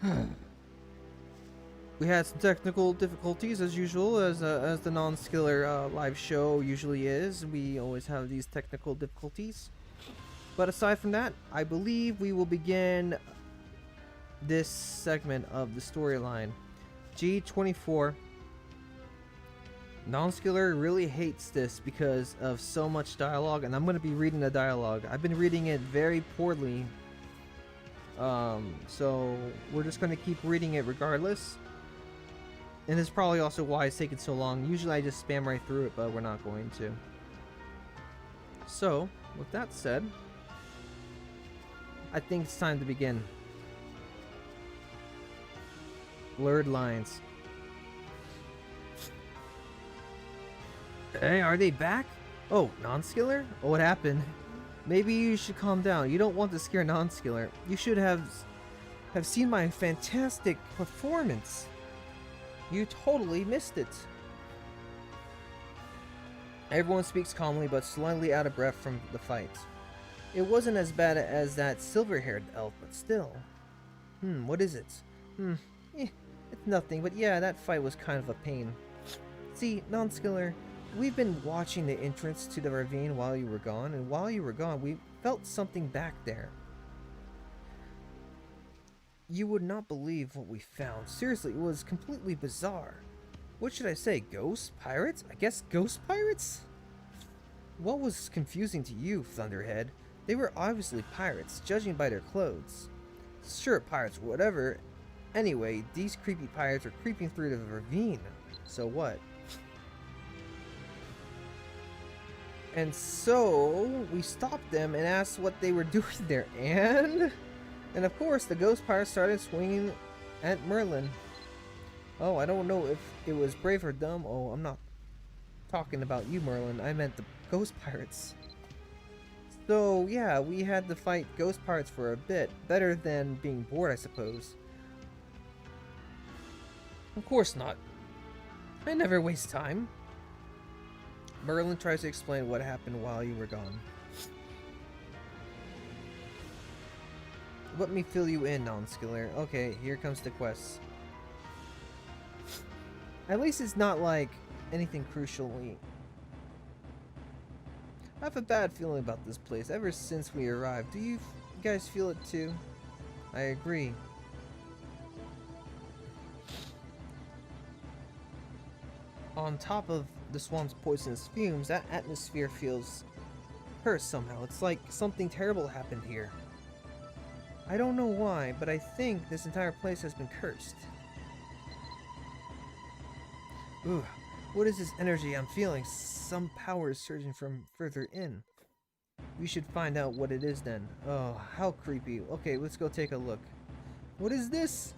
We had some technical difficulties as usual, as the Nonskiller live show usually is. We always have these technical difficulties. But aside from that, I believe we will begin this segment of the storyline. G24. Nonskiller really hates this because of so much dialogue, and I'm going to be reading the dialogue. I've been reading it very poorly. So we're just going to keep reading it regardless. And this is probably also why it's taking so long. Usually I just spam right through it, but we're not going to. So, with that said, I think it's time to begin. Blurred lines. Hey, are they back? Oh, Nonskiller? Oh, what happened? Maybe you should calm down. You don't want to scare Nonskiller. You should have seen my fantastic performance. You totally missed it. Everyone speaks calmly but slightly out of breath from the fight. It wasn't as bad as that silver-haired elf, but still. What is it? It's nothing, but yeah, that fight was kind of a pain. See, Nonskiller, we've been watching the entrance to the ravine while you were gone, and while you were gone, we felt something back there. You would not believe what we found. Seriously, it was completely bizarre. What should I say? Ghosts? Pirates? I guess ghost pirates? What was confusing to you, Thunderhead? They were obviously pirates, judging by their clothes. Sure, pirates, whatever. Anyway, these creepy pirates were creeping through the ravine. So what? And so, we stopped them and asked what they were doing there, and of course, the ghost pirate started swinging at Merlin. Oh, I don't know if it was brave or dumb. Oh, I'm not talking about you, Merlin. I meant the ghost pirates. So, yeah, we had to fight ghost pirates for a bit. Better than being bored, I suppose. Of course not. I never waste time. Merlin tries to explain what happened while you were gone. Let me fill you in, Nonskiller. Okay, here comes the quest. At least it's not like anything crucially. I have a bad feeling about this place ever since we arrived. Do you guys feel it too? I agree. On top of the swamp's poisonous fumes, that atmosphere feels cursed somehow. It's like something terrible happened here. I don't know why, but I think this entire place has been cursed. Ooh, what is this energy I'm feeling? Some power is surging from further in. We should find out what it is then. Oh, how creepy. Okay, let's go take a look. What is this?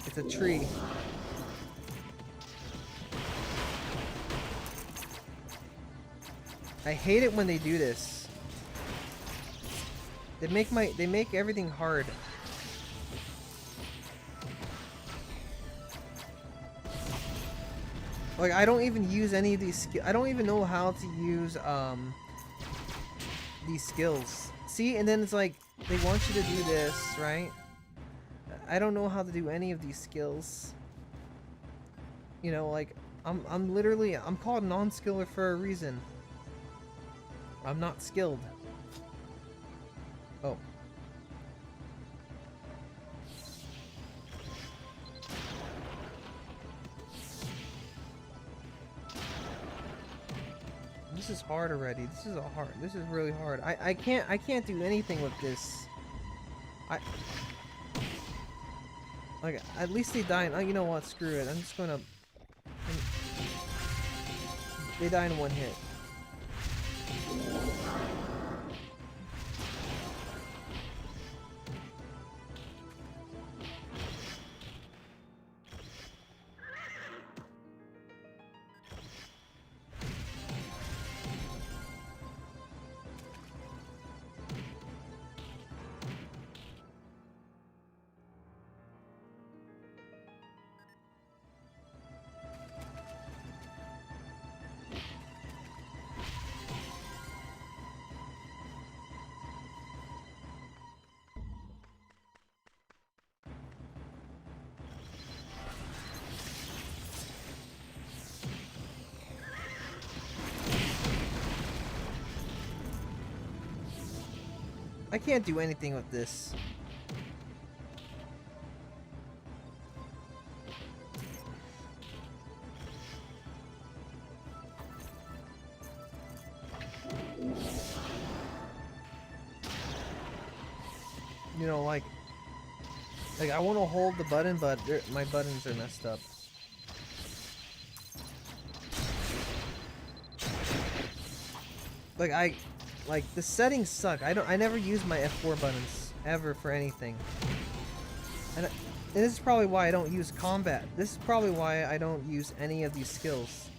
It's a tree. I hate it when they do this. They make everything hard. Like, I don't even use any of these I don't even know how to use these skills. See, and then it's like they want you to do this, right? I don't know how to do any of these skills. You know, like I'm called Nonskiller for a reason. I'm not skilled. Oh. This is hard already. This is really hard. I can't do anything with this. Like, at least they die in, oh, you know what, screw it. I'm just gonna they die in one hit. I can't do anything with this. You know, like I want to hold the button, but my buttons are messed up. Like the settings suck. I never use my F4 buttons ever for anything. And this is probably why I don't use combat. This is probably why I don't use any of these skills.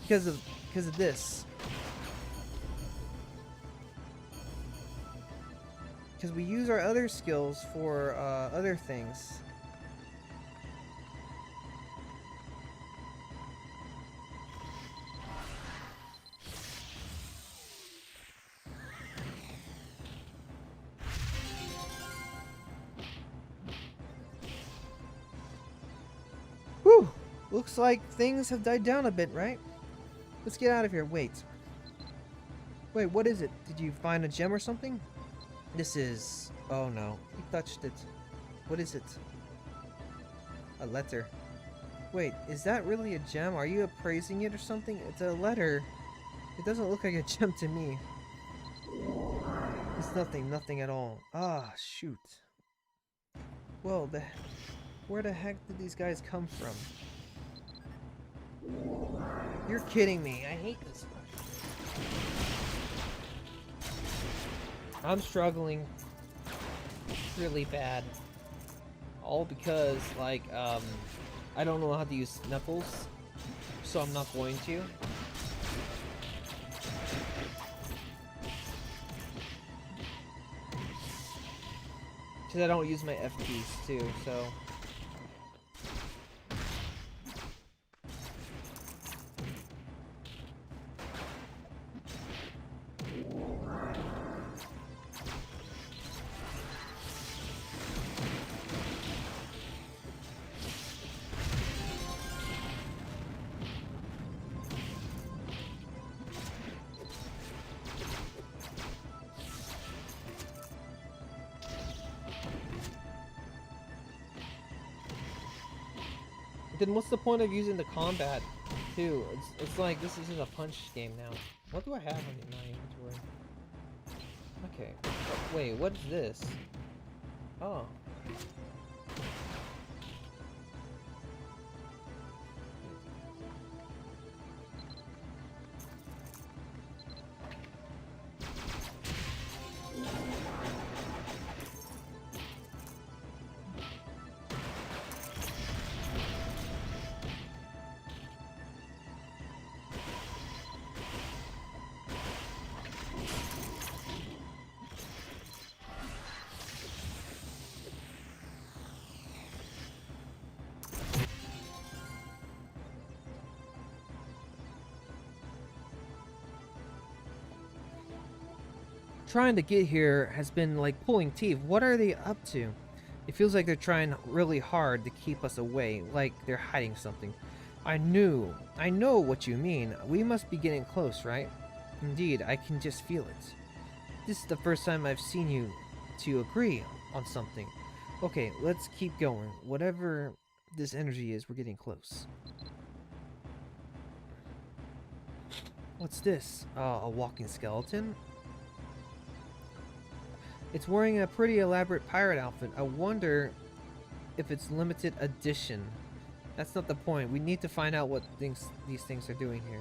Because of this. Because we use our other skills for other things. Whew! Looks like things have died down a bit, right? Let's get out of here. Wait, what is it? Did you find a gem or something? This is... oh no, he touched it. What is it? A letter. Wait, is that really a gem? Are you appraising it or something? It's a letter. It doesn't look like a gem to me. It's nothing at all. Ah, shoot. Well, where the heck did these guys come from? You're kidding me. I hate this one. I'm struggling really bad. All because, like, I don't know how to use Knuckles, so I'm not going to. Because I don't use my F keys, too, so... Then what's the point of using the combat, too? It's like, this isn't a punch game now. What do I have in my inventory? Okay. Oh, wait, what is this? Oh. Trying to get here has been like pulling teeth. What are they up to? It feels like they're trying really hard to keep us away, like they're hiding something. I know what you mean. We must be getting close, right? Indeed, I can just feel it. This is the first time I've seen you to agree on something. Okay, let's keep going. Whatever this energy is, we're getting close. What's this? A walking skeleton? It's wearing a pretty elaborate pirate outfit. I wonder if it's limited edition. That's not the point. We need to find out what these things are doing here.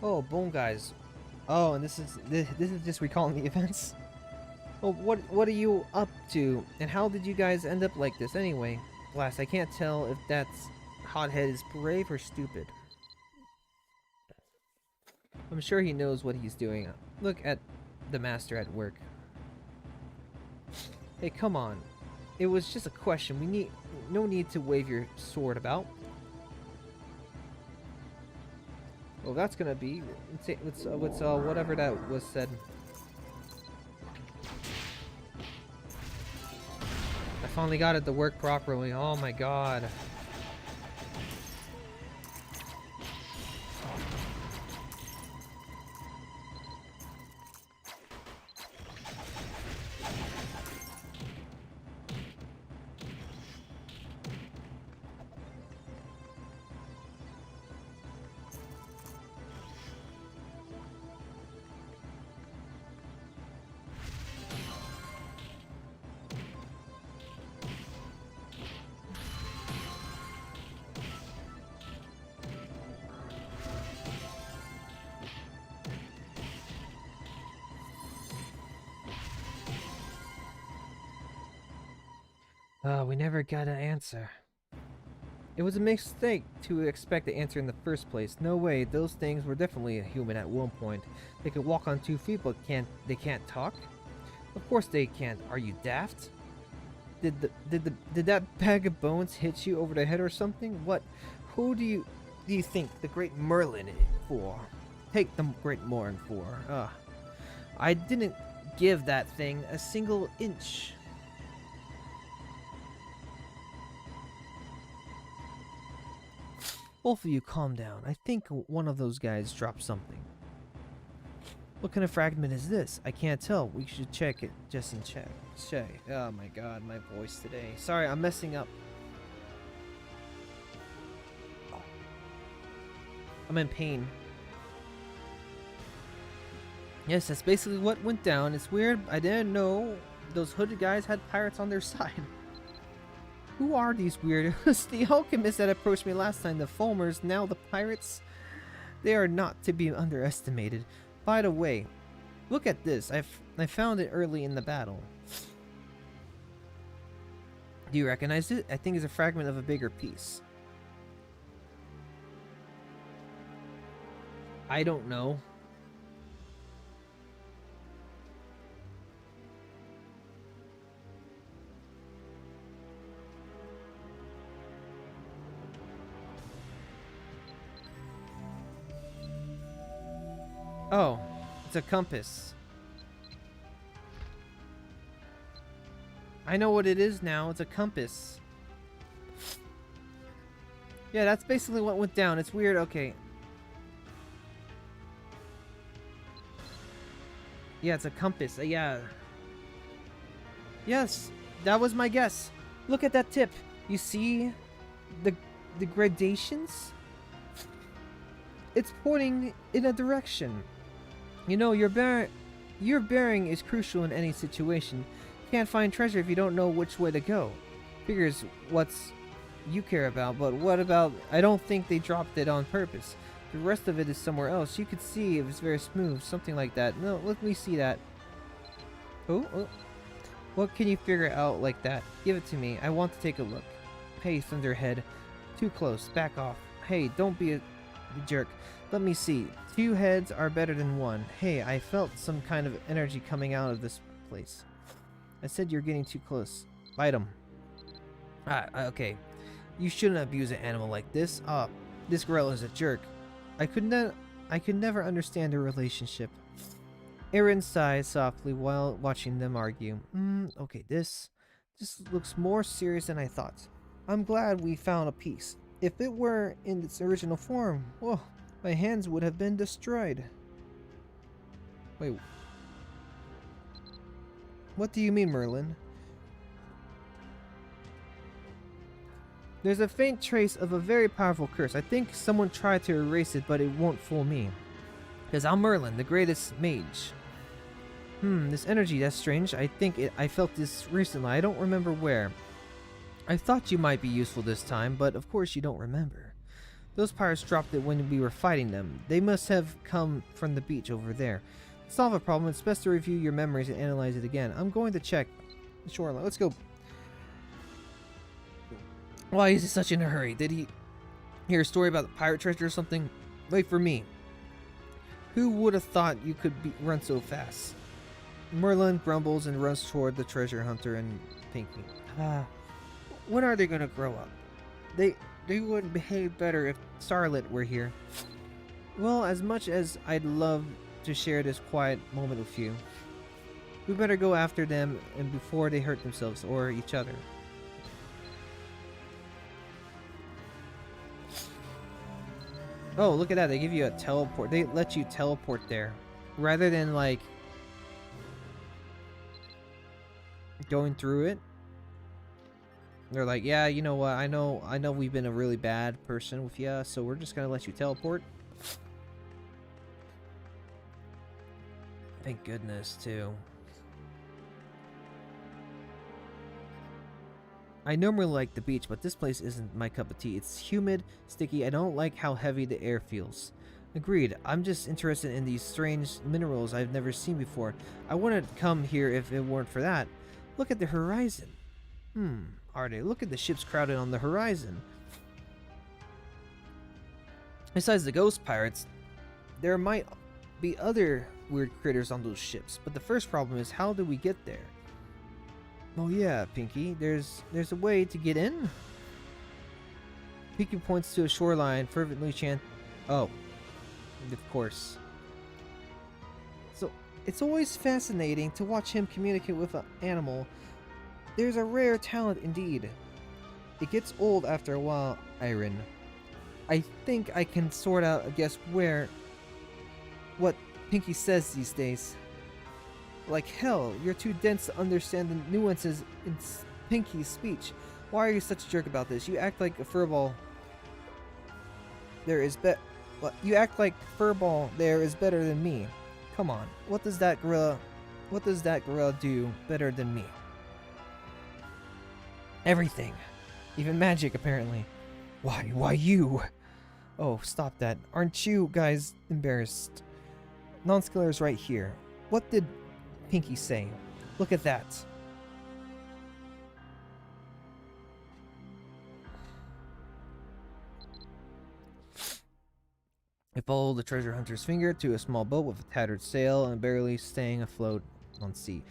Oh, bone guys. Oh, and this is just recalling the events. Well, what are you up to? And how did you guys end up like this anyway? Last, I can't tell if that's hothead is brave or stupid. I'm sure he knows what he's doing. Look at the master at work. Hey, come on. It was just a question. No need to wave your sword about. Well, that's gonna be. Let's whatever that was said. I finally got it to work properly. Oh my god. We never got an answer. It was a mistake to expect the answer in the first place. No way, those things were definitely a human at one point. They could walk on 2 feet, but they can't talk? Of course they can't. Are you daft? Did that bag of bones hit you over the head or something? What? Who do you think the Great Merlin is for? Take the Great Merlin for? I didn't give that thing a single inch. Both of you calm down. I think one of those guys dropped something. What kind of fragment is this? I can't tell. We should check it just in check. Oh my god, my voice today. Sorry, I'm messing up. I'm in pain. Yes, that's basically what went down. It's weird. I didn't know those hooded guys had pirates on their side. Who are these weirdos? The alchemists that approached me last time, the foamers, now the pirates? They are not to be underestimated. By the way, look at this. I found it early in the battle. Do you recognize it? I think it's a fragment of a bigger piece. I don't know. Oh, it's a compass. I know what it is now. It's a compass. Yeah, that's basically what went down. It's weird. Okay. Yeah, it's a compass. Yeah. Yes, that was my guess. Look at that tip. You see the gradations? It's pointing in a direction. You know, your bearing is crucial in any situation. You can't find treasure if you don't know which way to go. Figures what's you care about, but what about... I don't think they dropped it on purpose. The rest of it is somewhere else. You could see it was very smooth, something like that. No, let me see that. Oh. What can you figure out like that? Give it to me. I want to take a look. Hey, Thunderhead. Too close. Back off. Hey, don't be a jerk. Let me see. 2 heads are better than 1. Hey, I felt some kind of energy coming out of this place. I said you're getting too close. Bite him. Okay. You shouldn't abuse an animal like this. This gorilla is a jerk. I could never understand their relationship. Aaron sighed softly while watching them argue. Okay, this looks more serious than I thought. I'm glad we found a piece. If it were in its original form, whoa, my hands would have been destroyed. Wait. What do you mean, Merlin? There's a faint trace of a very powerful curse. I think someone tried to erase it, but it won't fool me. Because I'm Merlin, the greatest mage. This energy, that's strange. I felt this recently. I don't remember where. I thought you might be useful this time, but of course you don't remember. Those pirates dropped it when we were fighting them. They must have come from the beach over there. To solve a problem, it's best to review your memories and analyze it again. I'm going to check the shoreline. Let's go. Why is he such in a hurry? Did he hear a story about the pirate treasure or something? Wait for me. Who would have thought you could run so fast? Merlin grumbles and runs toward the treasure hunter and Pinky. When are they gonna grow up? They would behave better if Starlit were here. Well, as much as I'd love to share this quiet moment with you, we better go after them and before they hurt themselves or each other. Oh, look at that. They give you a teleport. They let you teleport there. Rather than, like, going through it. They're like, yeah, you know what? I know we've been a really bad person with you, so we're just gonna let you teleport. Thank goodness, too. I normally like the beach, but this place isn't my cup of tea. It's humid, sticky. I don't like how heavy the air feels. Agreed. I'm just interested in these strange minerals I've never seen before. I wouldn't come here if it weren't for that. Look at the horizon. Are they? Look at the ships crowded on the horizon. Besides the ghost pirates, there might be other weird critters on those ships, but the first problem is, how do we get there? Oh yeah, Pinky, there's a way to get in? Pinky points to a shoreline, fervently chant. Oh, of course. So, it's always fascinating to watch him communicate with an animal. There's a rare talent indeed. It gets old after a while, Iron. I think I can sort out, what Pinky says these days. Like hell, you're too dense to understand the nuances in Pinky's speech. Why are you such a jerk about this? You act like a furball. You act like furball there is better than me. Come on, what does that gorilla do better than me? Everything. Even magic, apparently. Why you? Oh, stop that. Aren't you guys embarrassed? Nonskiller is right here. What did Pinky say? Look at that. I followed the treasure hunter's finger to a small boat with a tattered sail and barely staying afloat on sea.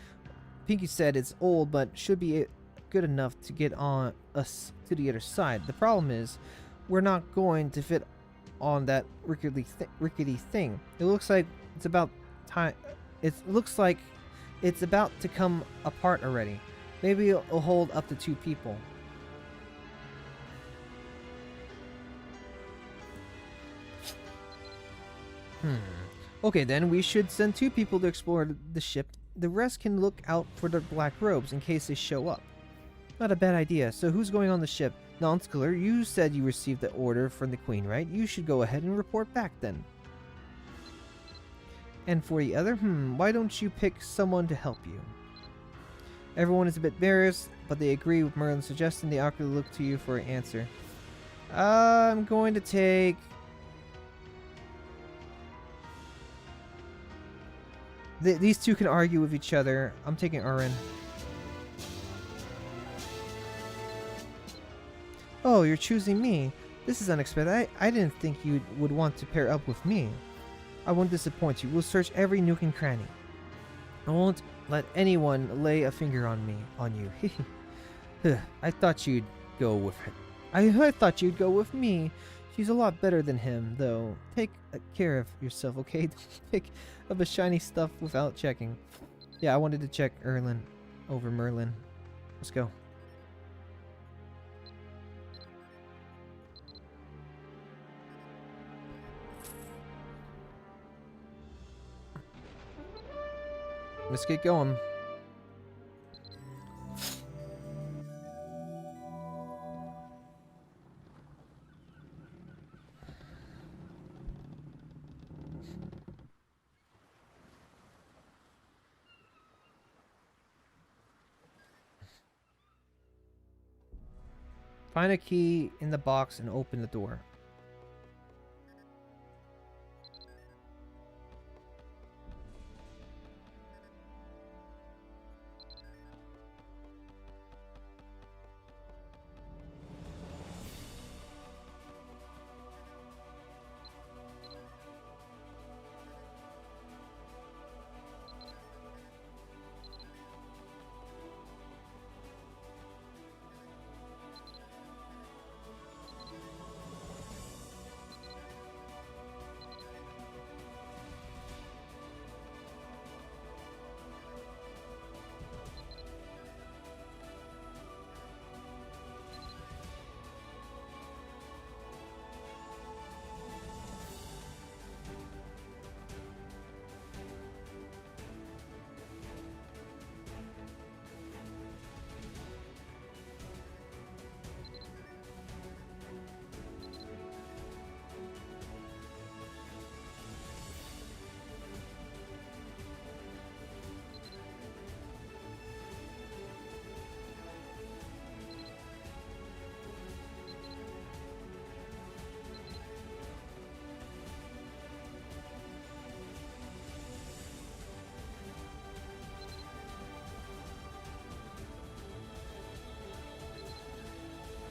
Pinky said it's old, but should be good enough to get on us to the other side. The problem is, we're not going to fit on that rickety thing. It looks like it's about time. It looks like it's about to come apart already. Maybe it'll hold up to 2 people. Okay, then we should send 2 people to explore the ship. The rest can look out for the black robes in case they show up. Not a bad idea. So who's going on the ship? Nonskiller, you said you received the order from the Queen, right? You should go ahead and report back then. And for the other, why don't you pick someone to help you? Everyone is a bit embarrassed, but they agree with Merlin's suggestion. They awkwardly look to you for an answer. I'm going to take... These 2 can argue with each other. I'm taking Urin. Oh, you're choosing me. This is unexpected. I didn't think you would want to pair up with me. I won't disappoint you. We'll search every nook and cranny. I won't let anyone lay a finger on you. I thought you'd go with her. I thought you'd go with me. She's a lot better than him, though. Take care of yourself, okay? Don't pick up a shiny stuff without checking. Yeah, I wanted to check Erlin over Merlin. Let's go. Let's get going. Find a key in the box and open the door.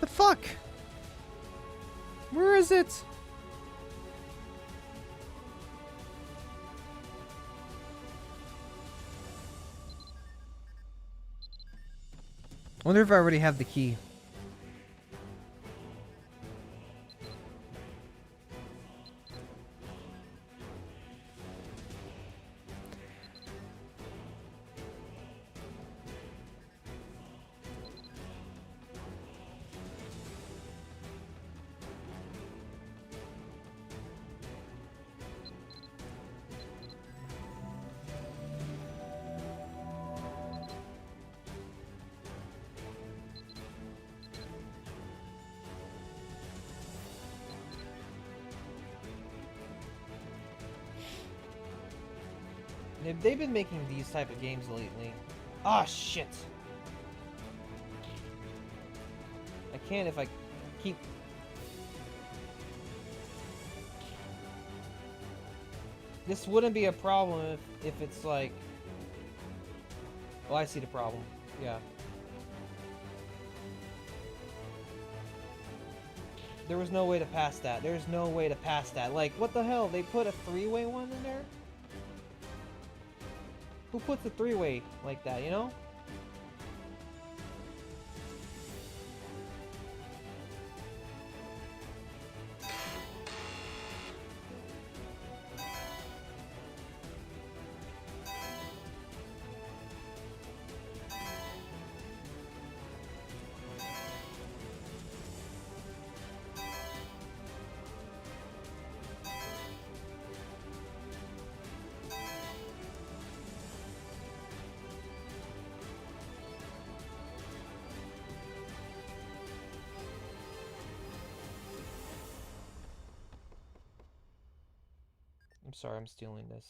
The fuck? Where is it? I wonder if I already have the key. They've been making these type of games lately. Ah, shit. I can't if I keep... This wouldn't be a problem if it's like... Oh, I see the problem. Yeah. There was no way to pass that. There's no way to pass that. Like, what the hell? They put a three-way one in there? Who puts a three-way like that, you know? I'm sorry, I'm stealing this.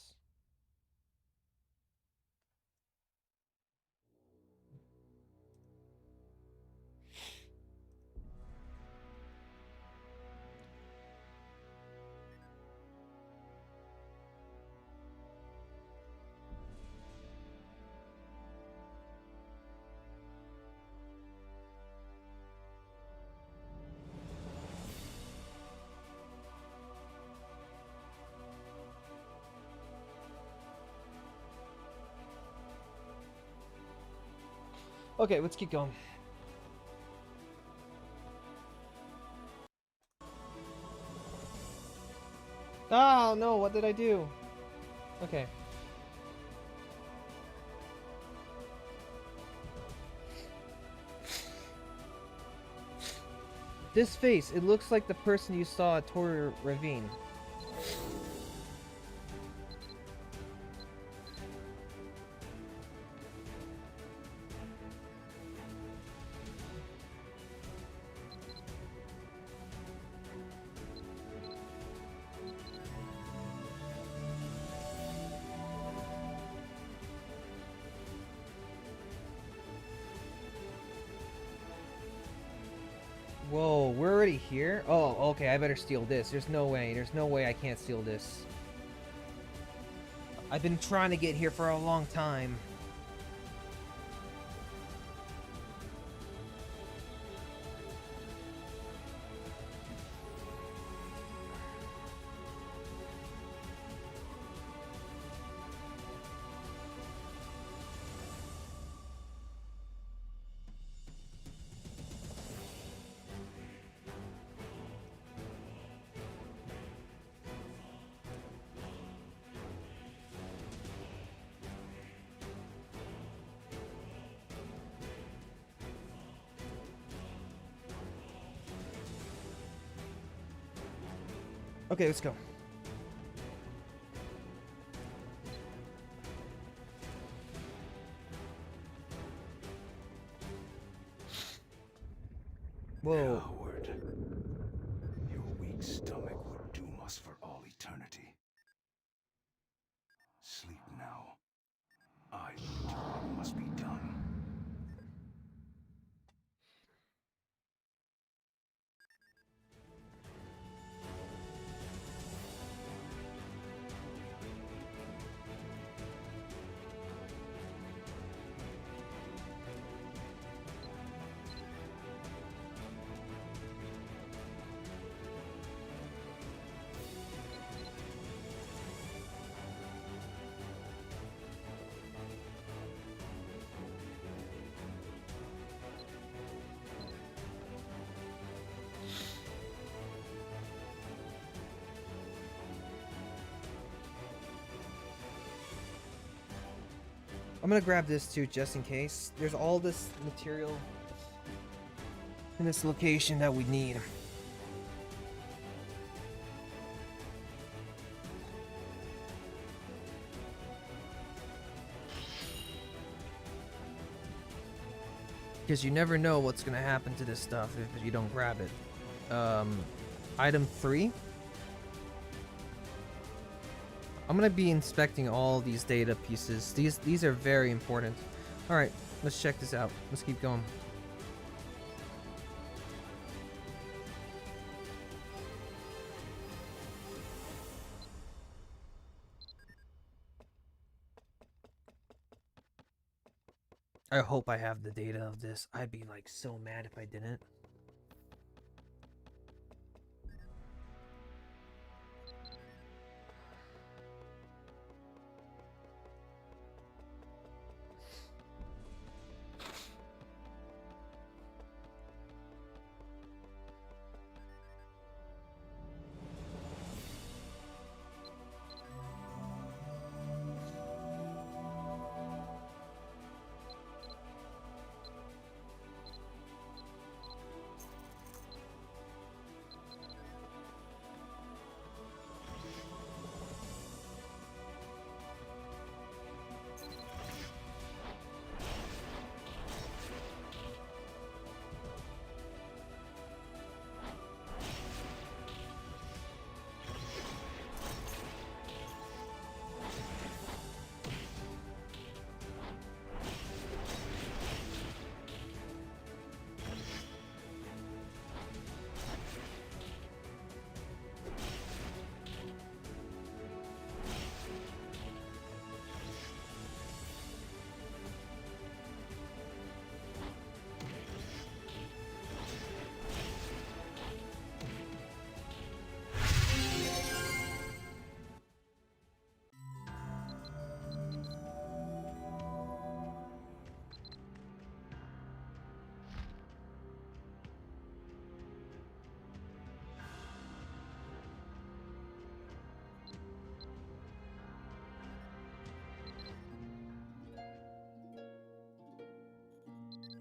Okay, let's keep going. Oh no, what did I do? Okay. This face, it looks like the person you saw at Torre Ravine. Whoa, we're already here? Oh, okay, I better steal this. There's no way I can't steal this. I've been trying to get here for a long time. Okay, let's go. Whoa. Coward. Your weak stomach would doom us for all eternity. Sleep now. I will do what must be done. I'm gonna grab this too, just in case. There's all this material in this location that we need. Because you never know what's gonna happen to this stuff if you don't grab it. Item 3. I'm gonna be inspecting all these data pieces. These are very important. All right, let's check this out. Let's keep going. I hope I have the data of this. I'd be like so mad if I didn't.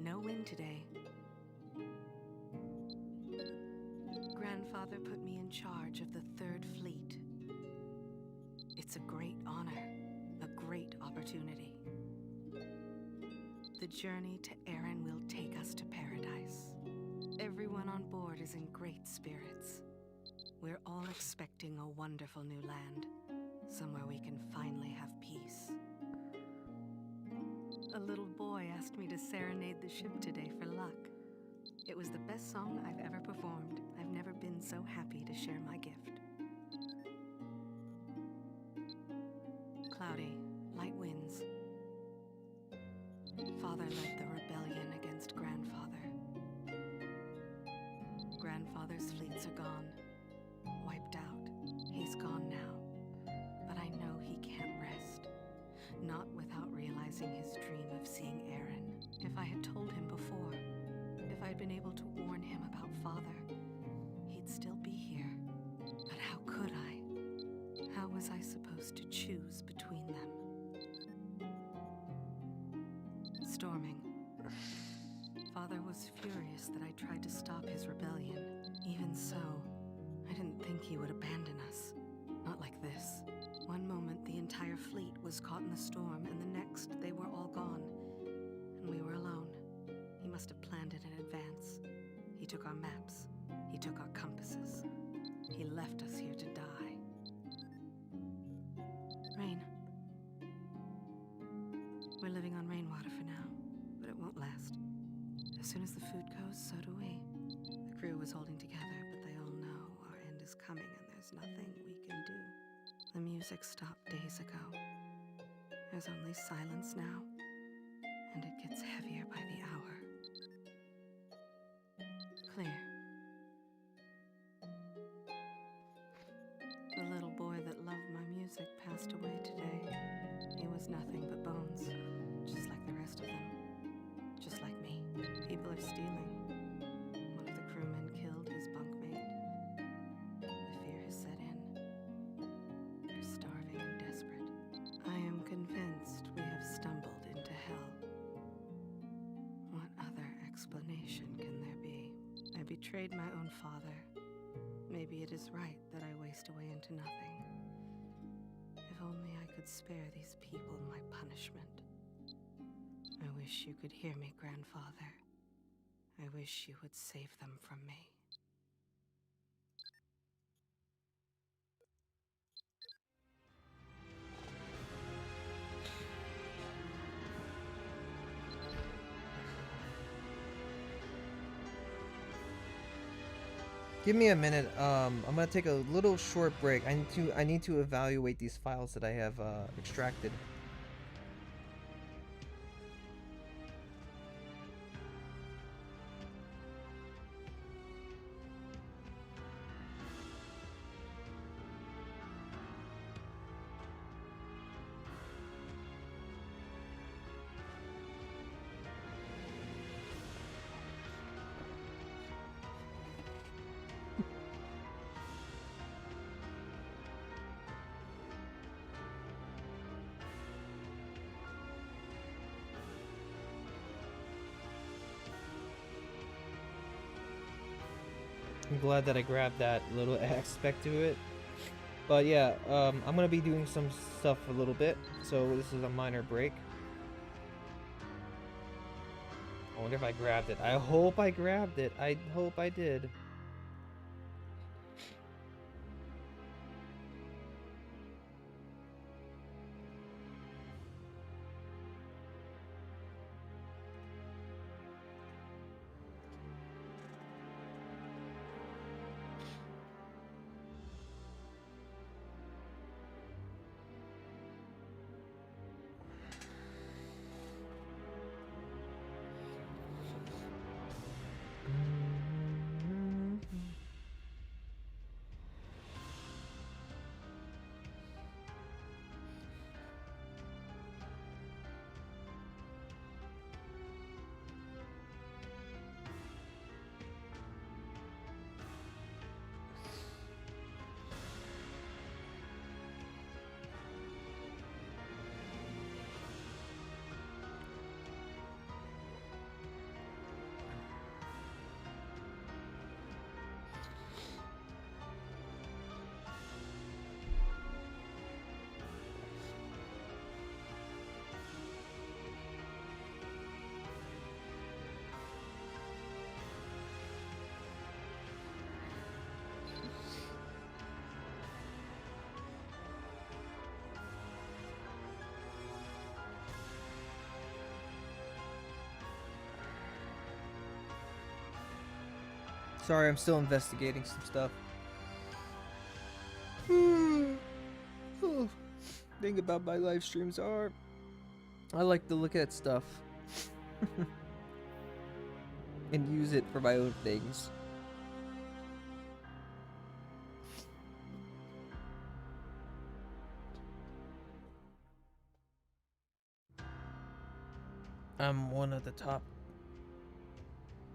No wind today. Grandfather put me in charge of the Third Fleet. It's a great honor, a great opportunity. The journey to Erin will take us to paradise. Everyone on board is in great spirits. We're all expecting a wonderful new land, somewhere we can finally have peace. A little boy asked me to serenade the ship today for luck. It was the best song I've ever performed. I've never been so happy to share my gift. Cloudy, light winds. Father led the rebellion against Grandfather. Grandfather's fleets are gone, wiped out. He's gone now, but I know he can't rest. Not without realizing his dream of seeing Erin. If I had told him before, if I'd been able to warn him about Father, he'd still be here. But how could I? How was I supposed to choose between them? Storming. Father was furious that I tried to stop his rebellion. Even so, I didn't think he would abandon us. Not like this. One moment, the entire fleet was caught in the storm, and the next, they were all gone. And we were alone. He must have planned it in advance. He took our maps. He took our compasses. He left us here to die. Rain. We're living on rainwater for now, but it won't last. As soon as the food goes, so do we. The crew was holding together, but they all know our end is coming and there's nothing we can do. The music stopped days ago. There's only silence now, and it gets heavier by the hour. Clear. The little boy that loved my music passed away today. He was nothing but bones, just like the rest of them. Just like me. People are stealing. One of the crewmen killed his bunkmate. The fear has set in. They're starving and desperate. I am convinced we have stumbled into explanation can there be? I betrayed my own father. Maybe it is right that I waste away into nothing. If only I could spare these people my punishment. I wish you could hear me, Grandfather. I wish you would save them from me. Give me a minute. I'm gonna take a little short break. I need to evaluate these files that I have extracted. I'm glad that I grabbed that little aspect to it. But yeah, I'm gonna be doing some stuff for a little bit, so this is a minor break. I wonder if I grabbed it. I hope I grabbed it. I hope I did. Sorry, I'm still investigating some stuff. Thing about my live streams are I like to look at stuff and use it for my own things. I'm one of the top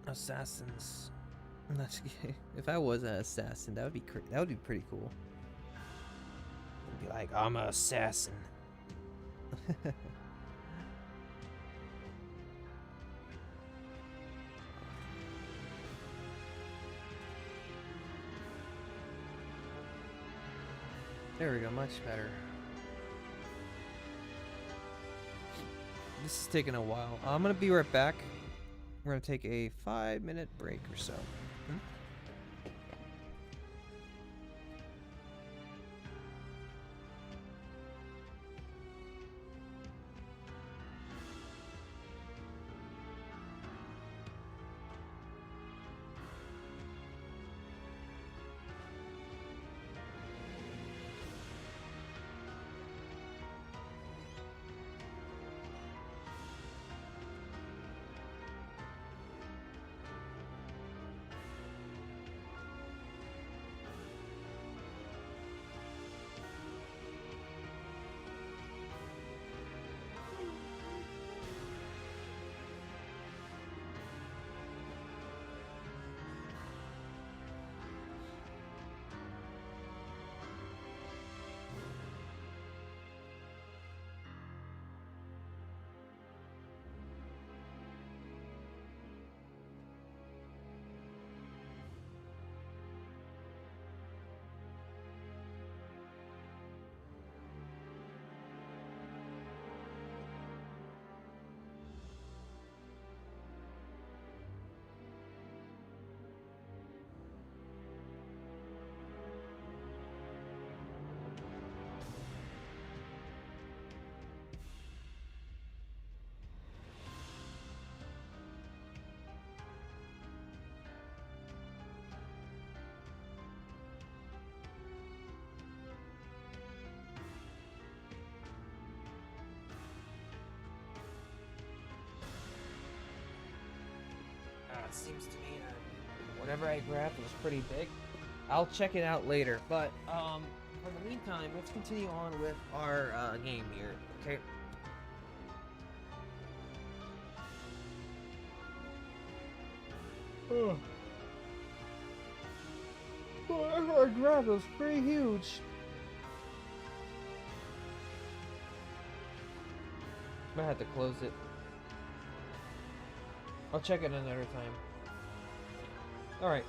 assassins. I'm not just kidding. If I was an assassin, that would be pretty cool. I'd be like, I'm an assassin. There we go, much better. This is taking a while. I'm gonna be right back. We're gonna take a 5-minute break or so. seems to me that whatever I grabbed was pretty big. I'll check it out later, but for the meantime, let's continue on with our game here, okay? Oh. Whatever I grabbed was pretty huge. I had to close it. I'll check it another time. Alright.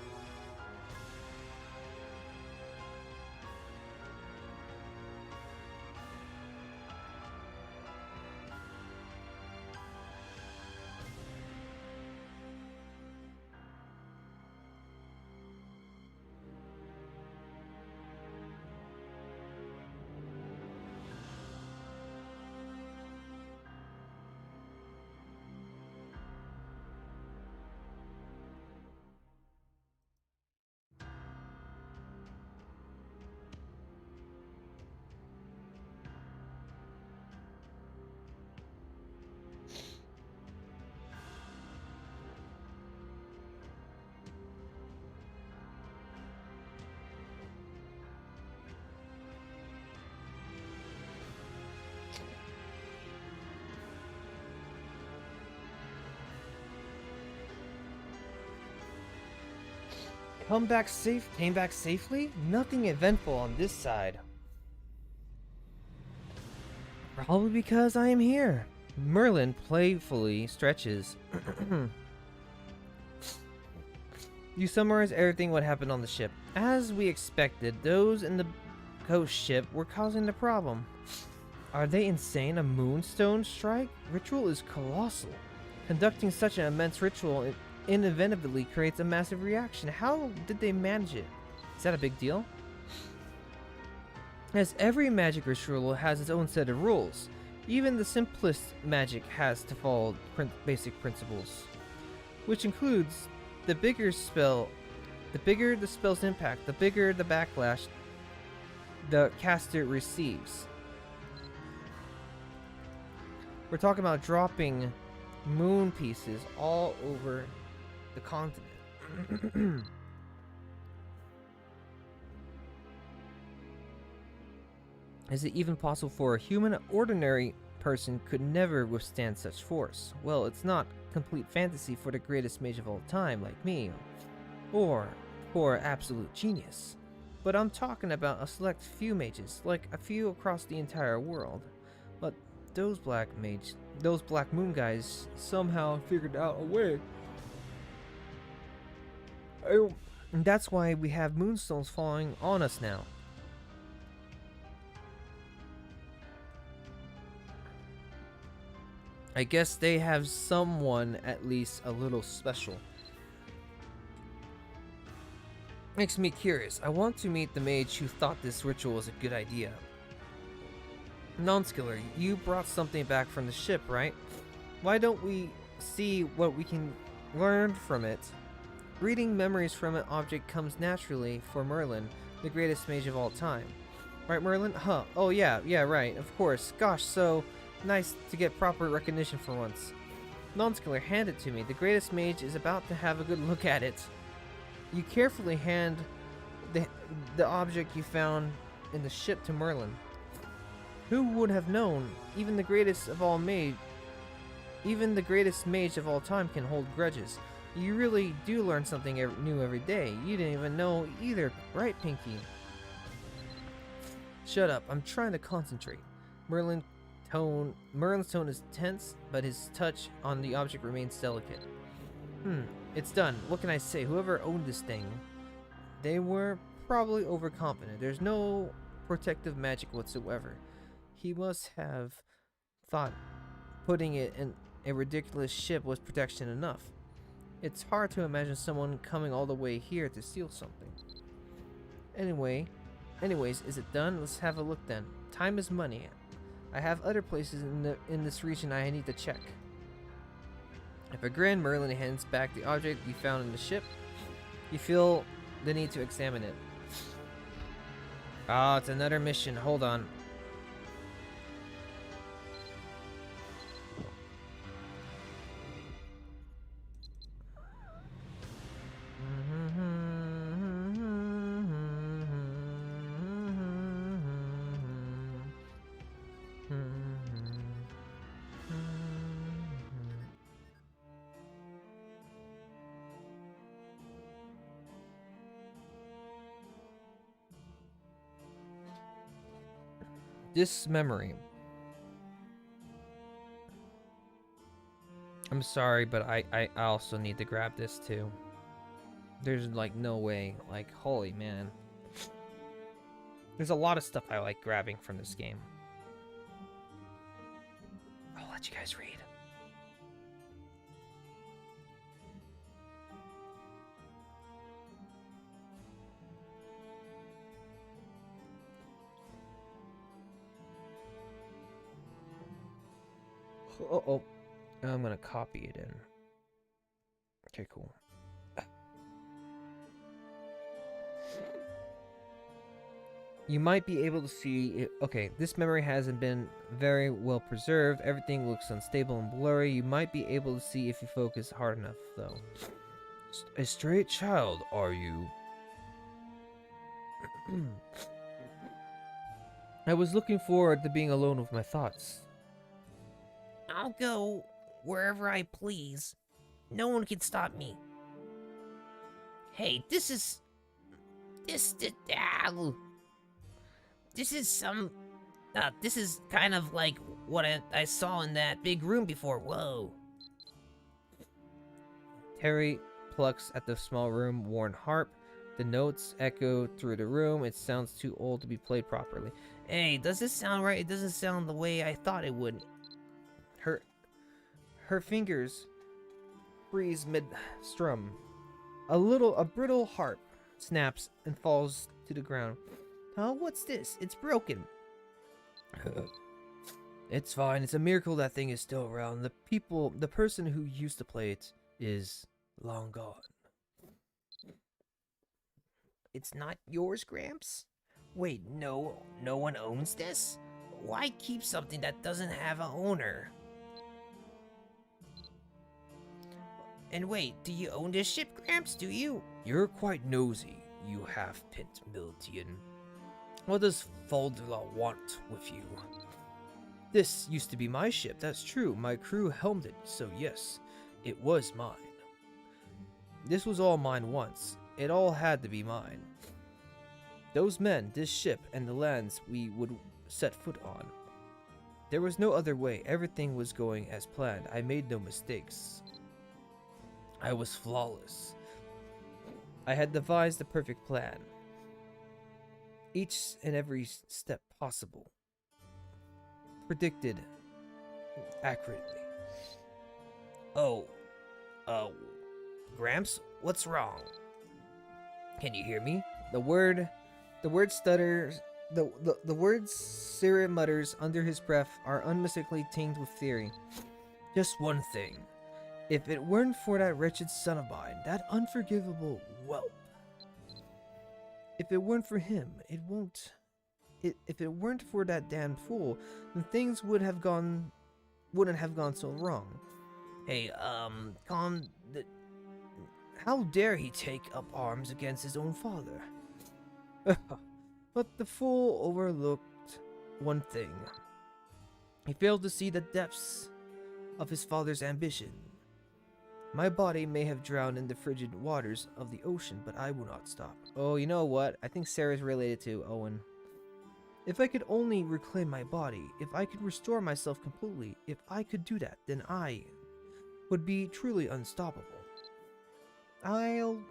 Came back safely? Nothing eventful on this side. Probably because I am here. Merlin playfully stretches. You summarize everything what happened on the ship. As we expected, those in the ghost ship were causing the problem. Are they insane? A moonstone strike? Ritual is colossal. Conducting such an immense ritual inevitably creates a massive reaction. How did they manage it? Is that a big deal? As every magic ritual has its own set of rules, even the simplest magic has to follow basic principles, which includes the bigger the spell's impact, the bigger the backlash the caster receives. We're talking about dropping moon pieces all over the continent. Is it even possible for a human? Ordinary person could never withstand such force. Well, it's not complete fantasy for the greatest mage of all time like me, or for absolute genius. But I'm talking about a select few mages, like a few across the entire world. But those black moon guys somehow figured out a way. And that's why we have moonstones falling on us now. I guess they have someone at least a little special. Makes me curious. I want to meet the mage who thought this ritual was a good idea. Nonskiller, you brought something back from the ship, right? Why don't we see what we can learn from it? Reading memories from an object comes naturally for Merlin, the greatest mage of all time. Right, Merlin? Huh. Oh, yeah, right, of course. Gosh, so nice to get proper recognition for once. Nonskiller, hand it to me. The greatest mage is about to have a good look at it. You carefully hand the object you found in the ship to Merlin. Who would have known? Even the greatest mage of all time can hold grudges. You really do learn something new every day. You didn't even know either, right, Pinky? Shut up, I'm trying to concentrate. Merlin's tone is tense, but his touch on the object remains delicate. It's done. What can I say? Whoever owned this thing, they were probably overconfident. There's no protective magic whatsoever. He must have thought putting it in a ridiculous ship was protection enough. It's hard to imagine someone coming all the way here to steal something. Anyways, is it done? Let's have a look then. Time is money. I have other places in this region I need to check. If a grin, Merlin hands back the object you found in the ship. You feel the need to examine it. Ah, it's another mission. Hold on. This memory. I'm sorry, but I also need to grab this too. There's like no way. Like, holy man. There's a lot of stuff I like grabbing from this game. I'll let you guys read. Oh, I'm gonna copy it in. Okay, cool. You might be able to see it. Okay, this memory hasn't been very well preserved. Everything looks unstable and blurry. You might be able to see if you focus hard enough, though. A straight child, are you? I was looking forward to being alone with my thoughts. I'll go wherever I please. No one can stop me. Hey, this is kind of like what I saw in that big room before. Whoa. Terry plucks at the small room-worn harp. The notes echo through the room. It sounds too old to be played properly. Hey, does this sound right? It doesn't sound the way I thought it would. Her fingers freeze mid-strum. A brittle harp snaps and falls to the ground. Oh, what's this? It's broken. It's fine. It's a miracle that thing is still around. The person who used to play it is long gone. It's not yours, Gramps? Wait, no one owns this? Why keep something that doesn't have an owner? And wait, do you own this ship, Gramps? Do you? You're quite nosy, you half-pint Miltian. What does Faldula want with you? This used to be my ship, that's true. My crew helmed it, so yes, it was mine. This was all mine once. It all had to be mine. Those men, this ship, and the lands we would set foot on. There was no other way. Everything was going as planned. I made no mistakes. I was flawless. I had devised the perfect plan. Each and every step possible. Predicted accurately. Gramps, what's wrong? Can you hear me? The word stutters. The words Siri mutters under his breath are unmistakably tinged with theory. Just one thing. If it weren't for that wretched son of mine, that unforgivable whelp. If it weren't for him, if it weren't for that damned fool, then things wouldn't have gone so wrong. Hey, calm. How dare he take up arms against his own father? But the fool overlooked one thing. He failed to see the depths of his father's ambition. My body may have drowned in the frigid waters of the ocean, but I will not stop. Oh, you know what? I think Sarah's related to Owen. If I could only reclaim my body, if I could restore myself completely, if I could do that, then I would be truly unstoppable. I'll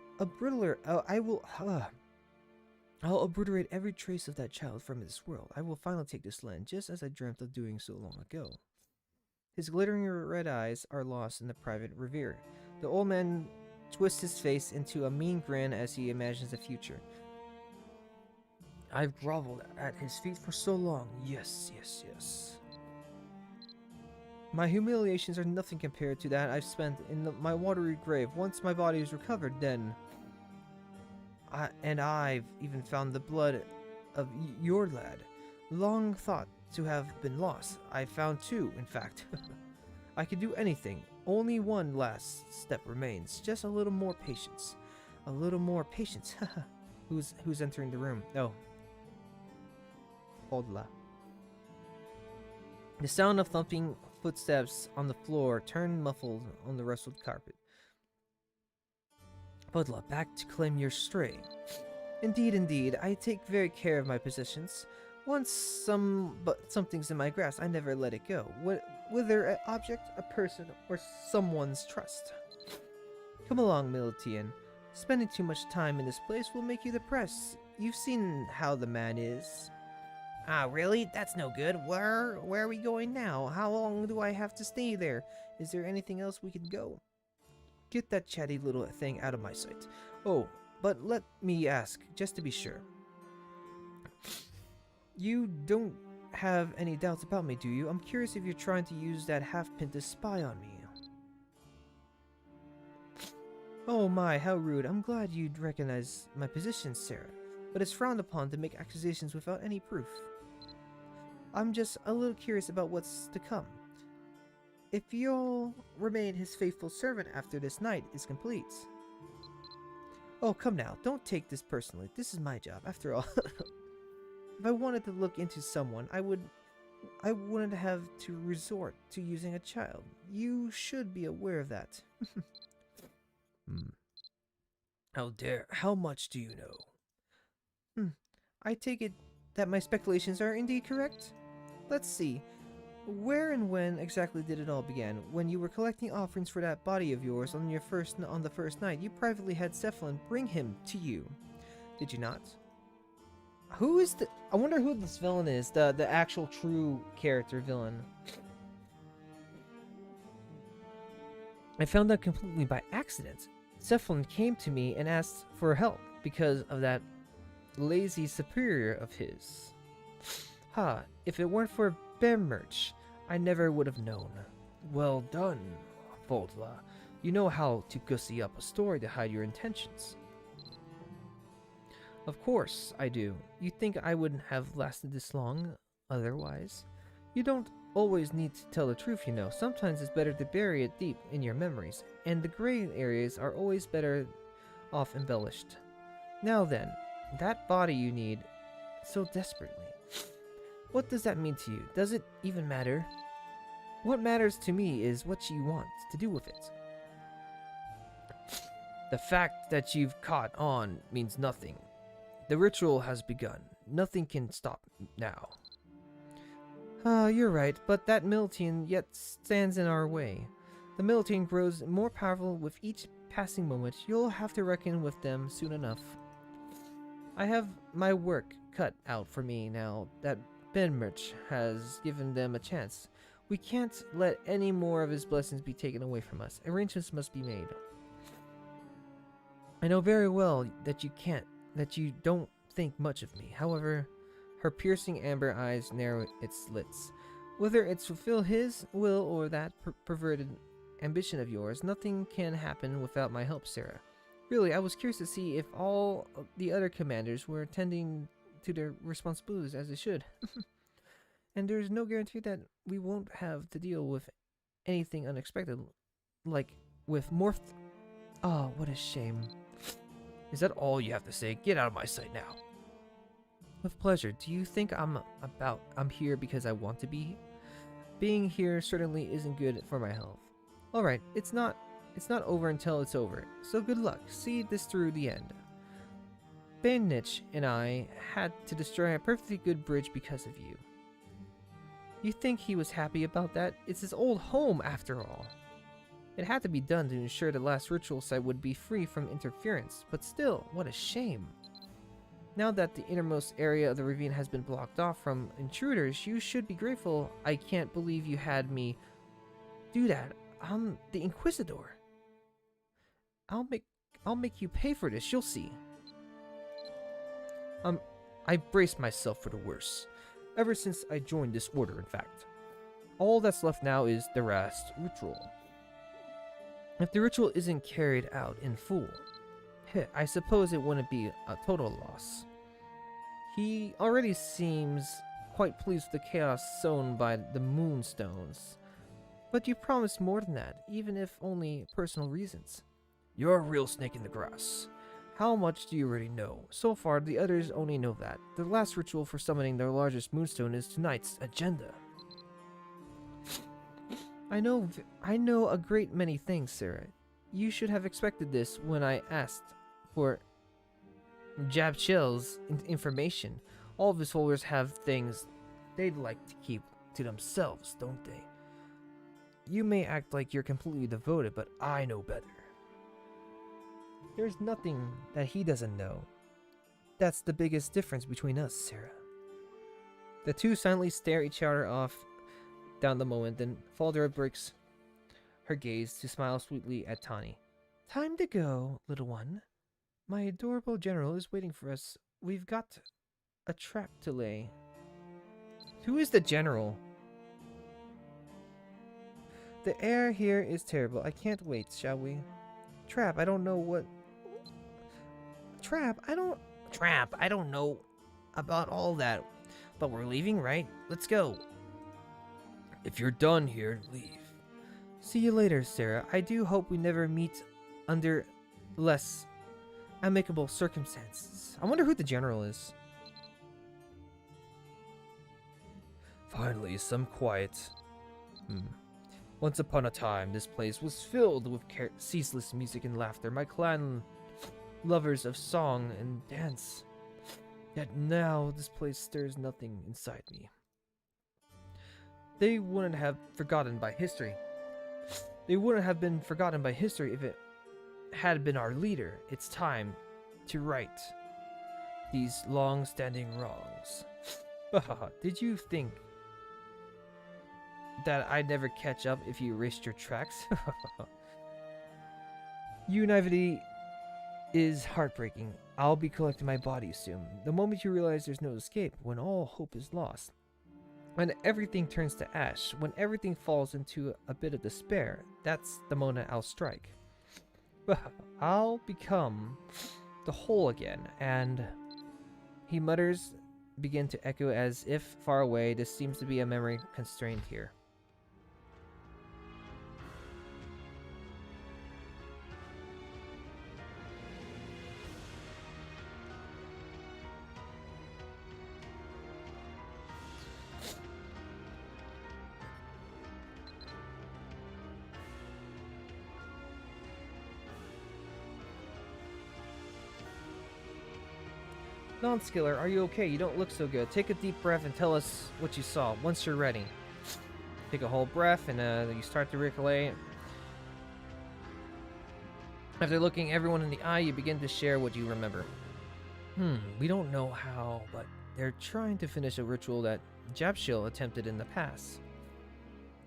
obliterate every trace of that child from this world. I will finally take this land, just as I dreamt of doing so long ago. His glittering red eyes are lost in the private reverie. The old man twists his face into a mean grin as he imagines the future. I've groveled at his feet for so long. Yes, yes, yes. My humiliations are nothing compared to that I've spent in my watery grave. Once my body is recovered, then... I've even found the blood of your lad, long thought to have been lost. I found two, in fact. I can do anything. Only one last step remains. Just a little more patience. A little more patience. Who's entering the room? Oh. Holdla. The sound of thumping footsteps on the floor turned muffled on the rustled carpet. Podla, back to claim your stray. Indeed, indeed, I take very care of my possessions. Once something's in my grasp, I never let it go. Whether an object, a person, or someone's trust. Come along, Militian. Spending too much time in this place will make you depressed. You've seen how the man is. Ah, really? That's no good. Where are we going now? How long do I have to stay there? Is there anything else we could go? Get that chatty little thing out of my sight. Oh, but let me ask, just to be sure. You don't have any doubts about me, do you? I'm curious if you're trying to use that half-pin to spy on me. Oh my, how rude. I'm glad you'd recognize my position, Sarah. But it's frowned upon to make accusations without any proof. I'm just a little curious about what's to come. If you'll remain his faithful servant after this night is complete. Oh, come now. Don't take this personally. This is my job, after all. If I wanted to look into someone, I wouldn't have to resort to using a child. You should be aware of that. How dare. How much do you know? I take it that my speculations are indeed correct? Let's see. Where and when exactly did it all begin? When you were collecting offerings for that body of yours on the first night, you privately had Cephalon bring him to you. Did you not? Who is the... I wonder who this villain is. The actual true character villain. I found out completely by accident. Cephalon came to me and asked for help because of that lazy superior of his. Ha, if it weren't for Belvast, I never would have known. Well done, Voltla. You know how to gussy up a story to hide your intentions. Of course I do. You think I wouldn't have lasted this long otherwise? You don't always need to tell the truth, you know. Sometimes it's better to bury it deep in your memories, and the gray areas are always better off embellished. Now then, that body you need so desperately. What does that mean to you? Does it even matter? What matters to me is what you want to do with it. The fact that you've caught on means nothing. The ritual has begun. Nothing can stop now. You're right, but that Militian yet stands in our way. The Militian grows more powerful with each passing moment. You'll have to reckon with them soon enough. I have my work cut out for me now that Belvast has given them a chance. We can't let any more of his blessings be taken away from us. Arrangements must be made. I know very well that you don't think much of me. However, her piercing amber eyes narrow its slits. Whether it's fulfill his will or that perverted ambition of yours, nothing can happen without my help, Sarah. Really, I was curious to see if all the other commanders were attending to their responsibilities as they should. And there's no guarantee that we won't have to deal with anything unexpected, like with Morph. Oh, what a shame. Is that all you have to say? Get out of my sight now. With pleasure. Do you think I'm here because I want to be? Being here certainly isn't good for my health. Alright, it's not over until it's over. So good luck. See this through the end. Belvast and I had to destroy a perfectly good bridge because of you. You think he was happy about that? It's his old home after all. It had to be done to ensure the last ritual site would be free from interference, but still, what a shame. Now that the innermost area of the ravine has been blocked off from intruders, you should be grateful. I can't believe you had me do that. I'm the Inquisitor. I'll make you pay for this, you'll see. I braced myself for the worst. Ever since I joined this order, in fact. All that's left now is the last ritual. If the ritual isn't carried out in full, I suppose it wouldn't be a total loss. He already seems quite pleased with the chaos sown by the moonstones. But you promised more than that, even if only personal reasons. You're a real snake in the grass. How much do you already know? So far, the others only know that. The last ritual for summoning the largest moonstone is tonight's agenda. I know a great many things, Sarah. You should have expected this when I asked for Jabchel's information. All of his followers have things they'd like to keep to themselves, don't they? You may act like you're completely devoted, but I know better. There's nothing that he doesn't know. That's the biggest difference between us, Sarah. The two silently stare each other off down the moment, then Faldera breaks her gaze to smile sweetly at Tani. Time to go, little one. My adorable general is waiting for us. We've got a trap to lay. Who is the general? The air here is terrible. I can't wait, shall we? Trap, I don't know what... Trap, I don't know about all that. But we're leaving, right? Let's go. If you're done here, leave. See you later, Sarah. I do hope we never meet under less amicable circumstances. I wonder who the general is. Finally, some quiet. Once upon a time, this place was filled with ceaseless music and laughter. My clan lovers of song and dance. Yet now, this place stirs nothing inside me. They wouldn't have forgotten by history. They wouldn't have been forgotten by history if it had been our leader. It's time to right these long-standing wrongs. Did you think that I'd never catch up if you erased your tracks? Your naivety is heartbreaking. I'll be collecting my body soon. The moment you realize there's no escape, when all hope is lost, when everything turns to ash, when everything falls into a bit of despair, that's the moment I'll strike. I'll become the whole again, and he mutters, begin to echo as if far away. This seems to be a memory constrained here. Nonskiller, are you okay? You don't look so good. Take a deep breath and tell us what you saw once you're ready. Take a whole breath and you start to recollect. After looking everyone in the eye, you begin to share what you remember. We don't know how, but they're trying to finish a ritual that Jabshil attempted in the past.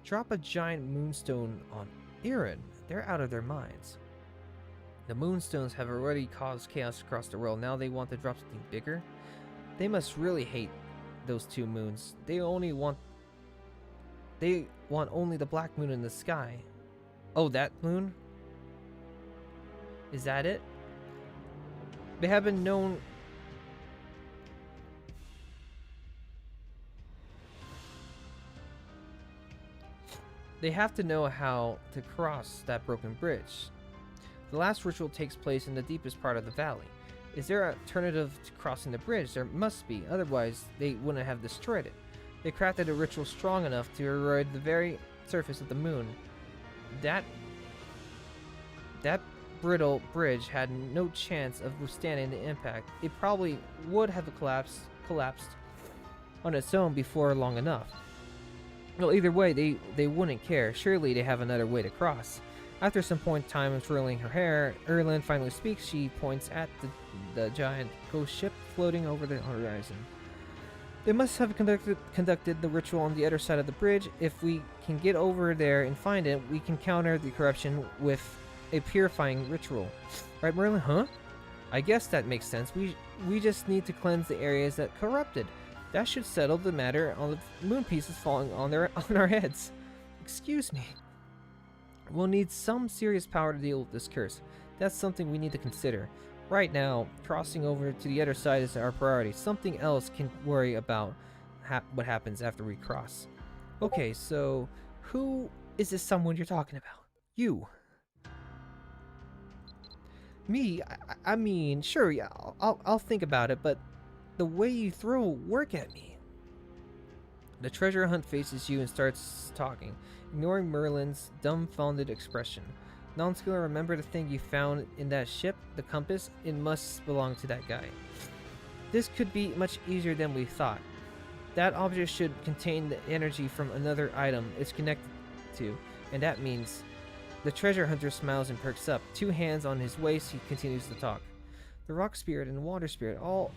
Drop a giant moonstone on Iran. They're out of their minds. The moonstones have already caused chaos across the world. Now they want to drop something bigger? They must really hate those two moons. They want only the black moon in the sky. Oh, that moon? Is that it? They have been known... They have to know how to cross that broken bridge. The last ritual takes place in the deepest part of the valley. Is there an alternative to crossing the bridge? There must be, otherwise they wouldn't have destroyed it. They crafted a ritual strong enough to erode the very surface of the moon. That brittle bridge had no chance of withstanding the impact. It probably would have collapsed on its own before long enough. Well, either way, they wouldn't care. Surely they have another way to cross. After some point in time of twirling her hair, Erlin finally speaks. She points at the giant ghost ship floating over the horizon. They must have conducted the ritual on the other side of the bridge. If we can get over there and find it, we can counter the corruption with a purifying ritual. Right, Merlin? Huh? I guess that makes sense. We just need to cleanse the areas that corrupted. That should settle the matter on the moon pieces falling on our heads. Excuse me. We'll need some serious power to deal with this curse. That's something we need to consider. Right now, crossing over to the other side is our priority. Something else can worry about what happens after we cross. Okay, so who is this someone you're talking about? You. Me? I mean, sure, yeah, I'll think about it, but the way you throw work at me. The treasure hunt faces you and starts talking, ignoring Merlin's dumbfounded expression. Nonskiller, remember the thing you found in that ship? The compass? It must belong to that guy. This could be much easier than we thought. That object should contain the energy from another item it's connected to, and that means... The treasure hunter smiles and perks up. Two hands on his waist, he continues to talk. The rock spirit and water spirit, all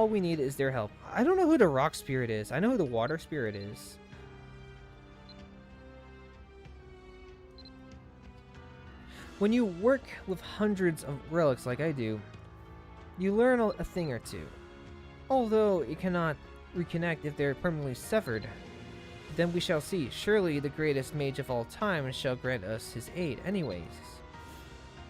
we need is their help. I don't know who the rock spirit is. I know who the water spirit is. When you work with hundreds of relics like I do, you learn a thing or two. Although it cannot reconnect if they're permanently severed. Then we shall see. Surely the greatest mage of all time shall grant us his aid. Anyways,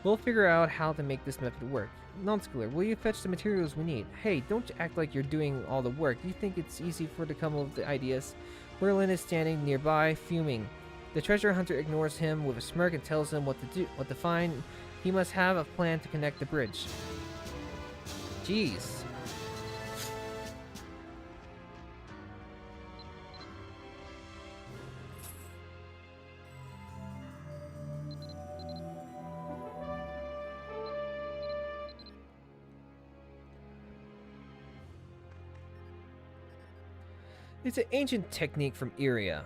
we'll figure out how to make this method work. Nonskiller, will you fetch the materials we need? Hey, don't act like you're doing all the work. You think it's easy for to come up with the ideas? Merlin is standing nearby, fuming. The treasure hunter ignores him with a smirk and tells him what to find. He must have a plan to connect the bridge. Jeez. It's an ancient technique from Iria.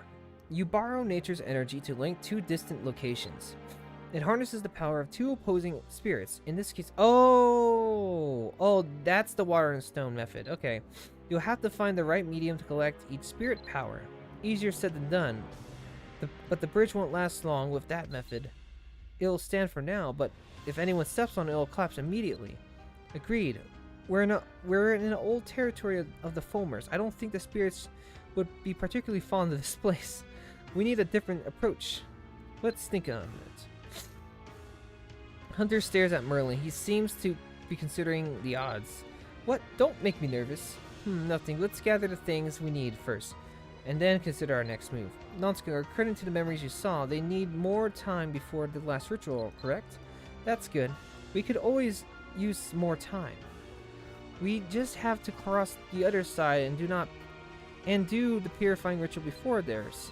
You borrow nature's energy to link two distant locations. It harnesses the power of two opposing spirits. In this case... Oh, that's the water and stone method. Okay. You'll have to find the right medium to collect each spirit power. Easier said than done. But the bridge won't last long with that method. It'll stand for now, but if anyone steps on it, it'll collapse immediately. Agreed. We're in an old territory of the Foamers. I don't think the spirits would be particularly fond of this place. We need a different approach. Let's think on it. Hunter stares at Merlin. He seems to be considering the odds. What? Don't make me nervous. Nothing. Let's gather the things we need first, and then consider our next move. Nonskiller, according to the memories you saw, they need more time before the last ritual, correct? That's good. We could always use more time. We just have to cross the other side and do the purifying ritual before theirs.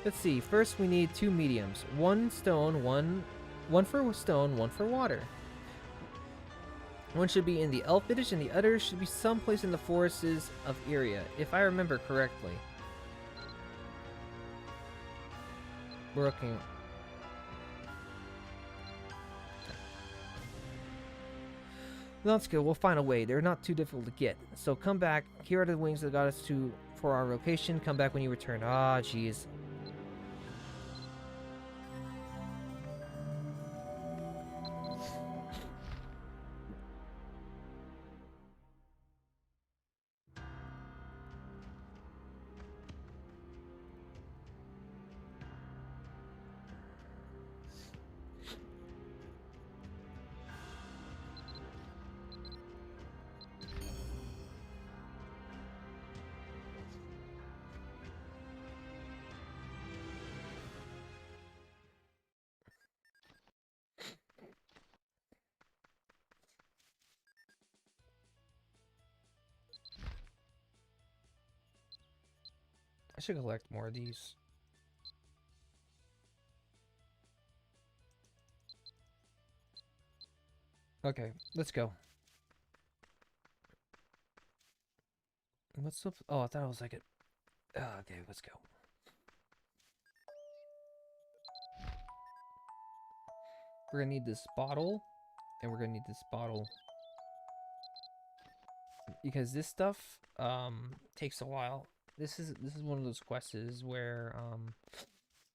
Let's see. First, we need two mediums. One stone, one for stone, one for water. One should be in the elf village, and the other should be someplace in the forests of Iria, if I remember correctly. We're looking. Let's go. We'll find a way. They're not too difficult to get. So come back. Here are the wings that got us for our location. Come back when you return. Ah, jeez. I should collect more of these. Okay, let's go. What's up? Oh, I thought it was like a... okay, let's go. We're gonna need this bottle, and we're gonna need this bottle. Because this stuff, takes a while. This is one of those quests where,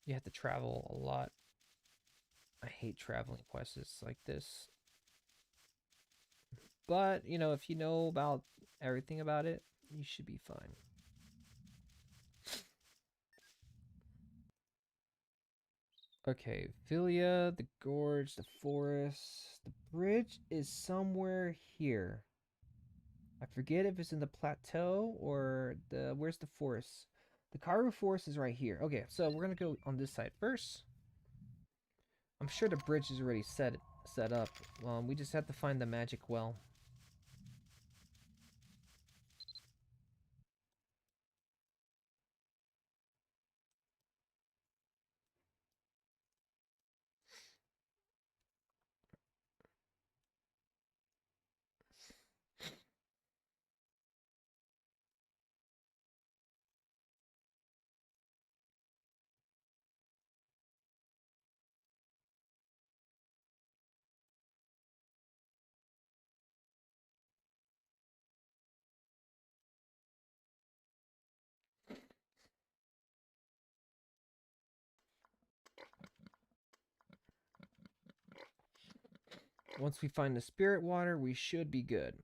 you have to travel a lot. I hate traveling quests like this. But, you know, if you know about everything about it, you should be fine. Okay, Philia, the gorge, the forest. The bridge is somewhere here. I forget if it's in the plateau or where's the forest? The Karu forest is right here. Okay, so we're gonna go on this side first. I'm sure the bridge is already set up. We just have to find the magic well. Once we find the spirit water, we should be good.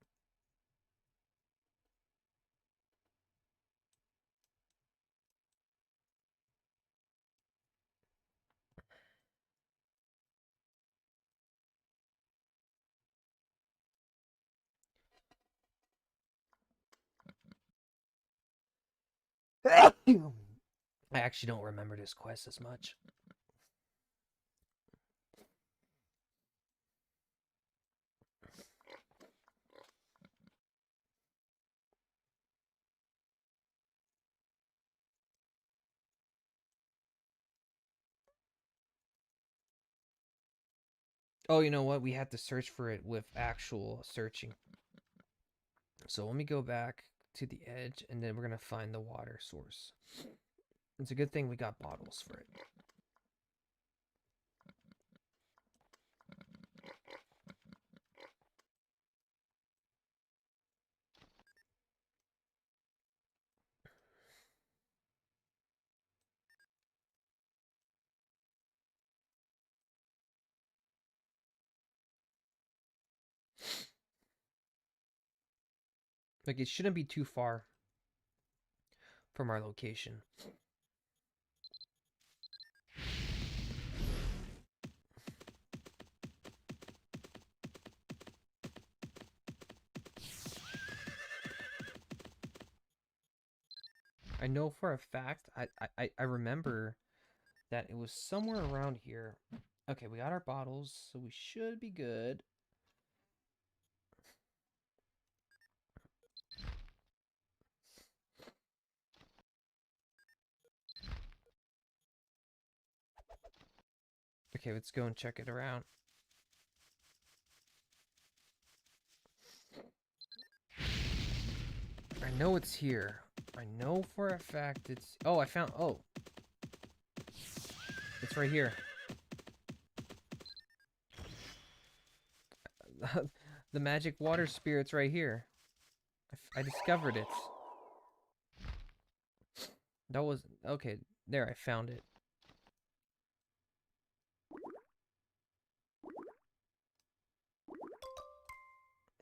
I actually don't remember this quest as much. Oh, you know what? We had to search for it with actual searching. So let me go back to the edge, and then we're going to find the water source. It's a good thing we got bottles for it. Like, it shouldn't be too far from our location. I know for a fact, I remember that it was somewhere around here. Okay, we got our bottles, so we should be good. Okay, let's go and check it around. I know it's here. I know for a fact it's... Oh, I found... Oh. It's right here. The magic water spirit's right here. I discovered it. That was... Okay, there, I found it.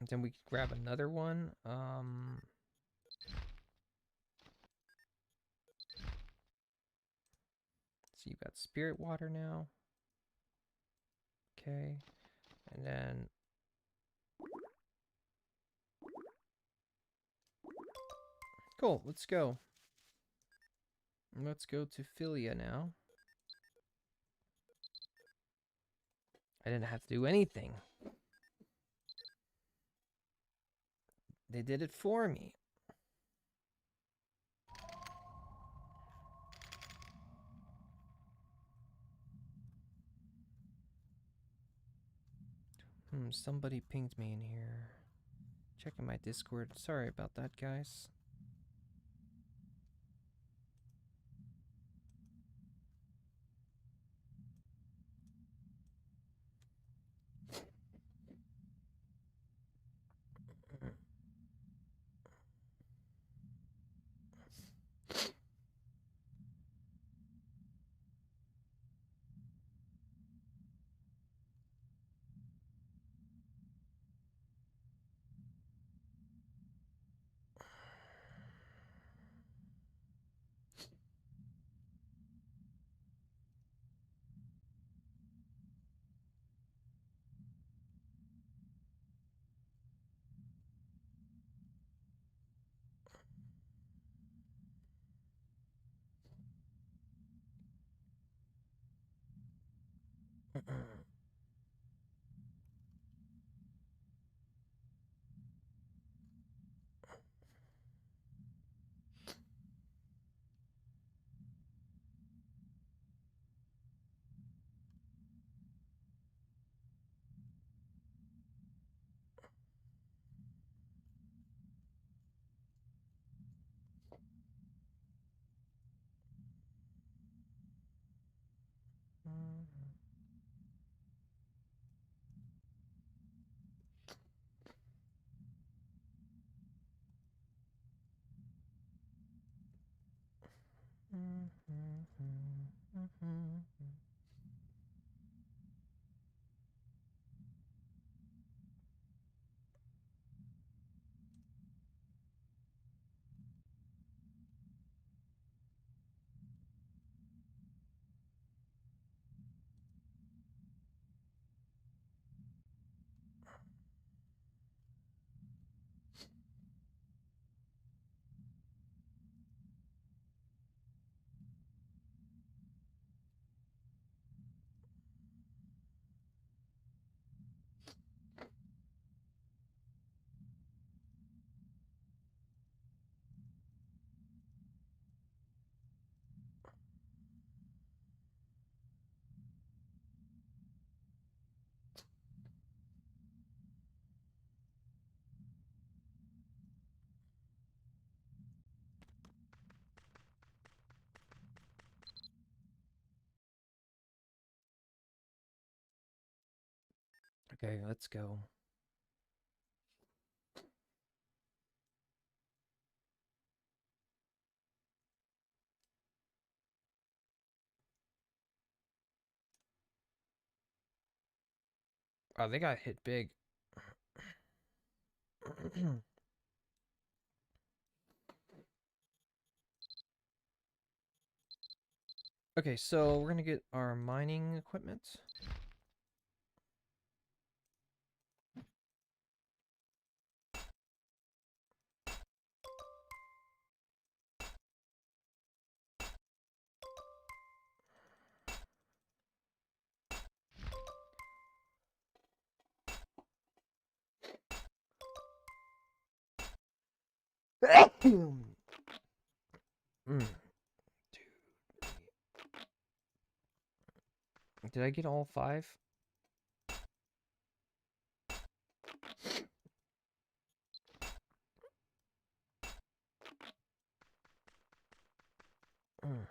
And then we grab another one. So you got spirit water now. Okay. And then... Cool, let's go. Let's go to Philia now. I didn't have to do anything. They did it for me. Somebody pinged me in here. Checking my Discord. Sorry about that, guys. Okay, let's go. Oh, they got hit big. Okay, so we're gonna get our mining equipment. Mm. Did I get all 5? Mm.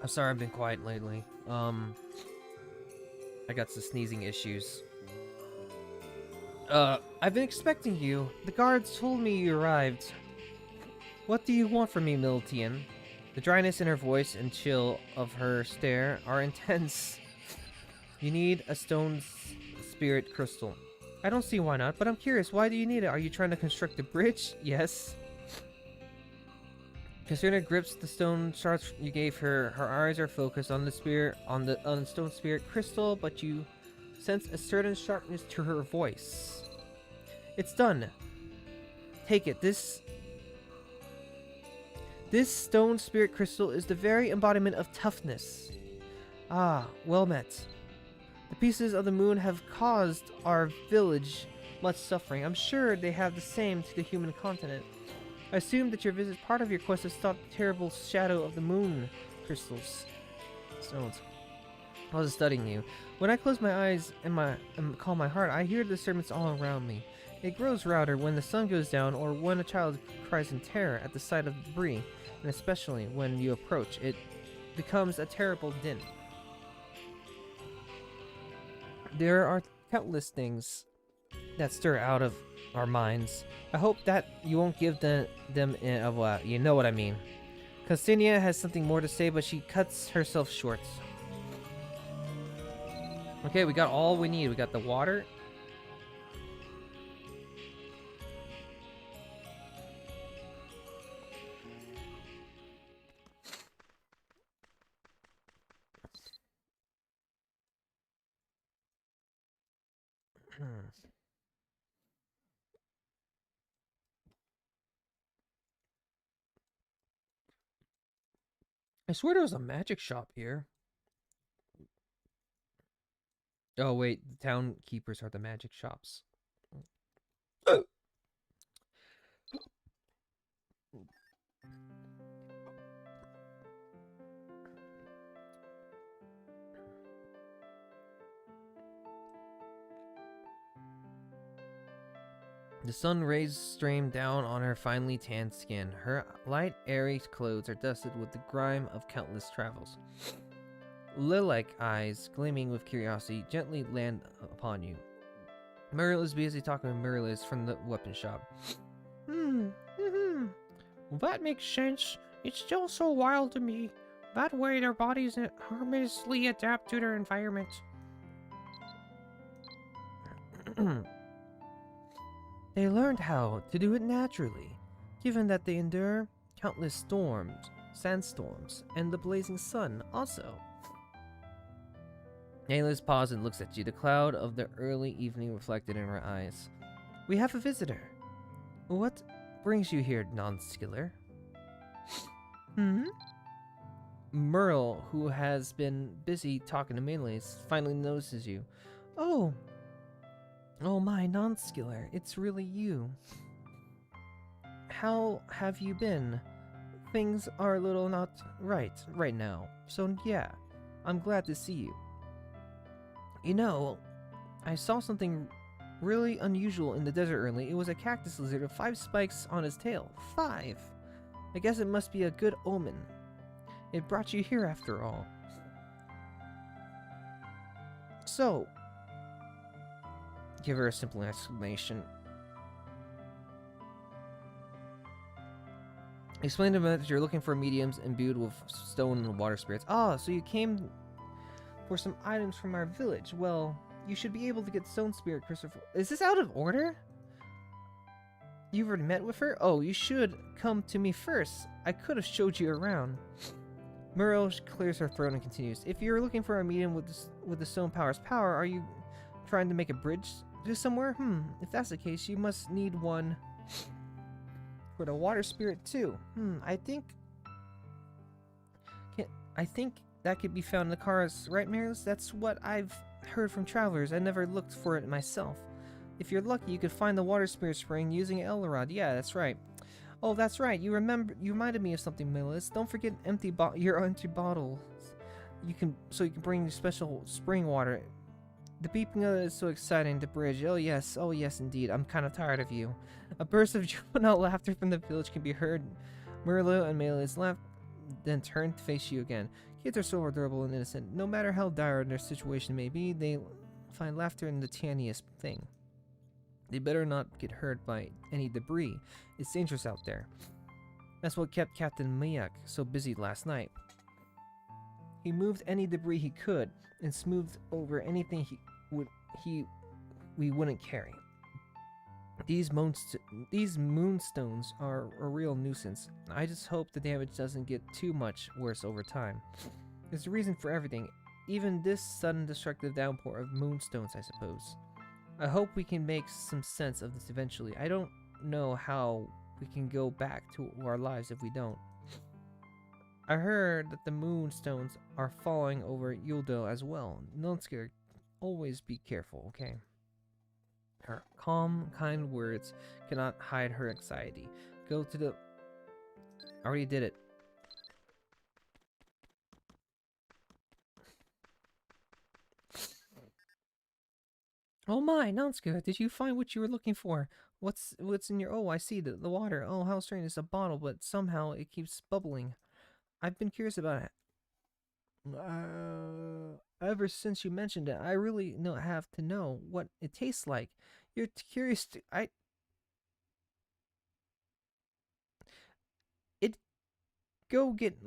I'm sorry I've been quiet lately. I got some sneezing issues. I've been expecting you. The guards told me you arrived. What do you want from me, Miltian? The dryness in her voice and chill of her stare are intense. You need a stone spirit crystal. I don't see why not, but I'm curious, why do you need it? Are you trying to construct a bridge? Yes. Katrina grips the stone shards you gave her. Her eyes are focused on the spirit, on the stone spirit crystal, but you sense a certain sharpness to her voice. It's done. Take it. This stone spirit crystal is the very embodiment of toughness. Ah, well met. The pieces of the moon have caused our village much suffering. I'm sure they have the same to the human continent. I assume that your visit is part of your quest to stop the terrible shadow of the moon crystals. Stones. I was studying you. When I close my eyes and calm my heart, I hear the disturbance all around me. It grows louder when the sun goes down or when a child cries in terror at the sight of the debris, and especially when you approach, it becomes a terrible din. There are countless things that stir out of our minds. I hope that you won't give them you know what I mean. Constantia has something more to say, but she cuts herself short. Okay, we got all we need. We got the water. I swear there was a magic shop here. Oh wait, the town keepers are the magic shops. The sun rays stream down on her finely tanned skin. Her light, airy clothes are dusted with the grime of countless travels. Lil-like eyes, gleaming with curiosity, gently land upon you. Muriel is busy talking with Murilis from the weapon shop. Well, that makes sense. It's still so wild to me. That way their bodies harmoniously adapt to their environment. They learned how to do it naturally, given that they endure countless storms, sandstorms, and the blazing sun also. Ayla's pauses and looks at you, the cloud of the early evening reflected in her eyes. We have a visitor. What brings you here, Nonskiller? Hmm? Merle, who has been busy talking to Melees, finally notices you. Oh! Oh my, Nonskiller, it's really you. How have you been? Things are a little not right now. So yeah, I'm glad to see you. You know, I saw something really unusual in the desert early. It was a cactus lizard with 5 spikes on his tail. 5! I guess it must be a good omen. It brought you here after all. So, give her a simple explanation. Explain to them that you're looking for mediums imbued with stone and water spirits. Ah, so you came for some items from our village. Well, you should be able to get stone spirit crystal. Is this out of order? You've already met with her? Oh, you should come to me first. I could have showed you around. Muriel clears her throat and continues. If you're looking for a medium with the stone power's power, are you trying to make a bridge to somewhere? If that's the case, you must need one for the water spirit too. I think that could be found in the cars, right, Marius? That's what I've heard from travelers. I never looked for it myself. If you're lucky, you could find the water spirit spring using Elrod. Yeah, that's right. Oh, that's right. You reminded me of something, Millis. Don't forget your empty bottles. You can bring your special spring water. The beeping of it is so exciting. The bridge. Oh yes, indeed. I'm kind of tired of you. A burst of juvenile laughter from the village can be heard. Merlo and Millis laugh, then turn to face you again. Kids are so adorable and innocent. No matter how dire their situation may be, they find laughter in the tiniest thing. They better not get hurt by any debris. It's dangerous out there. That's what kept Captain Miak so busy last night. He moved any debris he could and smoothed over anything we wouldn't carry. These moonstones are a real nuisance. I just hope the damage doesn't get too much worse over time. There's a reason for everything, even this sudden destructive downpour of moonstones, I suppose. I hope we can make some sense of this eventually. I don't know how we can go back to our lives if we don't. I heard that the moonstones are falling over Yuldo as well. Nonskiller, always be careful, okay? Her calm, kind words cannot hide her anxiety. Go to the... I already did it. Oh my, Nonskiller, did you find what you were looking for? What's in your... Oh, I see, the water. Oh, how strange. It's a bottle, but somehow it keeps bubbling. I've been curious about it. Ever since you mentioned it, I really have to know what it tastes like. You're curious to... I'd go get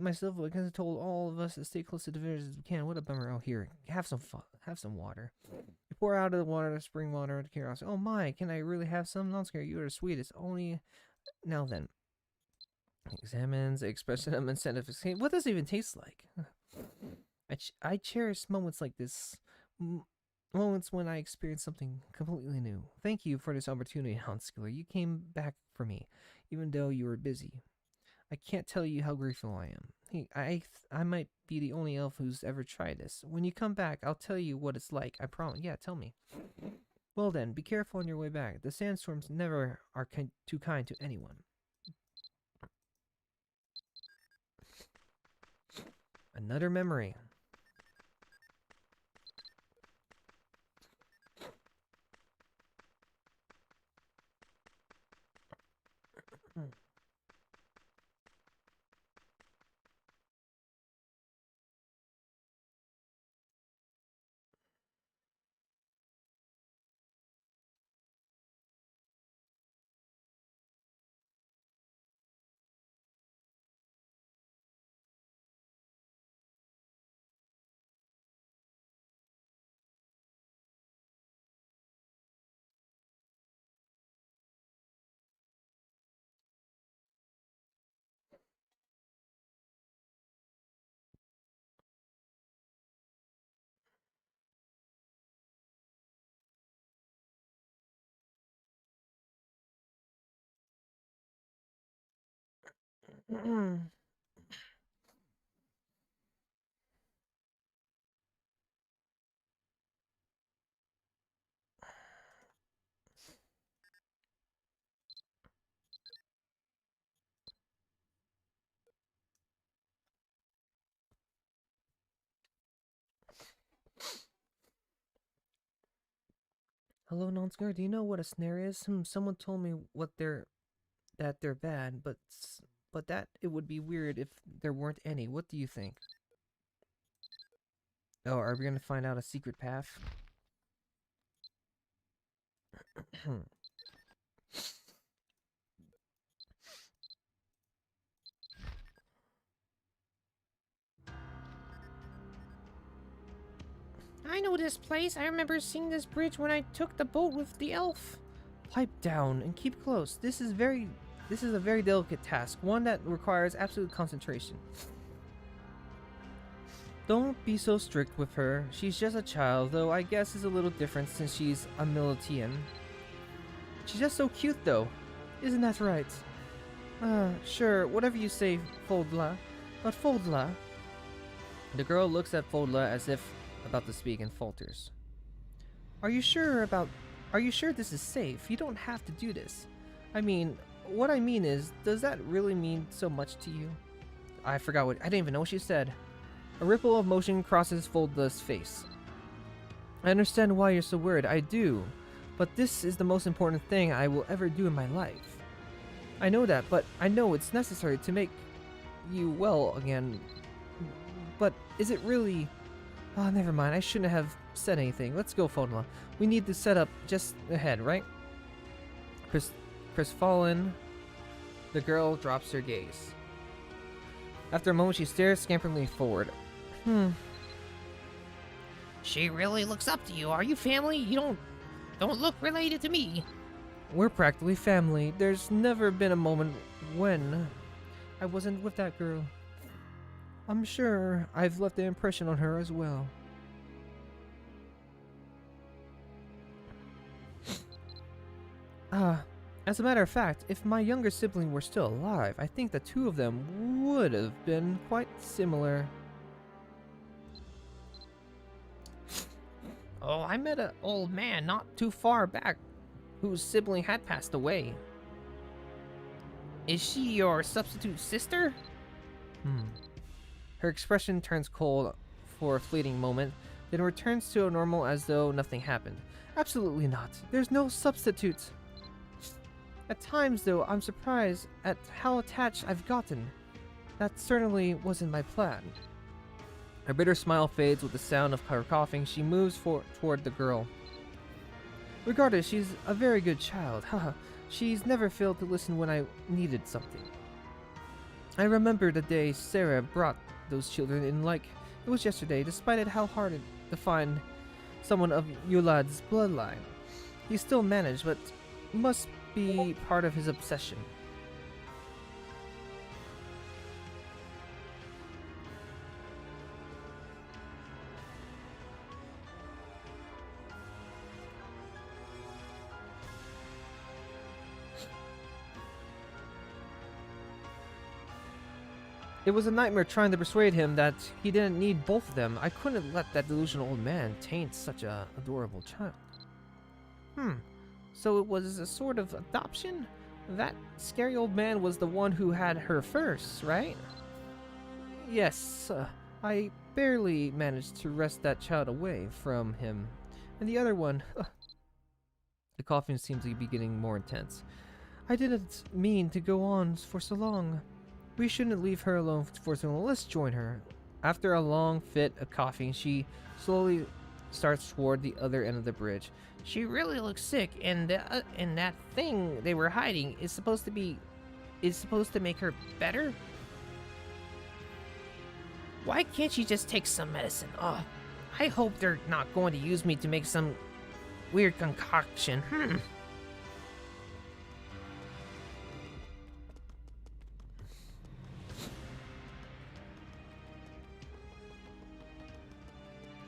myself because I told all of us to stay close to the village as we can. What a bummer. Oh, here, have some fun. Have some water. You pour out of the water, the spring water, the curiosity. Oh my, can I really have some? Nonskiller, you are the sweetest. Only now then. Examines the expression of incentive. What does it even taste like? I cherish moments like this. Moments when I experience something completely new. Thank you for this opportunity, Nonskiller. You came back for me, even though you were busy. I can't tell you how grateful I am. Hey, I might be the only elf who's ever tried this. When you come back, I'll tell you what it's like. I promise. Yeah, tell me. Well then, be careful on your way back. The sandstorms never are too kind to anyone. Another memory. Hello, Nonskiller. Do you know what a snare is? Someone told me that they're bad, but that it would be weird if there weren't any. What do you think? Oh, are we gonna find out a secret path? I know this place. I remember seeing this bridge when I took the boat with the elf. Pipe down and keep close. This is a very delicate task, one that requires absolute concentration. Don't be so strict with her. She's just a child, though I guess is a little different since she's a Militian. She's just so cute, though. Isn't that right? Sure, whatever you say, Foldla. But Foldla... The girl looks at Foldla as if about to speak and falters. Are you sure this is safe? You don't have to do this. I mean, what I mean is, does that really mean so much to you? I didn't even know what she said. A ripple of motion crosses Foldla's face. I understand why you're so worried, I do. But this is the most important thing I will ever do in my life. I know that, but I know it's necessary to make you well again. But is it really... Oh, never mind. I shouldn't have said anything. Let's go, Foldla. We need to set up just ahead, right? Crestfallen. The girl drops her gaze. After a moment, she stares scamperingly forward. She really looks up to you. Are you family? You don't look related to me. We're practically family. There's never been a moment when I wasn't with that girl. I'm sure I've left an impression on her as well. As a matter of fact, if my younger sibling were still alive, I think the two of them would have been quite similar. Oh, I met an old man not too far back whose sibling had passed away. Is she your substitute sister? Her expression turns cold for a fleeting moment, then returns to normal as though nothing happened. Absolutely not. There's no substitute. At times, though, I'm surprised at how attached I've gotten. That certainly wasn't my plan. Her bitter smile fades with the sound of her coughing. She moves toward the girl. Regardless, she's a very good child. Haha. She's never failed to listen when I needed something. I remember the day Sarah brought those children in like it was yesterday, despite it how hard it to find someone of Yulad's bloodline. He still managed, but must be part of his obsession. It was a nightmare trying to persuade him that he didn't need both of them. I couldn't let that delusional old man taint such a adorable child. So it was a sort of adoption? That scary old man was the one who had her first, right? Yes, I barely managed to wrest that child away from him. And the other one... The coughing seemed to be getting more intense. I didn't mean to go on for so long. We shouldn't leave her alone for so long. Let's join her. After a long fit of coughing, she slowly starts toward the other end of the bridge. She really looks sick, and that thing they were hiding is supposed to make her better. Why can't she just take some medicine? Oh, I hope they're not going to use me to make some weird concoction.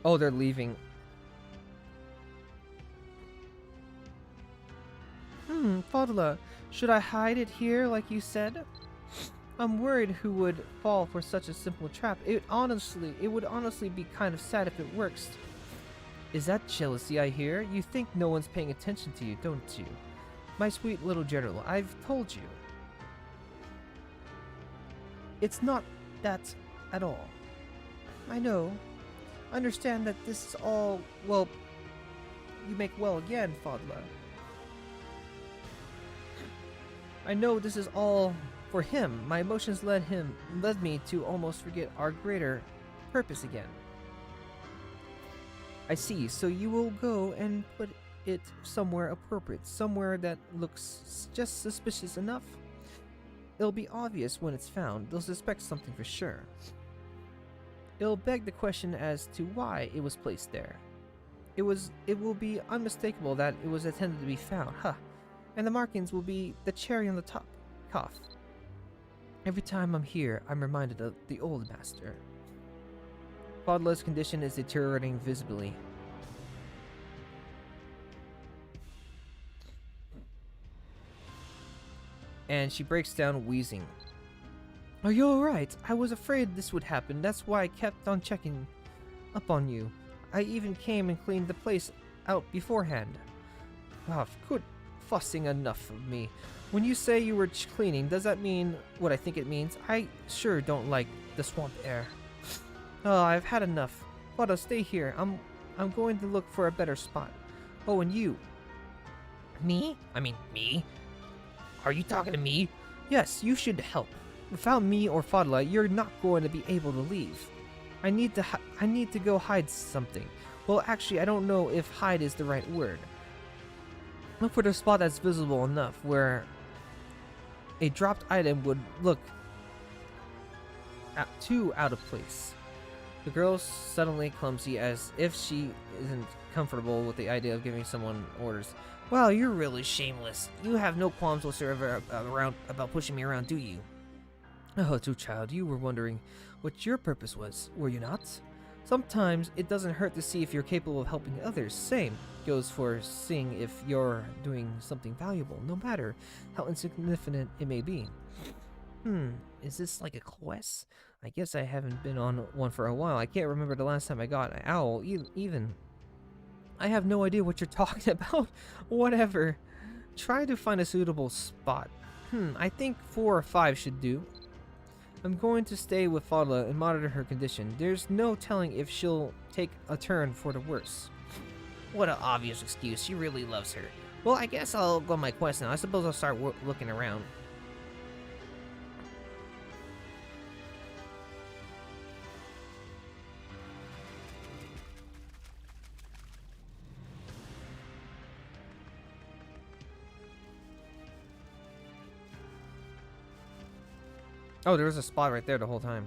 Oh, they're leaving. Fadla, should I hide it here like you said? I'm worried who would fall for such a simple trap. It would honestly be kind of sad if it works. Is that jealousy I hear? You think no one's paying attention to you, don't you? My sweet little general, I've told you. It's not that at all. I know. Understand that this is all, well, you make well again, Fadla. I know this is all for him. My emotions led me to almost forget our greater purpose again. I see, so you will go and put it somewhere appropriate, somewhere that looks just suspicious enough. It'll be obvious when it's found. They'll suspect something for sure. It'll beg the question as to why it was placed there. It will be unmistakable that it was intended to be found, huh? And the markings will be the cherry on the top. Cough. Every time I'm here, I'm reminded of the old master. Fadla's condition is deteriorating visibly. And she breaks down wheezing. Are you alright? I was afraid this would happen. That's why I kept on checking up on you. I even came and cleaned the place out beforehand. Ah, good fussing enough of me. When you say you were cleaning, does that mean what I think it means? I sure don't like the swamp air. Oh, I've had enough. Fada, stay here. I'm going to look for a better spot. Oh, and you. Me? I mean, me? Are you talking to me? Yes, you should help. Without me or Fadla, you're not going to be able to leave. I need to go hide something. Well, actually, I don't know if hide is the right word. Look for the spot that's visible enough where a dropped item would look too out of place. The girl's suddenly clumsy, as if she isn't comfortable with the idea of giving someone orders. Wow, you're really shameless. You have no qualms whatsoever about pushing me around, do you? Oh, too child, you were wondering what your purpose was, were you not? Sometimes it doesn't hurt to see if you're capable of helping others. Same goes for seeing if you're doing something valuable, no matter how insignificant it may be. Is this like a quest? I guess I haven't been on one for a while. I can't remember the last time I got an owl, even. I have no idea what you're talking about. Whatever. Try to find a suitable spot. I think 4 or 5 should do. I'm going to stay with Fadla and monitor her condition. There's no telling if she'll take a turn for the worse. What an obvious excuse. She really loves her. Well, I guess I'll go on my quest now. I suppose I'll start looking around. Oh, there was a spot right there the whole time.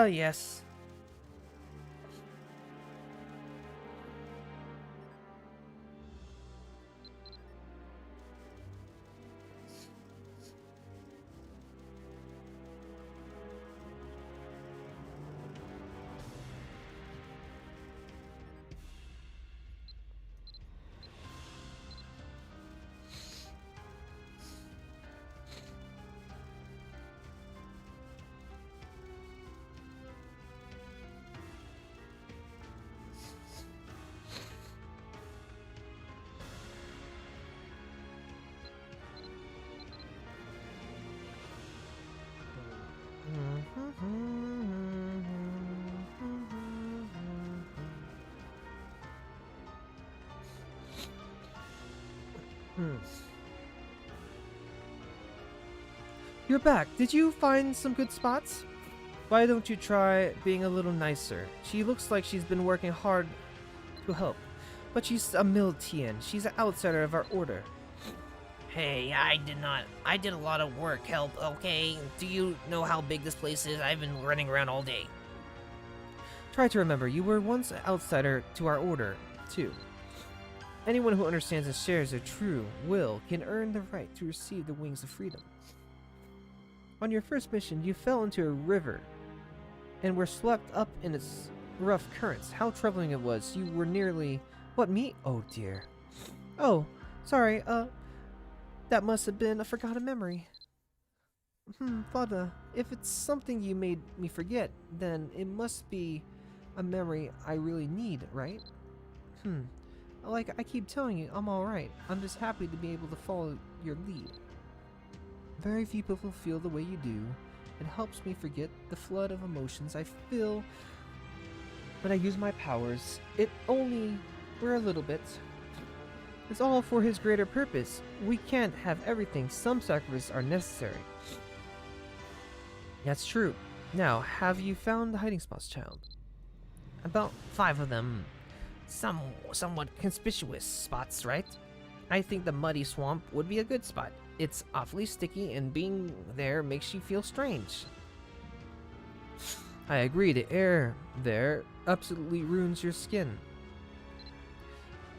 Yes. You're back. Did you find some good spots? Why don't you try being a little nicer? She looks like she's been working hard to help. But she's a Miltian. She's an outsider of our order. Hey, I did a lot of work, help, okay? Do you know how big this place is? I've been running around all day. Try to remember, you were once an outsider to our order, too. Anyone who understands and shares their true will can earn the right to receive the wings of freedom. On your first mission, you fell into a river and were swept up in its rough currents. How troubling it was. You were nearly... What, me? Oh, dear. Oh, sorry, that must have been a forgotten memory. Father, if it's something you made me forget, then it must be a memory I really need, right? Like I keep telling you, I'm alright. I'm just happy to be able to follow your lead. Very few people feel the way you do. It helps me forget the flood of emotions I feel when I use my powers. It only for a little bit. It's all for his greater purpose. We can't have everything. Some sacrifices are necessary. That's true. Now, have you found the hiding spots, child? About 5 of them. Somewhat conspicuous spots, right? I think the muddy swamp would be a good spot. It's awfully sticky, and being there makes you feel strange. I agree, the air there absolutely ruins your skin.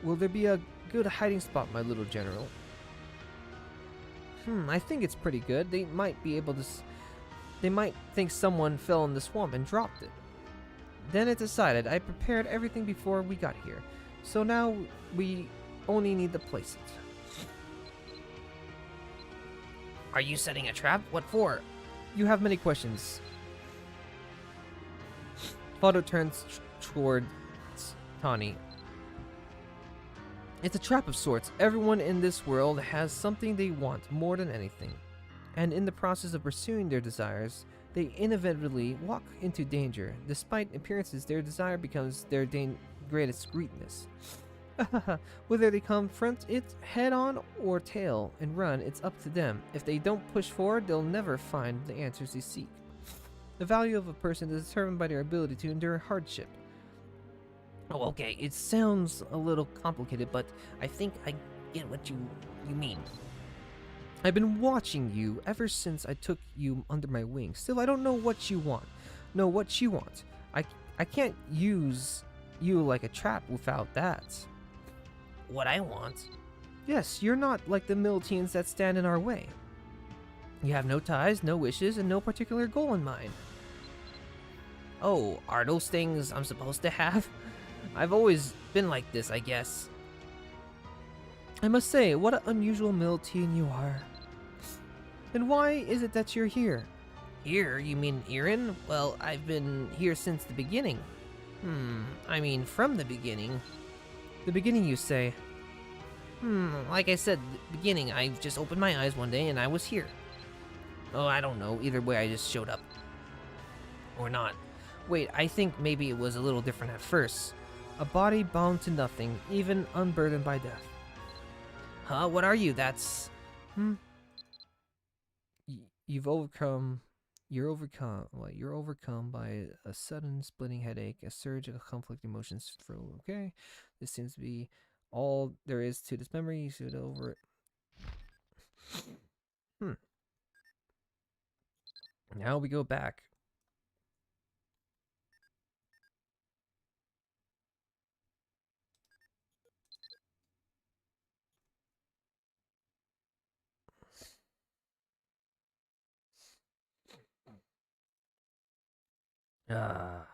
Will there be a good hiding spot, my little general? I think it's pretty good. They might be able to... They might think someone fell in the swamp and dropped it. Then it decided. I prepared everything before we got here. So now we only need to place it. Are you setting a trap? What for? You have many questions. Fado turns toward Tani. It's a trap of sorts. Everyone in this world has something they want more than anything. And in the process of pursuing their desires, they inevitably walk into danger. Despite appearances, their desire becomes their greatest weakness. Whether they confront it head on or tail and run, it's up to them. If they don't push forward, they'll never find the answers they seek. The value of a person is determined by their ability to endure hardship. Oh, okay. It sounds a little complicated, but I think I get what you mean. I've been watching you ever since I took you under my wing. Still, I don't know what you want. Know what you want. I can't use you like a trap without that. What I want? Yes, you're not like the Miltians that stand in our way. You have no ties, no wishes, and no particular goal in mind. Oh, are those things I'm supposed to have? I've always been like this, I guess. I must say, what an unusual Miltian you are. And why is it that you're here? Here? You mean Erin? Well, I've been here since the beginning. I mean, from the beginning. The beginning, you say? Like I said, the beginning, I just opened my eyes one day and I was here. Oh, I don't know. Either way, I just showed up. Or not. Wait, I think maybe it was a little different at first. A body bound to nothing, even unburdened by death. Huh? What are you? That's... You're overcome by a sudden splitting headache, a surge of conflict emotions. Okay, this seems to be all there is to this memory. You should over it. Now we go back. Ah.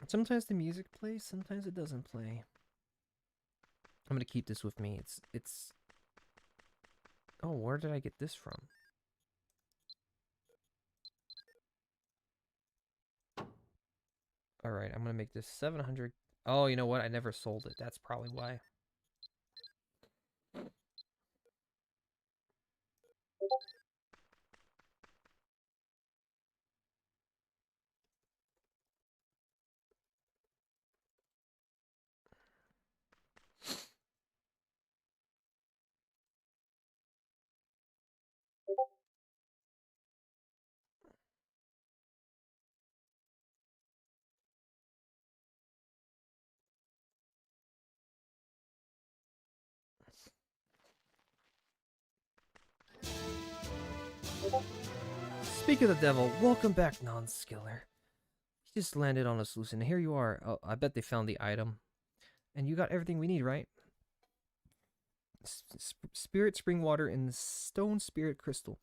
Sometimes the music plays, sometimes it doesn't play. I'm gonna keep this with me. It's. Oh, where did I get this from? All right, I'm gonna make this 700. Oh, you know what? I never sold it. That's probably why. Speak of the devil, welcome back, Nonskiller. You just landed on a solution, and here you are. Oh, I bet they found the item. And you got everything we need, right? Spirit spring water and the stone spirit crystal.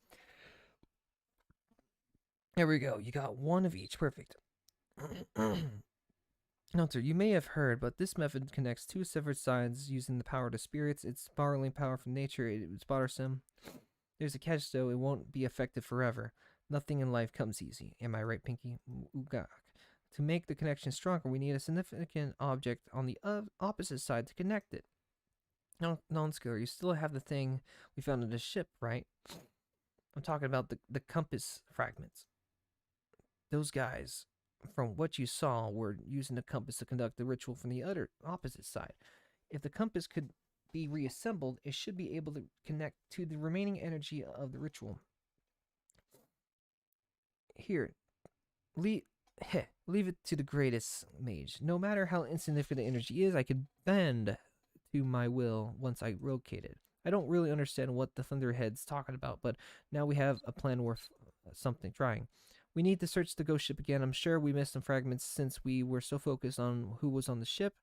There we go. You got one of each. Perfect. Hunter, you may have heard, but this method connects two severed sides using the power of spirits. It's borrowing power from nature. It's bothersome. There's a catch, though. It won't be effective forever. Nothing in life comes easy. Am I right, Pinky? Ugak. To make the connection stronger, we need a significant object on the opposite side to connect it. Nonskiller, you still have the thing we found in the ship, right? I'm talking about the compass fragments. Those guys, from what you saw, were using the compass to conduct the ritual from the other opposite side. If the compass could be reassembled, it should be able to connect to the remaining energy of the ritual. Here, leave it to the greatest mage. No matter how insignificant the energy is, I could bend to my will once I locate it. I don't really understand what the Thunderhead's talking about, but now we have a plan worth something trying. We need to search the ghost ship again. I'm sure we missed some fragments since we were so focused on who was on the ship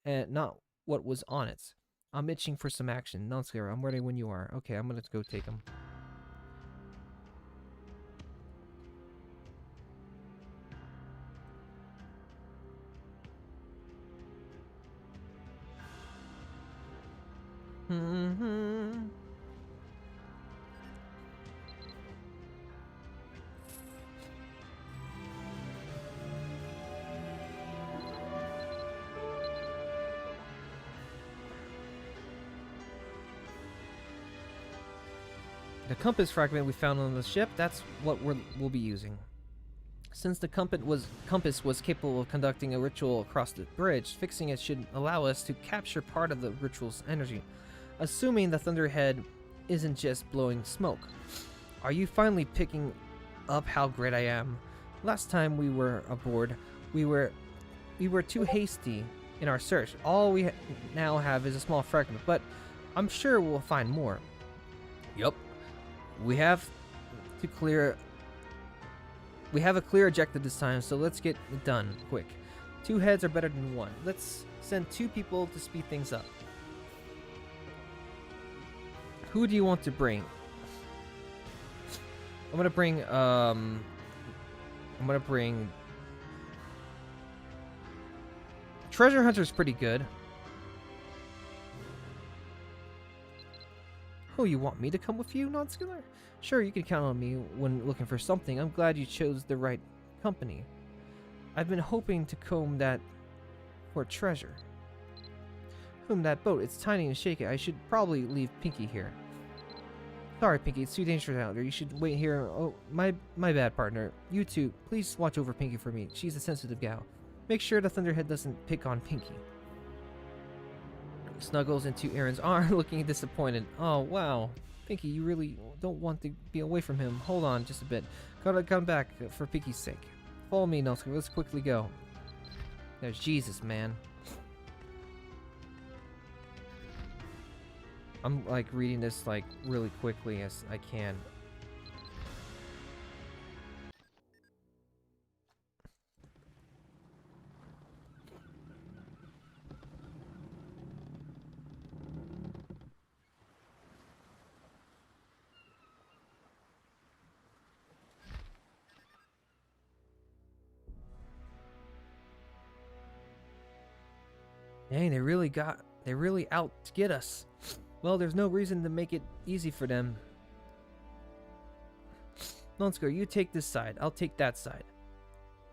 and not what was on it. I'm itching for some action. Nonskiller, I'm ready when you are. Okay, I'm gonna go take them. The compass fragment we found on the ship, that's what we'll be using. Since the compass was capable of conducting a ritual across the bridge, fixing it should allow us to capture part of the ritual's energy. Assuming the Thunderhead isn't just blowing smoke. Are you finally picking up how great I am? Last time we were aboard, we were too hasty in our search. All we now have is a small fragment, but I'm sure we'll find more. Yup. We have a clear objective this time, so let's get it done quick. 2 heads are better than 1. Let's send 2 people to speed things up. Who do you want to bring? I'm gonna bring Treasure Hunter's pretty good. Oh, you want me to come with you, Nonskiller? Sure, you can count on me when looking for something. I'm glad you chose the right company. I've been hoping to comb that for treasure. That boat, it's tiny and shaky. I should probably leave Pinky here. Sorry, Pinky, it's too dangerous out there. You should wait here. Oh, my bad, partner. You two, please watch over Pinky for me. She's a sensitive gal. Make sure the Thunderhead doesn't pick on Pinky. Snuggles into Aaron's arm, looking disappointed. Oh, wow. Pinky, you really don't want to be away from him. Hold on just a bit. Gotta come back for Pinky's sake. Follow me, Nonskiller. Let's quickly go. There's Jesus, man. I'm like reading this like really quickly as I can. Dang, they really out to get us. Well, there's no reason to make it easy for them. Nonskiller, you take this side. I'll take that side.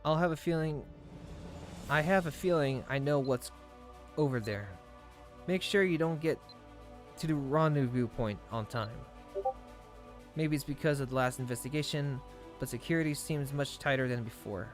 I have a feeling I know what's over there. Make sure you don't get to the rendezvous point on time. Maybe it's because of the last investigation, but security seems much tighter than before.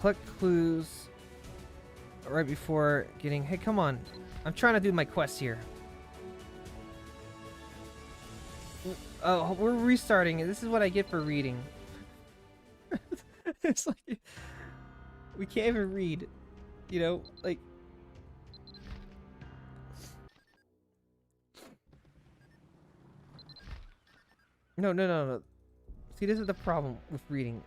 Collect clues right before getting... Hey, come on. I'm trying to do my quest here. Oh, we're restarting. This is what I get for reading. It's like... We can't even read. You know, like... No. See, this is the problem with reading.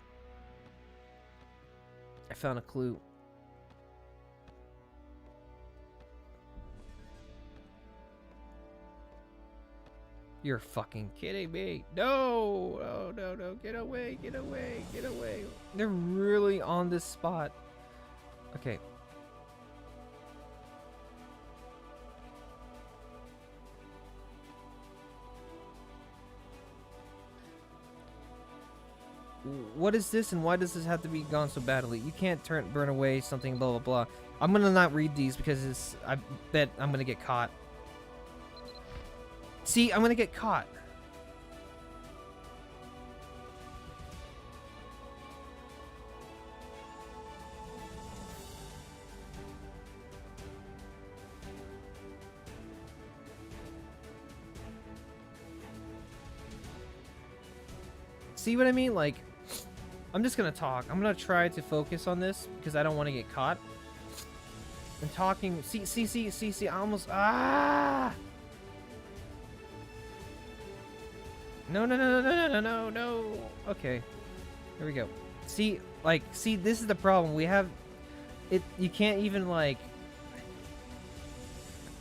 I found a clue. You're fucking kidding me. No. Get away. They're really on this spot. Okay. What is this, and why does this have to be gone so badly? You can't burn away something, blah, blah, blah. I'm gonna not read these because I bet I'm gonna get caught. See, I'm gonna get caught. See what I mean? Like, I'm just gonna talk. I'm gonna try to focus on this because I don't want to get caught. And talking. See. I almost. Ah! No. Okay. Here we go. See, this is the problem. We have it. You can't even like.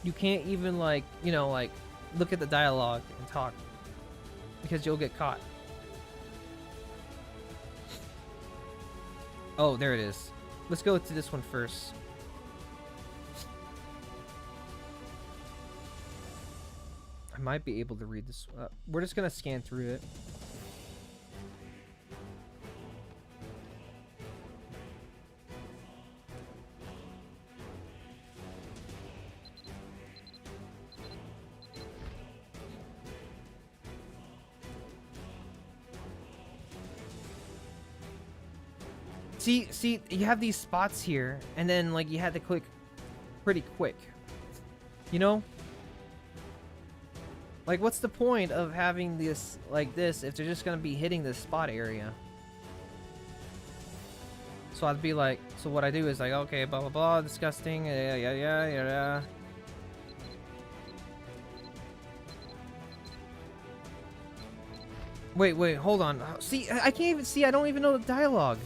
You can't even like, you know, like look at the dialogue and talk because you'll get caught. Oh, there it is. Let's go to this one first. I might be able to read this. We're just gonna scan through it. See, you have these spots here, and then like you had to click pretty quick. You know? Like, what's the point of having this like this if they're just gonna be hitting this spot area? So I'd be like, so what I do is like, okay, blah blah blah, disgusting, yeah. Wait, hold on. See, I can't even see. I don't even know the dialogue.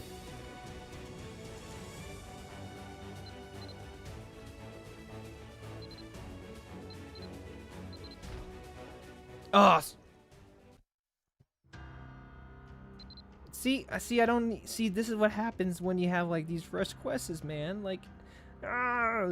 Oh. See, I don't see. This is what happens when you have like these rush quests, man. Like, ah.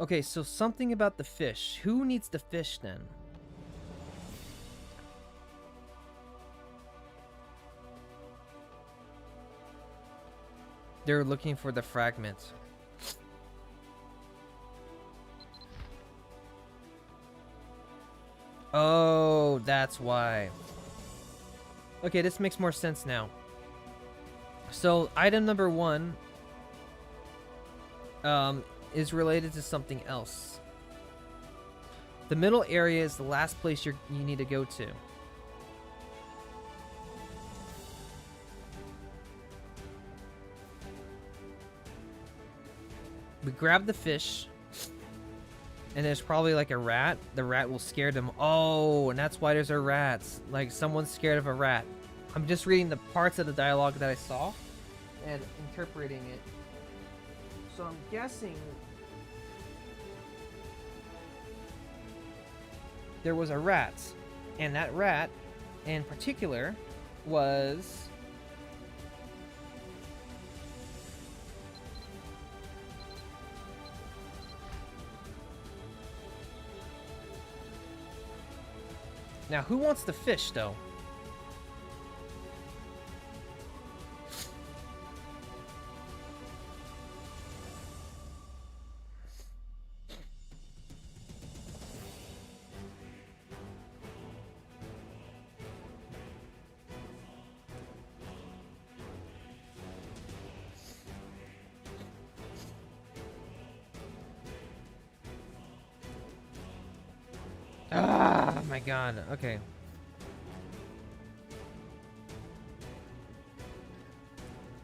Okay, so something about the fish. Who needs the fish then? They're looking for the fragment. Oh, that's why. Okay, this makes more sense now. So, item number 1 is related to something else. The middle area is the last place you need to go to. We grab the fish, and there's probably like a rat. The rat will scare them. Oh, and that's why there's rats. Like someone's scared of a rat. I'm just reading the parts of the dialogue that I saw and interpreting it. So I'm guessing there was a rat, and that rat in particular was now who wants the fish though? Ah, my God. Okay.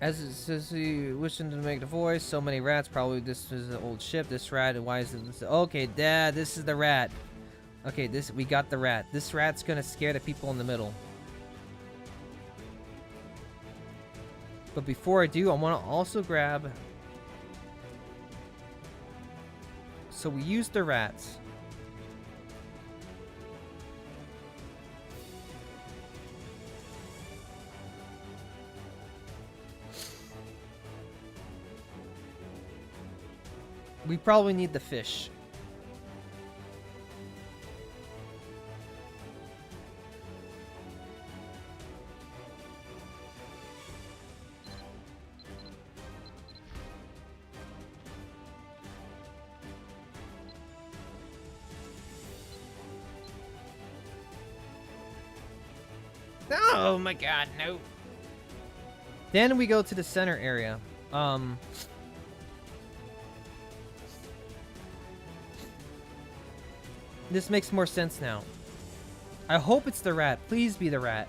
As it says, you wishing to make the voice, so many rats. Probably this is an old ship. This rat, and why is it? Okay, Dad, this is the rat. Okay, we got the rat. This rat's gonna scare the people in the middle. But before I do, I want to also grab. So we used the rats. We probably need the fish. Oh my God, no. Then we go to the center area. This makes more sense now. I hope it's the rat. Please be the rat.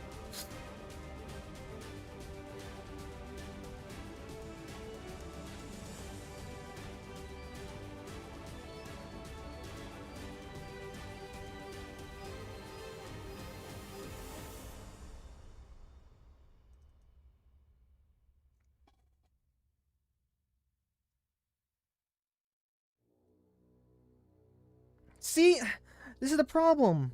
See? This is the problem.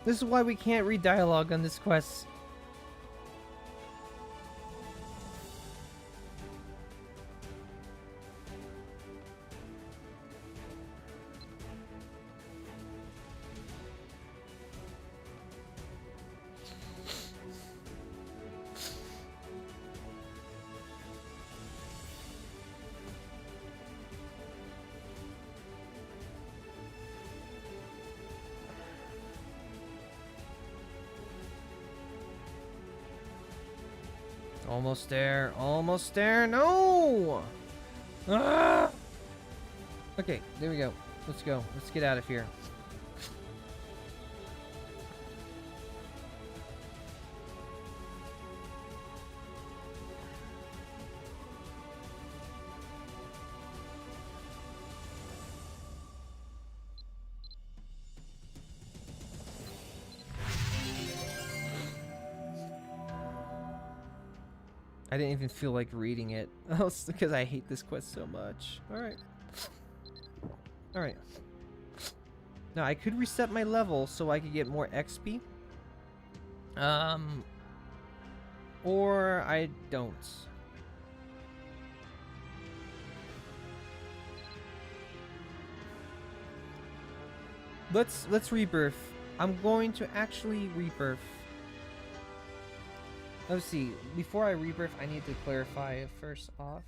This is why we can't read dialogue on this quest. Almost there. Almost there. No! Ah! Okay, there we go. Let's go. Let's get out of here. I didn't even feel like reading it. Because I hate this quest so much. Alright. Alright. Now, I could reset my level so I could get more XP. Or I don't. Let's rebirth. I'm going to actually rebirth. Let's see. Before I rebirth, I need to clarify first off.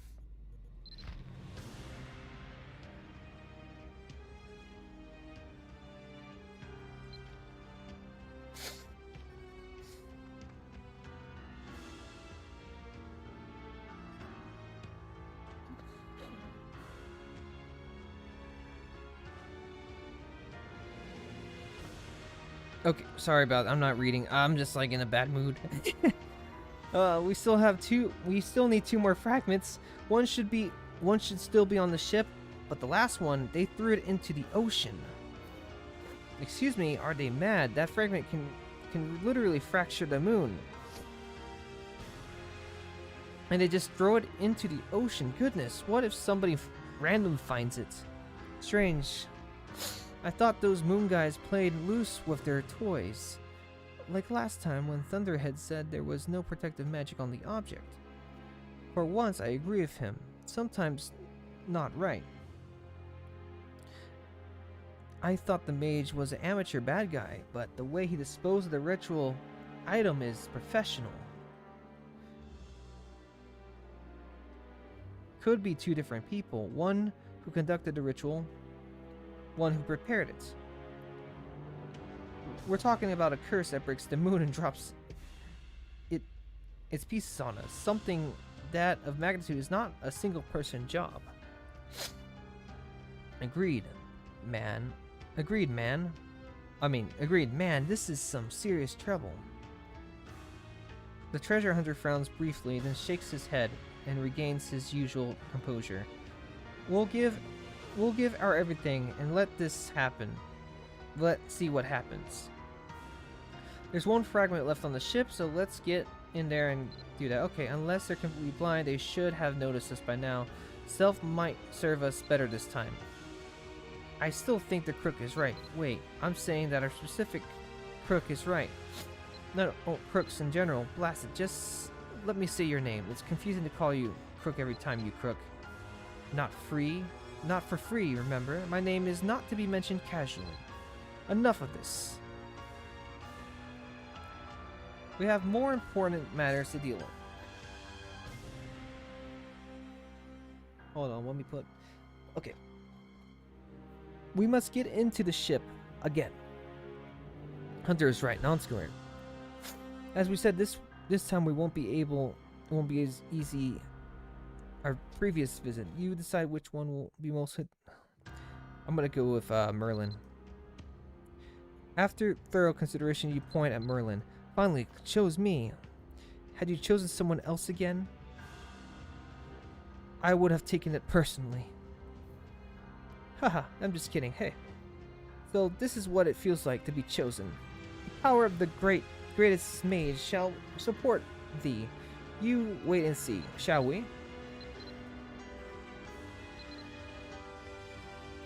Okay, sorry about that. I'm not reading. I'm just like in a bad mood. We still need 2 more fragments. One should still be on the ship, but the last one, they threw it into the ocean. Excuse me, are they mad? That fragment can literally fracture the moon. And they just throw it into the ocean. Goodness, what if somebody random finds it? Strange. I thought those moon guys played loose with their toys. Like last time when Thunderhead said there was no protective magic on the object. For once, I agree with him. Sometimes not right. I thought the mage was an amateur bad guy, but the way he disposed of the ritual item is professional. Could be 2 different people. One who conducted the ritual, one who prepared it. We're talking about a curse that breaks the moon and drops its pieces on us. Something that of magnitude is not a single person job. Agreed, man. Agreed, man. Agreed, man. This is some serious trouble. The treasure hunter frowns briefly, then shakes his head and regains his usual composure. We'll give our everything and let this happen. Let's see what happens. There's 1 fragment left on the ship, so let's get in there and do that. Okay, unless they're completely blind, they should have noticed us by now. Stealth might serve us better this time. I still think the crook is right. Wait, I'm saying that our specific crook is right. No, crooks in general. Blast it, just let me say your name. It's confusing to call you crook every time you crook. Not free? Not for free, remember? My name is not to be mentioned casually. Enough of this. We have more important matters to deal with. Hold on, let me put... Okay. We must get into the ship again. Hunter is right, Nonskiller. As we said, this time we won't be as easy our previous visit. You decide which one will be most hit. I'm gonna go with Merlin. After thorough consideration, you point at Merlin. Finally, chose me. Had you chosen someone else again, I would have taken it personally. Haha, I'm just kidding. Hey. So this is what it feels like to be chosen. The power of the greatest mage shall support thee. You wait and see, shall we?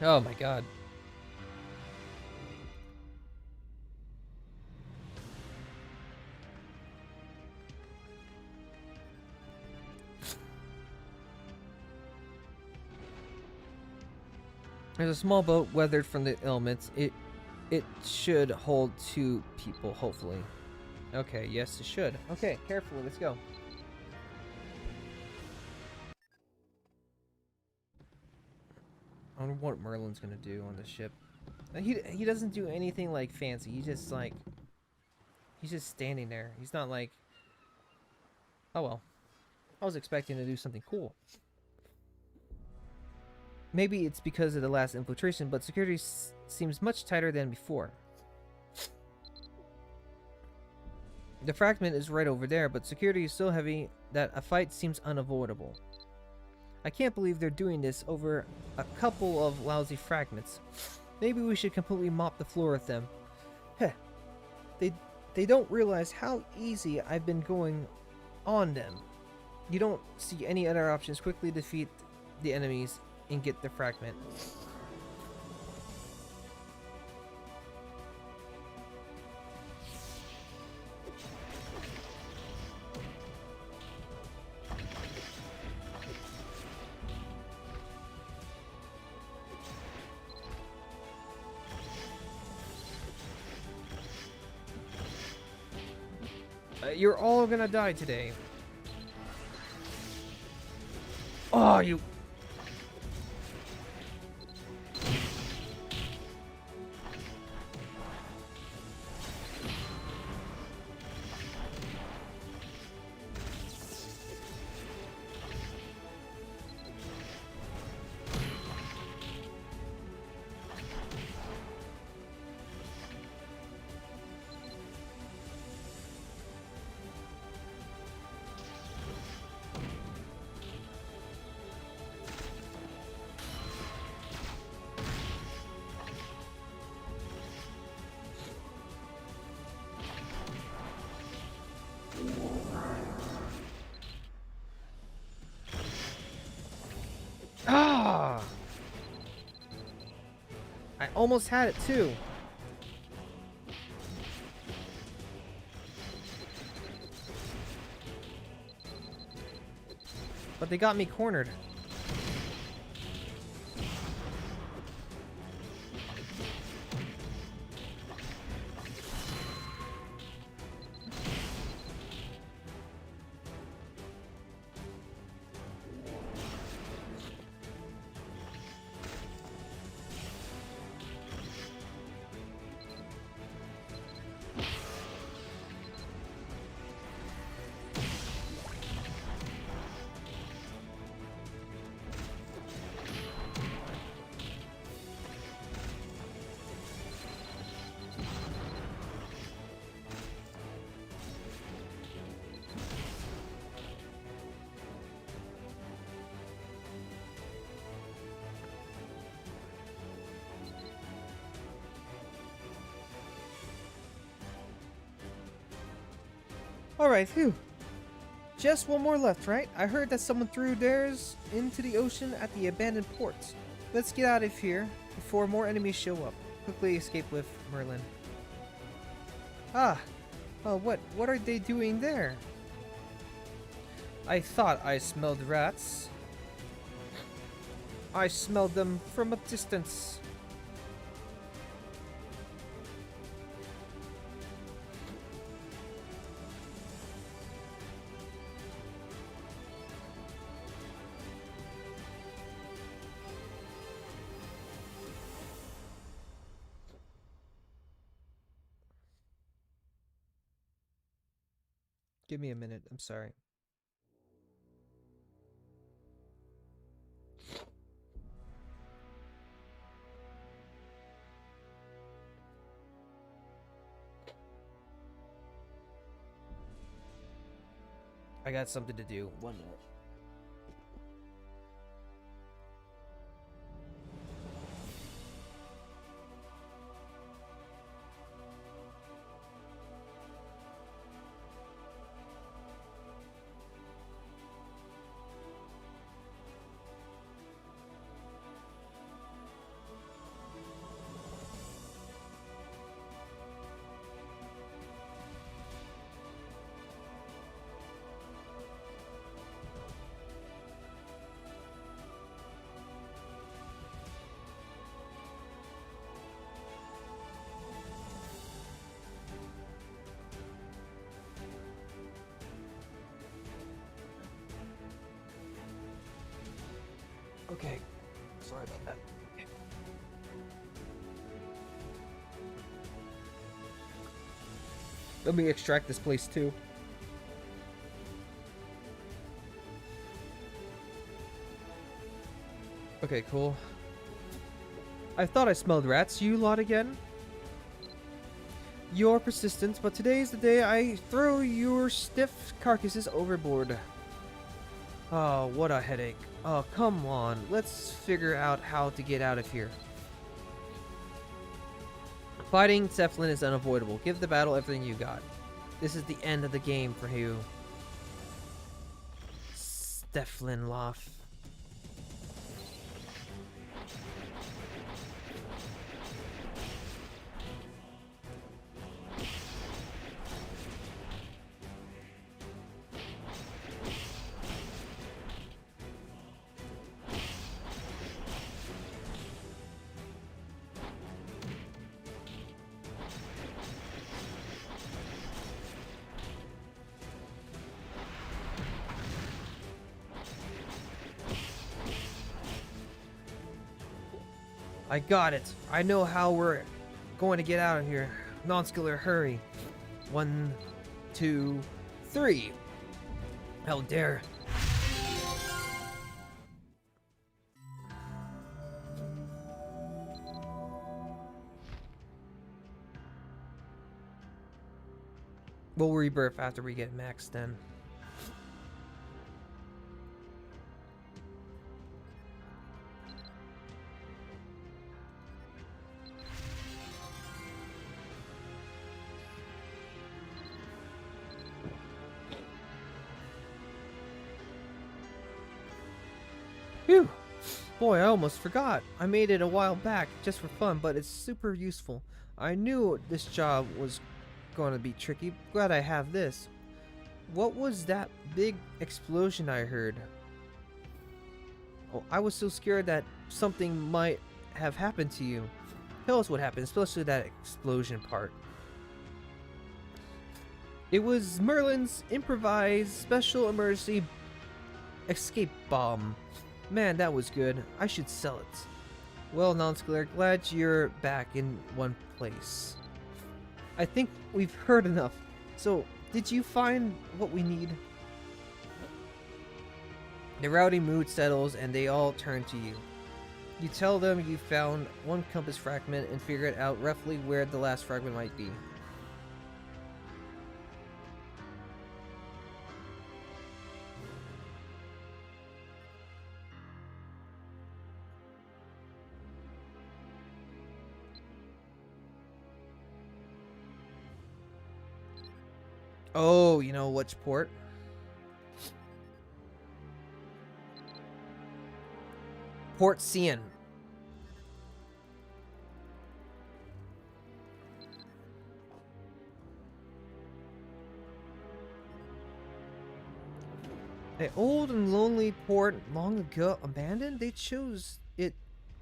Oh my god. There's a small boat weathered from the elements. It should hold 2 people, hopefully. Okay, yes, it should. Okay, carefully, let's go. I wonder what Merlin's gonna do on the ship. He doesn't do anything like fancy. He's just standing there. He's not like, oh well. I was expecting to do something cool. Maybe it's because of the last infiltration, but security seems much tighter than before. The fragment is right over there, but security is so heavy that a fight seems unavoidable. I can't believe they're doing this over a couple of lousy fragments. Maybe we should completely mop the floor with them. Heh. They don't realize how easy I've been going on them. you don't see any other options. Quickly defeat the enemies and get the fragment. You're all gonna die today. Oh, you... Ah! I almost had it too. But they got me cornered. Alright, phew. Just one more left, right? I heard that someone threw theirs into the ocean at the abandoned port. Let's get out of here before more enemies show up. Quickly escape with Merlin. Ah! Oh, what are they doing there? I thought I smelled rats. I smelled them from a distance. Give me a minute, I'm sorry. I got something to do. 1 minute. Okay, sorry about that. Let me extract this place too. Okay, cool. I thought I smelled rats. You lot again? You're persistent, but today's the day I throw your stiff carcasses overboard. Oh, what a headache. Oh, come on. Let's figure out how to get out of here. Fighting Zeppelin is unavoidable. Give the battle everything you got. This is the end of the game for you. Steflinloff. I got it. I know how we're going to get out of here. Nonskiller, hurry. 1, 2, 3. How dare. We'll rebirth after we get Max then. Phew! Boy, I almost forgot. I made it a while back just for fun, but it's super useful. I knew this job was going to be tricky. Glad I have this. What was that big explosion I heard? Oh, I was so scared that something might have happened to you. Tell us what happened, especially that explosion part. It was Merlin's improvised special emergency escape bomb. Man, that was good. I should sell it. Well, Nonskiller, glad you're back in one place. I think we've heard enough. So, did you find what we need? The rowdy mood settles and they all turn to you. You tell them you found one compass fragment and figured out roughly where the last fragment might be. Oh, you know which port? Port Cian. An old and lonely port long ago abandoned? They chose it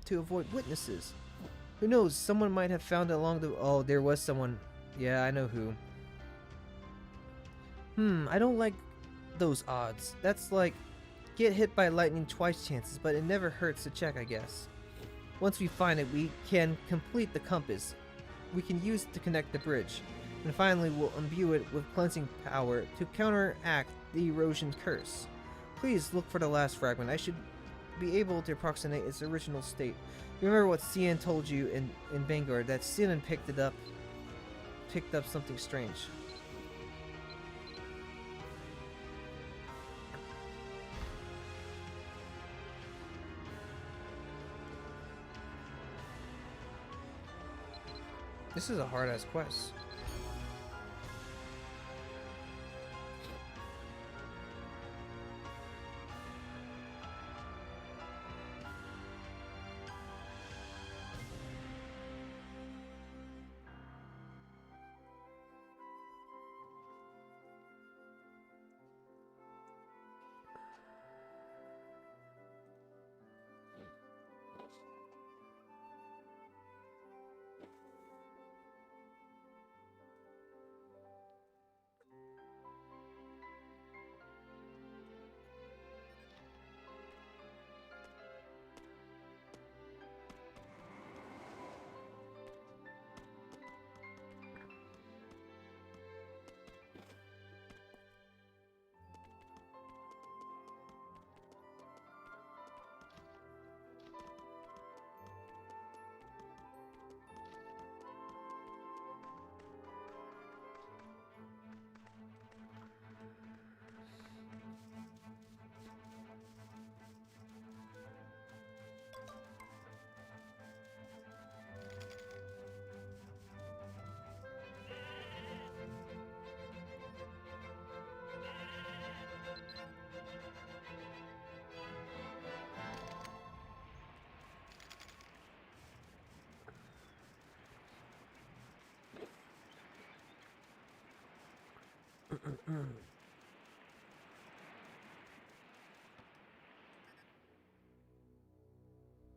to avoid witnesses. Who knows, someone might have found it along the... Oh, there was someone. Yeah, I know who. I don't like those odds. That's like get hit by lightning twice chances, but it never hurts to check, I guess. Once we find it, we can complete the compass. We can use it to connect the bridge. And finally, we'll imbue it with cleansing power to counteract the erosion curse. Please look for the last fragment. I should be able to approximate its original state. Remember what Cian told you in Vanguard, that Cian picked up something strange. This is a hard-ass quest.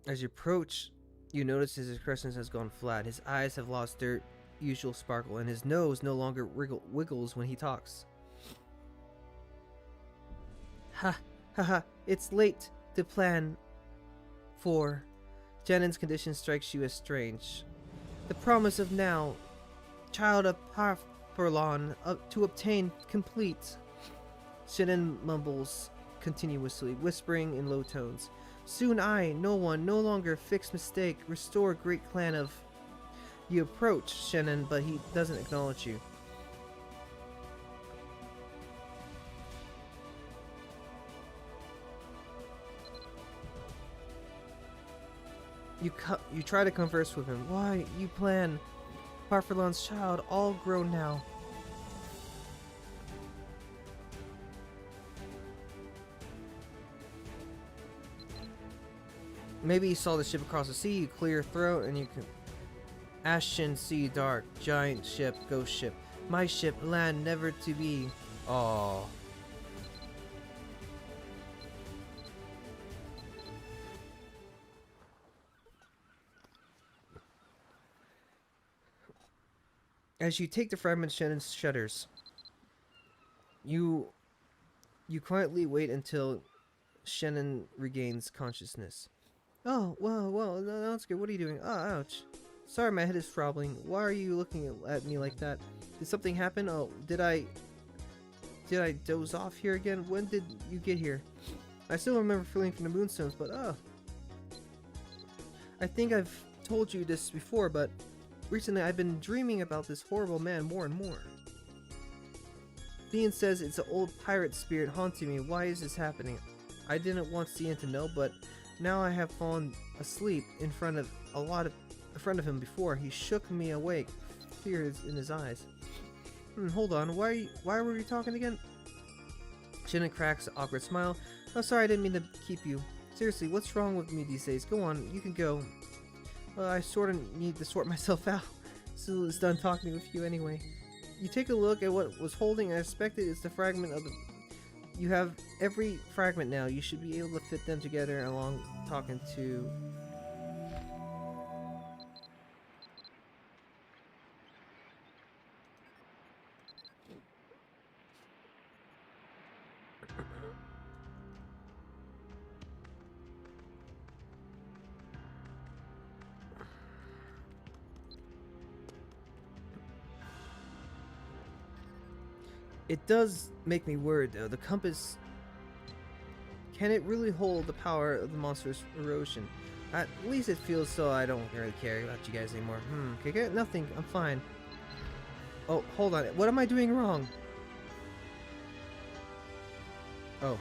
As you approach, you notice his expression has gone flat. His eyes have lost their usual sparkle, and his nose no longer wiggles when he talks. Ha ha! It's late to plan for. Janen's condition strikes you as strange. The promise of now, child of Parfurlon, to obtain complete. Shannon mumbles continuously, whispering in low tones. Soon I, no one, no longer fix mistake, restore great clan of... You approach Shannon, but he doesn't acknowledge you. You try to converse with him. Why, you plan. Parfurlon's child, all grown now. Maybe you saw the ship across the sea, you clear your throat, and you can... Ashen sea dark, giant ship, ghost ship. My ship, land never to be. Aww. As you take the fragment, Shannon shudders. You quietly wait until Shannon regains consciousness. Oh, well, that's good. What are you doing? Oh, ouch. Sorry, my head is throbbing. Why are you looking at me like that? Did something happen? Oh, did I doze off here again? When did you get here? I still remember feeling from the moonstones, but I think I've told you this before, but recently I've been dreaming about this horrible man more and more. Thean says it's an old pirate spirit haunting me. Why is this happening? I didn't want Thean to know, but now I have fallen asleep in front of him before. He shook me awake, fear in his eyes. Hold on, why were we talking again? Shannon cracks an awkward smile. Oh, sorry, I didn't mean to keep you. Seriously, what's wrong with me these days? Go on, you can go. I sort of need to sort myself out. So it's done talking with you anyway. You take a look at what was holding. I expect it's the fragment of the... You have every fragment now. You should be able to fit them together along talking to... It does make me worried though. The compass... Can it really hold the power of the monster's erosion? At least it feels so. I don't really care about you guys anymore. Okay, nothing. I'm fine. Oh, hold on. What am I doing wrong? Oh.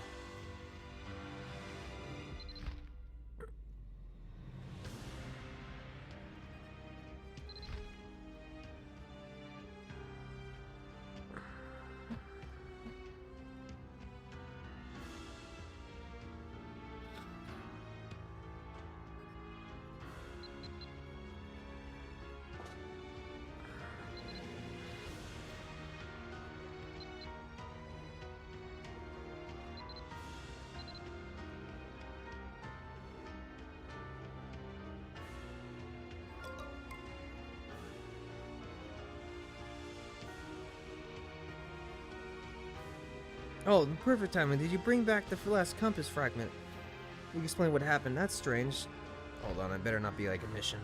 Oh, perfect timing. Did you bring back the last compass fragment? You can explain what happened. That's strange. Hold on, I better not be like a mission.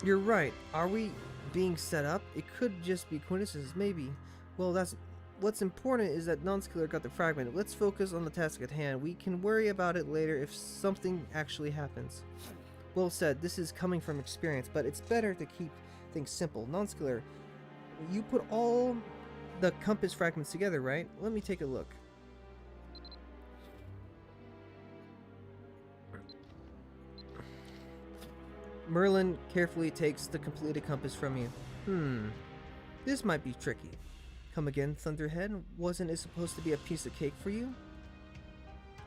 You're right. Are we being set up? It could just be coincidence, maybe. Well, that's... What's important is that Nonskiller got the fragment. Let's focus on the task at hand. We can worry about it later if something actually happens. Well said. This is coming from experience, but it's better to keep things simple. Nonskiller, you put all the compass fragments together, right? Let me take a look. Merlin carefully takes the completed compass from you. This might be tricky. Come again, Thunderhead? Wasn't it supposed to be a piece of cake for you?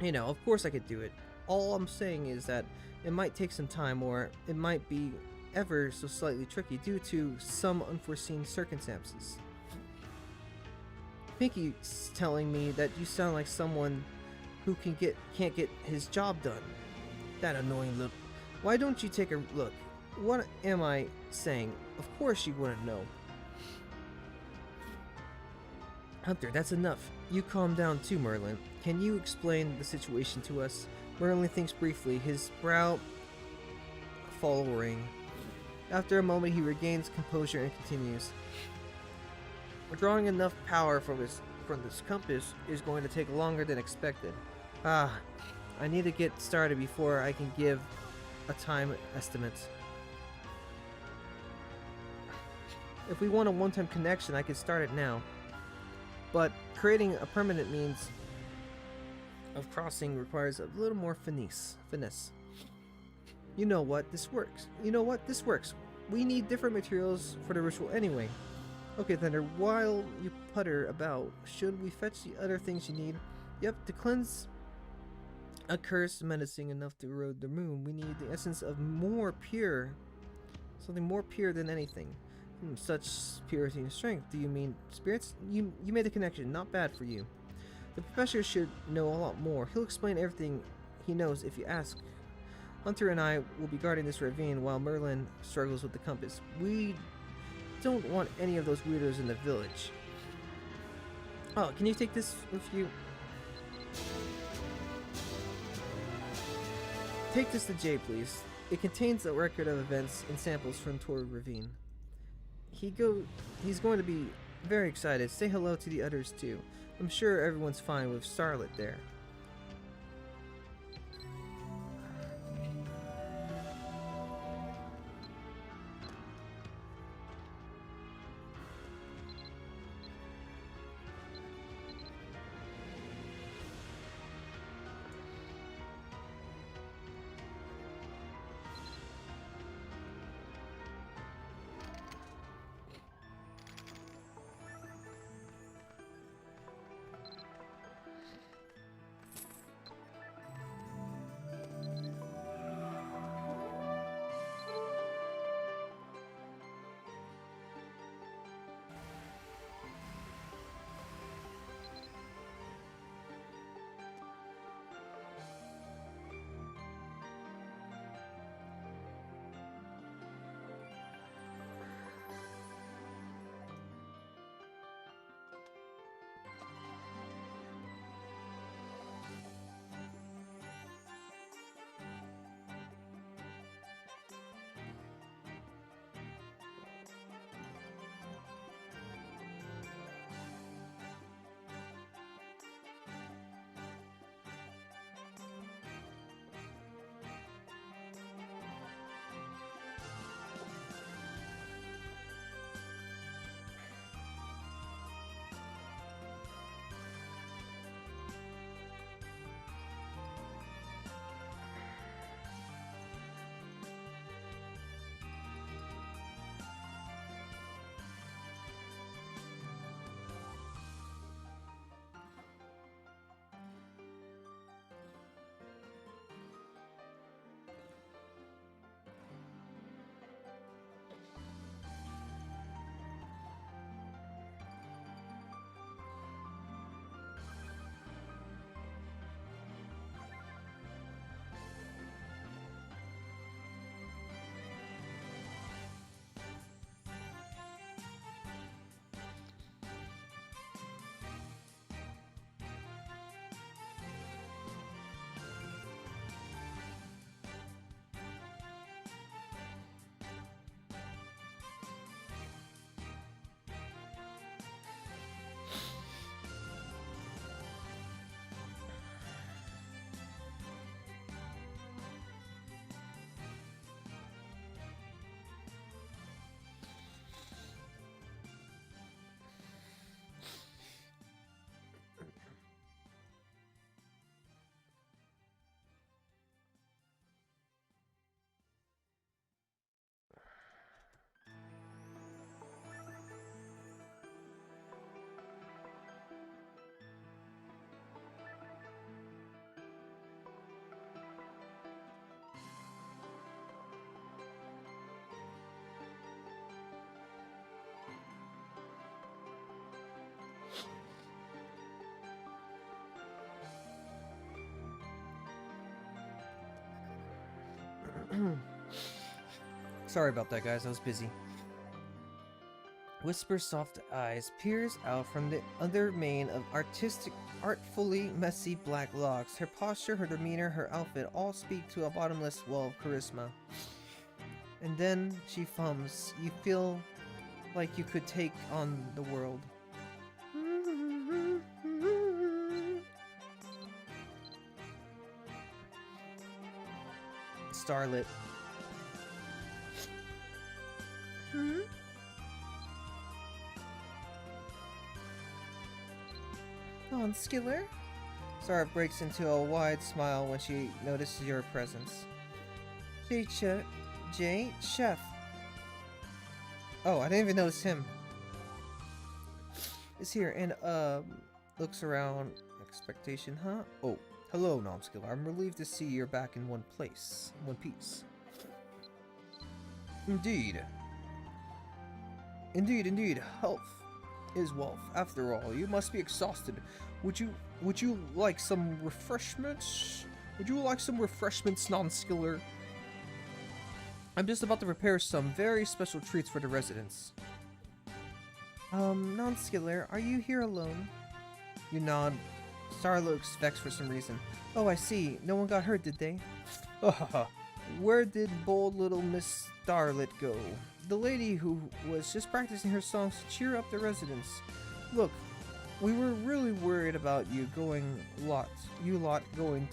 You know, of course I could do it. All I'm saying is that it might take some time, or it might be ever so slightly tricky due to some unforeseen circumstances. Pinky's telling me that you sound like someone who can't get his job done. That annoying little... Why don't you take a look? What am I saying? Of course you wouldn't know. Hunter, that's enough. You calm down too, Merlin. Can you explain the situation to us? Merlin thinks briefly, his brow furrowing. After a moment, he regains composure and continues. Drawing enough power from this compass is going to take longer than expected. I need to get started before I can give a time estimate. If we want a one-time connection, I can start it now. But creating a permanent means of crossing requires a little more finesse. You know what? This works. We need different materials for the ritual anyway. Okay, Thunder, while you putter about, should we fetch the other things you need? Yep, to cleanse a curse menacing enough to erode the moon, we need the essence of something more pure than anything. Such purity and strength. Do you mean spirits? You made the connection. Not bad for you. The professor should know a lot more. He'll explain everything he knows if you ask. Hunter and I will be guarding this ravine while Merlin struggles with the compass. We don't want any of those weirdos in the village. Oh, can you take this with you? Take this to Jay, please. It contains a record of events and samples from Toru Ravine. He's going to be very excited. Say hello to the others too. I'm sure everyone's fine with Starlet there. Sorry about that, guys. I was busy. Whisper's soft eyes peers out from the other mane of artfully messy black locks. Her posture, her demeanor, her outfit all speak to a bottomless well of charisma. And then she fums. You feel like you could take on the world. Starlit. Nonskiller? Sarah breaks into a wide smile when she notices your presence. Jay, Chef. Oh, I didn't even notice him. Is here and looks around. Expectation, huh? Oh, hello, Nonskiller. I'm relieved to see you're back in one piece. Indeed. Indeed. Health is wealth. After all, you must be exhausted. Would you like some refreshments? Nonskiller? I'm just about to prepare some very special treats for the residents. Nonskiller, are you here alone? You nod. Star looks vexed for some reason. Oh, I see. No one got hurt, did they? Where did bold little Miss Starlet go? The lady who was just practicing her songs to cheer up the residents. Look, we were really worried about you lot going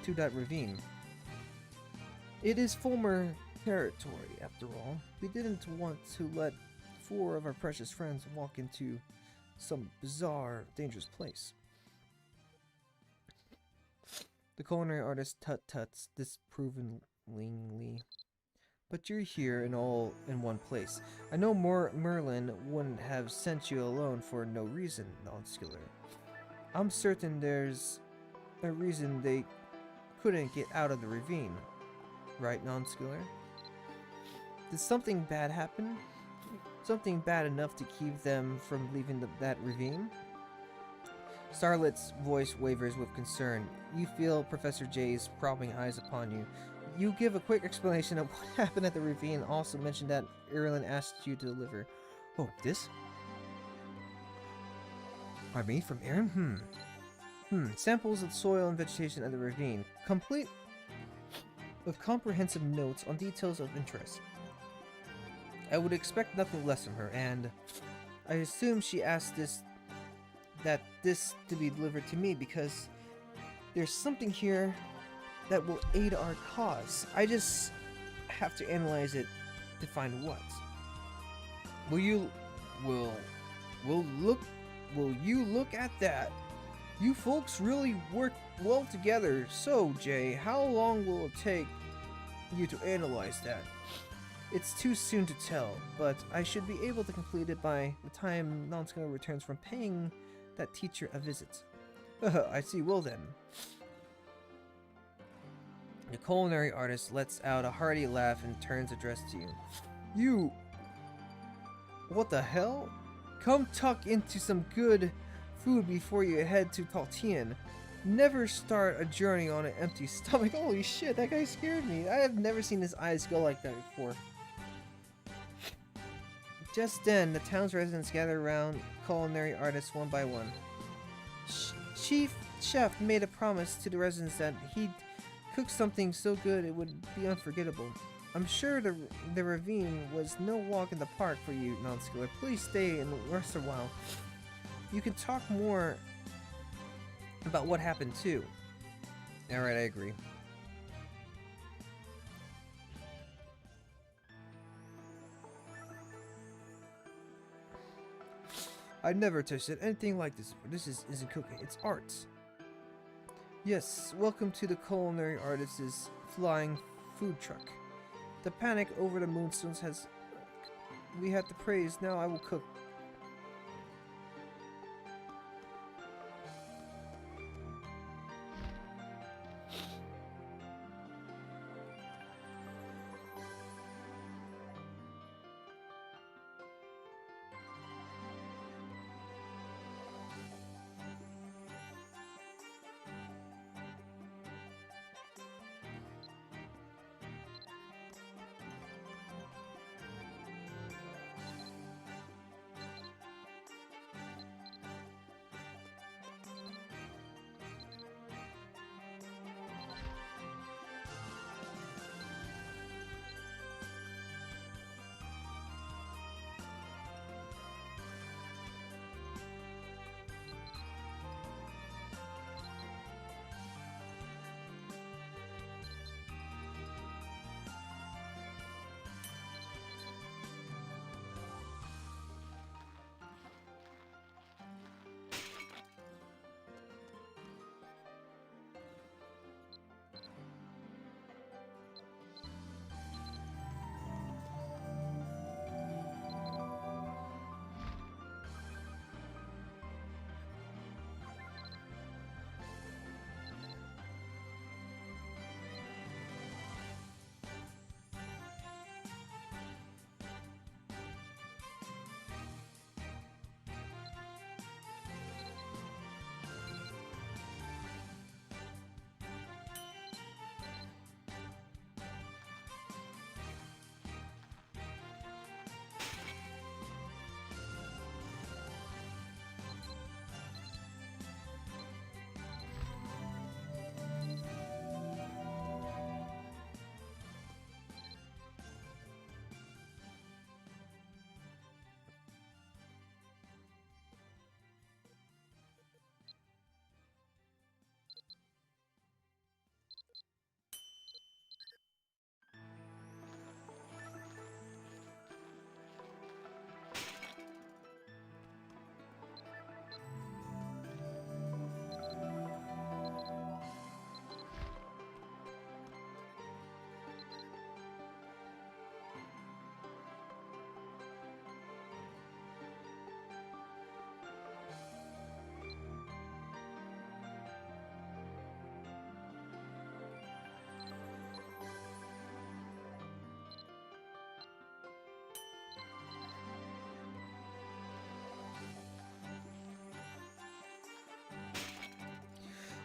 to that ravine. It is former territory, after all. We didn't want to let 4 of our precious friends walk into some bizarre, dangerous place. The culinary artist tut-tuts disapprovingly. But you're here and all in one place. I know Merlin wouldn't have sent you alone for no reason, Nonskiller. I'm certain there's a reason they couldn't get out of the ravine. Right, Nonskiller? Did something bad happen? Something bad enough to keep them from leaving that ravine? Starlet's voice wavers with concern. You feel Professor J's probing eyes upon you. You give a quick explanation of what happened at the ravine, also mention that Erlen asked you to deliver. Oh, this? Pardon me, from Aaron? Samples of soil and vegetation at the ravine, complete with comprehensive notes on details of interest. I would expect nothing less from her, and I assume she asked this to be delivered to me because there's something here that will aid our cause. I just have to analyze it to find what. Will you look at that? You folks really work well together. So, Jay, how long will it take you to analyze that? It's too soon to tell, but I should be able to complete it by the time Nonskiller returns from paying that teacher a visit. I see. Well then. The culinary artist lets out a hearty laugh and turns addressed to you. You... What the hell? Come tuck into some good food before you head to Taltian. Never start a journey on an empty stomach. Holy shit, that guy scared me. I have never seen his eyes go like that before. Just then, the town's residents gather around culinary artists one by one. Chief Chef made a promise to the residents that he'd cook something so good it would be unforgettable. I'm sure the ravine was no walk in the park for you, Nonskiller. Please stay and rest a while. You can talk more about what happened too. Alright, I agree. I've never tasted anything like this. This isn't cooking, it's art. Yes, welcome to the culinary artist's flying food truck. The panic over the moonstones we had to praise. Now I will cook.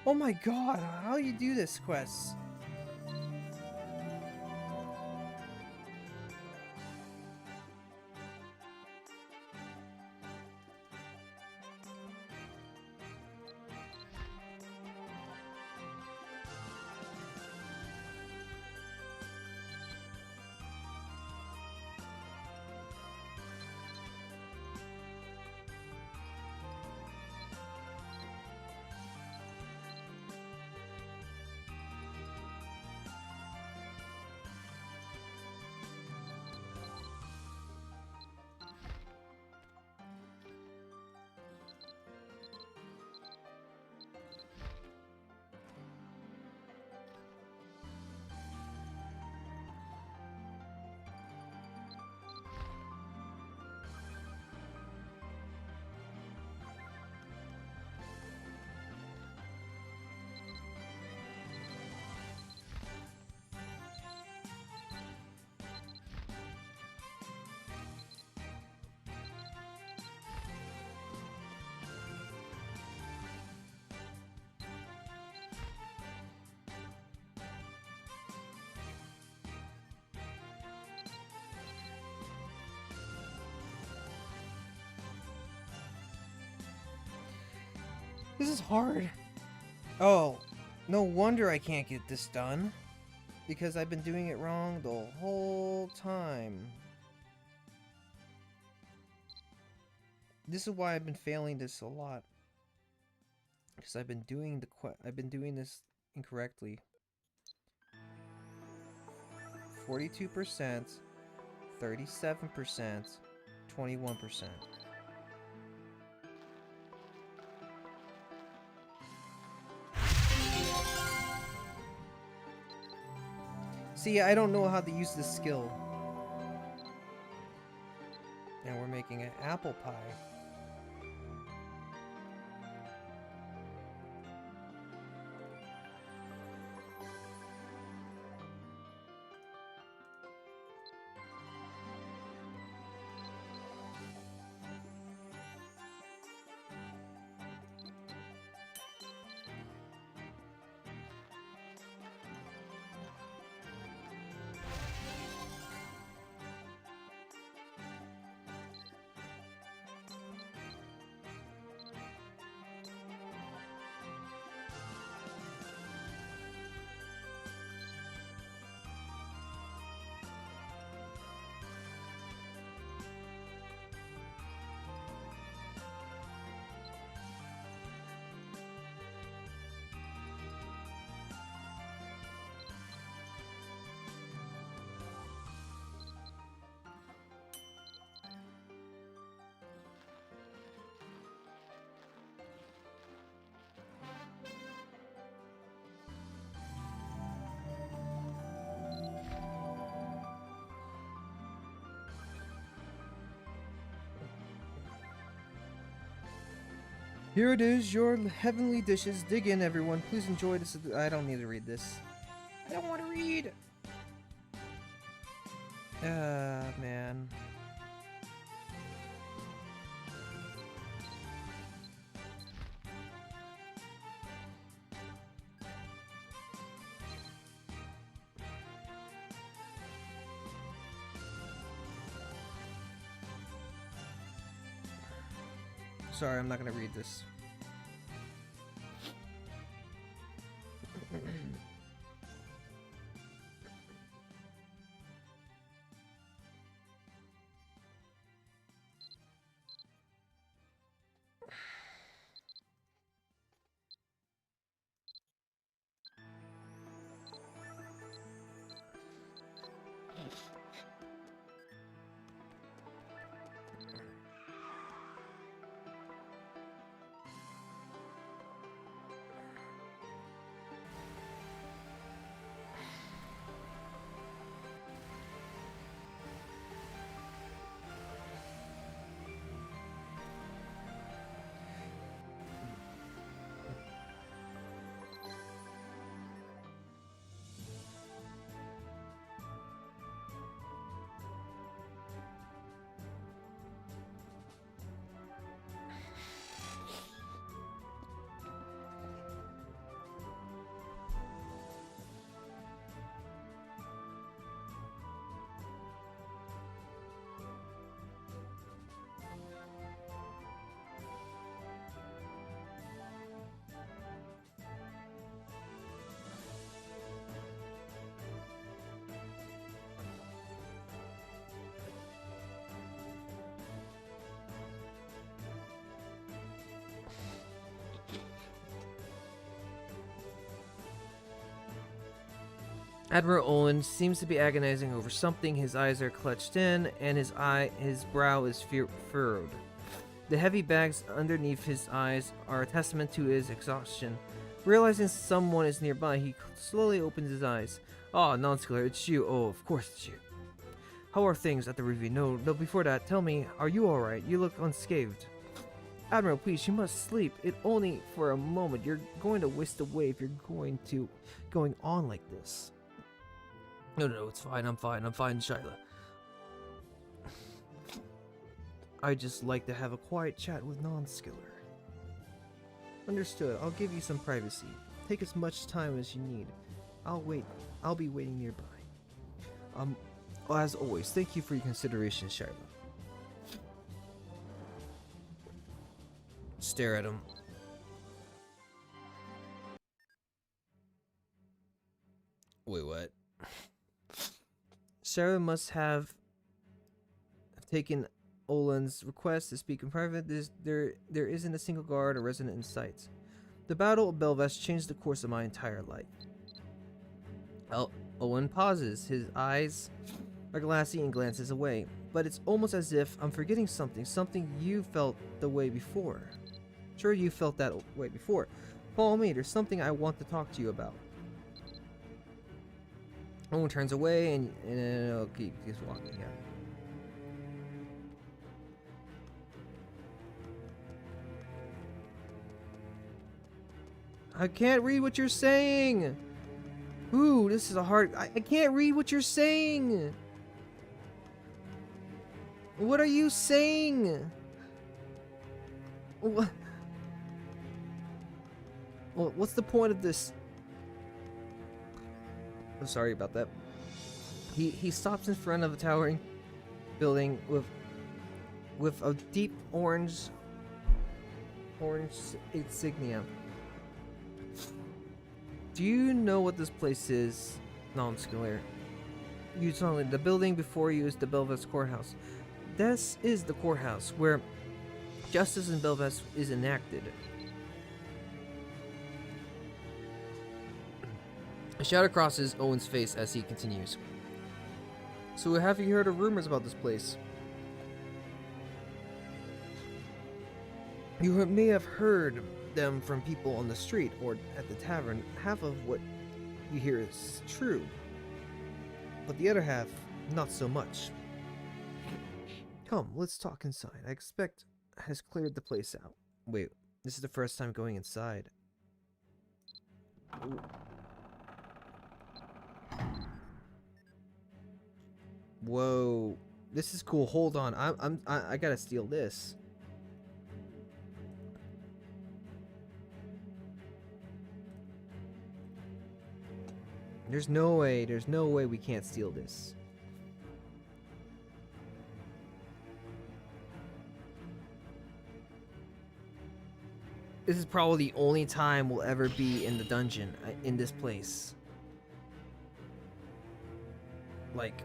Oh my god, how do you do this quest? This is hard. Oh, no wonder I can't get this done. Because I've been doing it wrong the whole time. This is why I've been failing this a lot. Because I've been doing this incorrectly. 42%, 37%, 21%. See, I don't know how to use this skill. And we're making an apple pie. Here it is, your heavenly dishes. Dig in, everyone. Please enjoy this. I don't need to read this. I don't want to read. Man. Sorry, I'm not gonna read this. Admiral Owen seems to be agonizing over something. His eyes are clutched in, and his brow is furrowed. The heavy bags underneath his eyes are a testament to his exhaustion. Realizing someone is nearby, he slowly opens his eyes. "Ah, Nonskiller, it's you. Oh, of course it's you. How are things at the review? No, before that, tell me, are you alright? You look unscathed." "Admiral, please, you must sleep. It only for a moment. You're going to whisk away if you're going on like this." No, it's fine. I'm fine, Shyla. "I just like to have a quiet chat with Nonskiller." "Understood. I'll give you some privacy. Take as much time as you need. I'll wait. I'll be waiting nearby." As always, thank you for your consideration, Shyla." Stare at him. Wait, what? Sarah must have taken Olin's request to speak in private. There isn't a single guard or resident in sight. The Battle of Belvast changed the course of my entire life. Owen pauses. His eyes are glassy and glances away. But it's almost as if I'm forgetting something you felt the way before. Sure, you felt that way before. Follow me, there's something I want to talk to you about. Owen turns away and keeps walking, yeah. I can't read what you're saying! Ooh, this is a hard... I can't read what you're saying! What are you saying? What? What's the point of this? I'm sorry about that. He stops in front of a towering building with a deep orange insignia. "Do you know what this place is, Nonskiller?" "You tell me. The building before you is the Belvez Courthouse." "This is the courthouse where justice in Belvast is enacted." A shadow crosses Owen's face as he continues. "So have you heard of rumors about this place?" "You may have heard them from people on the street or at the tavern. Half of what you hear is true, but the other half, not so much. Come, let's talk inside. I expect has cleared the place out." Wait, this is the first time going inside. Ooh. Whoa, this is cool. Hold on, I gotta steal this. There's no way we can't steal this. This is probably the only time we'll ever be in the dungeon, in this place. Like,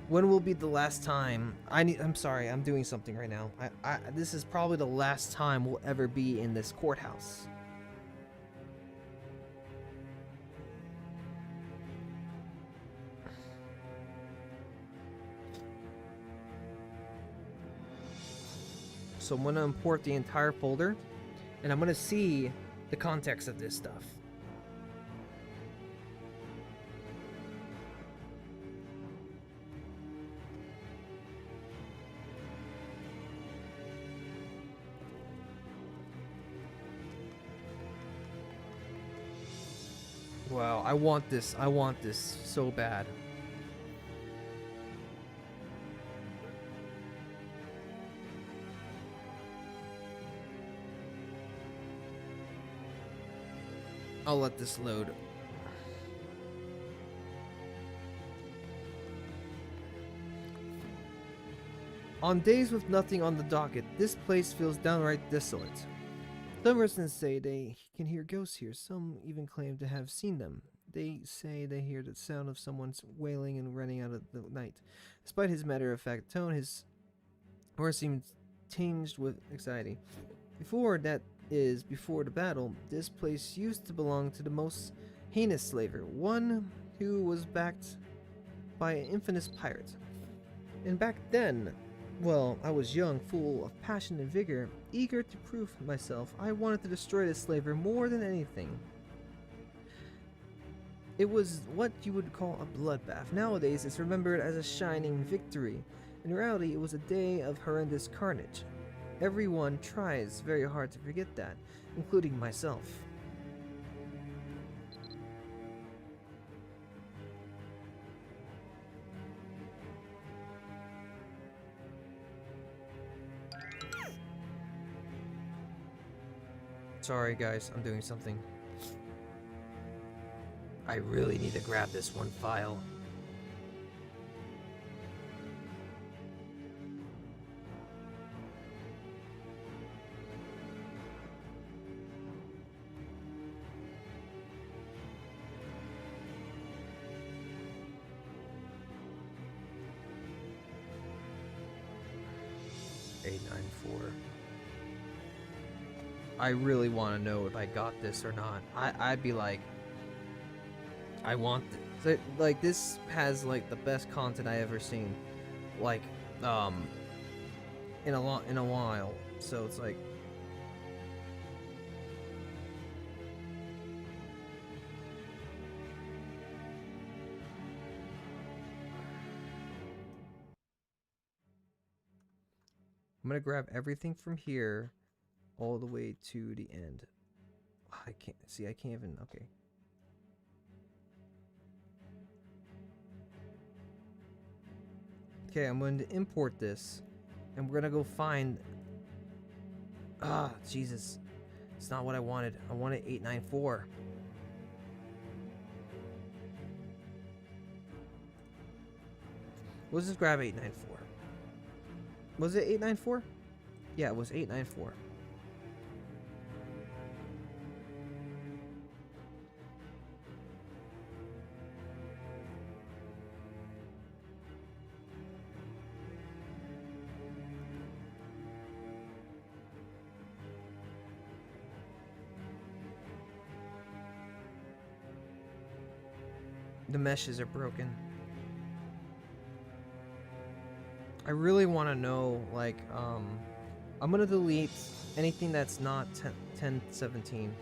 when will be the last time? I'm sorry, I'm doing something right now. This is probably the last time we'll ever be in this courthouse. So I'm going to import the entire folder, and I'm going to see the context of this stuff. Wow, I want this so bad. I'll let this load. On days with nothing on the docket, this place feels downright desolate. Some residents say they can hear ghosts here. Some even claim to have seen them. They say they hear the sound of someone wailing and running out of the night. Despite his matter-of-fact tone, his voice seemed tinged with anxiety. Before that is, before the battle, this place used to belong to the most heinous slaver, one who was backed by an infamous pirate. And back then, well, I was young, full of passion and vigor, eager to prove myself. I wanted to destroy this slaver more than anything. It was what you would call a bloodbath. Nowadays, it's remembered as a shining victory. In reality, it was a day of horrendous carnage. Everyone tries very hard to forget that, including myself. Sorry guys, I'm doing something. I really need to grab this one file. I really want to know if I got this or not. I'd be like, I want this. Like, this has like the best content I ever seen, like in a while. So it's like, I'm gonna grab everything from here all the way to the end. I can't see, I can't even, okay. Okay, I'm going to import this and we're gonna go find, Jesus. It's not what I wanted. I wanted 894. Let's just grab 894. Was it 894? Yeah, it was 894. The meshes are broken. I really want to know, like, I'm gonna delete anything that's not 1017.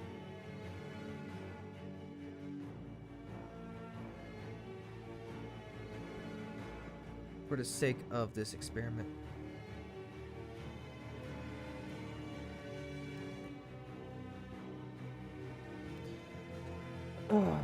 For the sake of this experiment. Oh.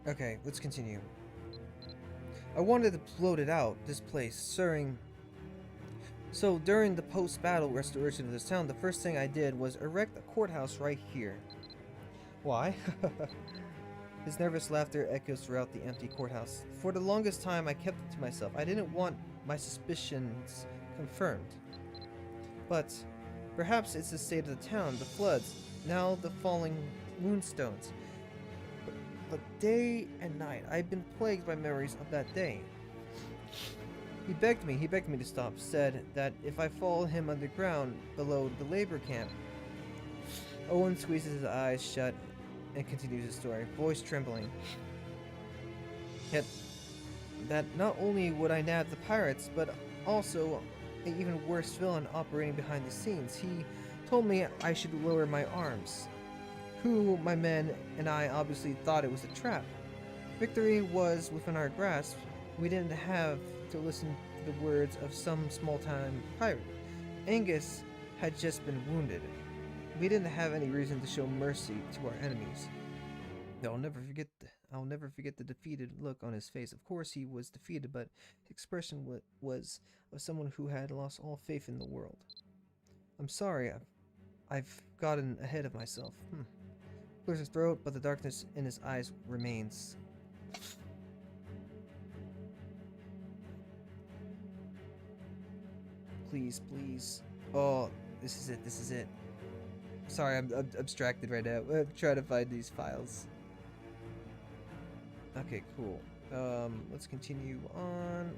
Okay, let's continue. I wanted to float it out, this place, stirring. So during the post-battle restoration of this town, the first thing I did was erect a courthouse right here. Why? His nervous laughter echoes throughout the empty courthouse. For the longest time, I kept it to myself. I didn't want my suspicions confirmed. But perhaps it's the state of the town, the floods, now the falling moonstones. But day and night, I've been plagued by memories of that day. He begged me to stop, said that if I followed him underground below the labor camp. Owen squeezes his eyes shut and continues his story, voice trembling. Yet, that not only would I nab the pirates, but also an even worse villain operating behind the scenes. He told me I should lower my arms, who my men and I obviously thought it was a trap. Victory was within our grasp. We didn't have to listen to the words of some small-time pirate. Angus had just been wounded. We didn't have any reason to show mercy to our enemies. I'll never forget the defeated look on his face. Of course, he was defeated, but his expression was of someone who had lost all faith in the world. I'm sorry, I've gotten ahead of myself. Clears his throat, but the darkness in his eyes remains. Please, please. Oh, this is it. This is it. Sorry, I'm abstracted right now. I'm trying to find these files. Okay, cool. Let's continue on.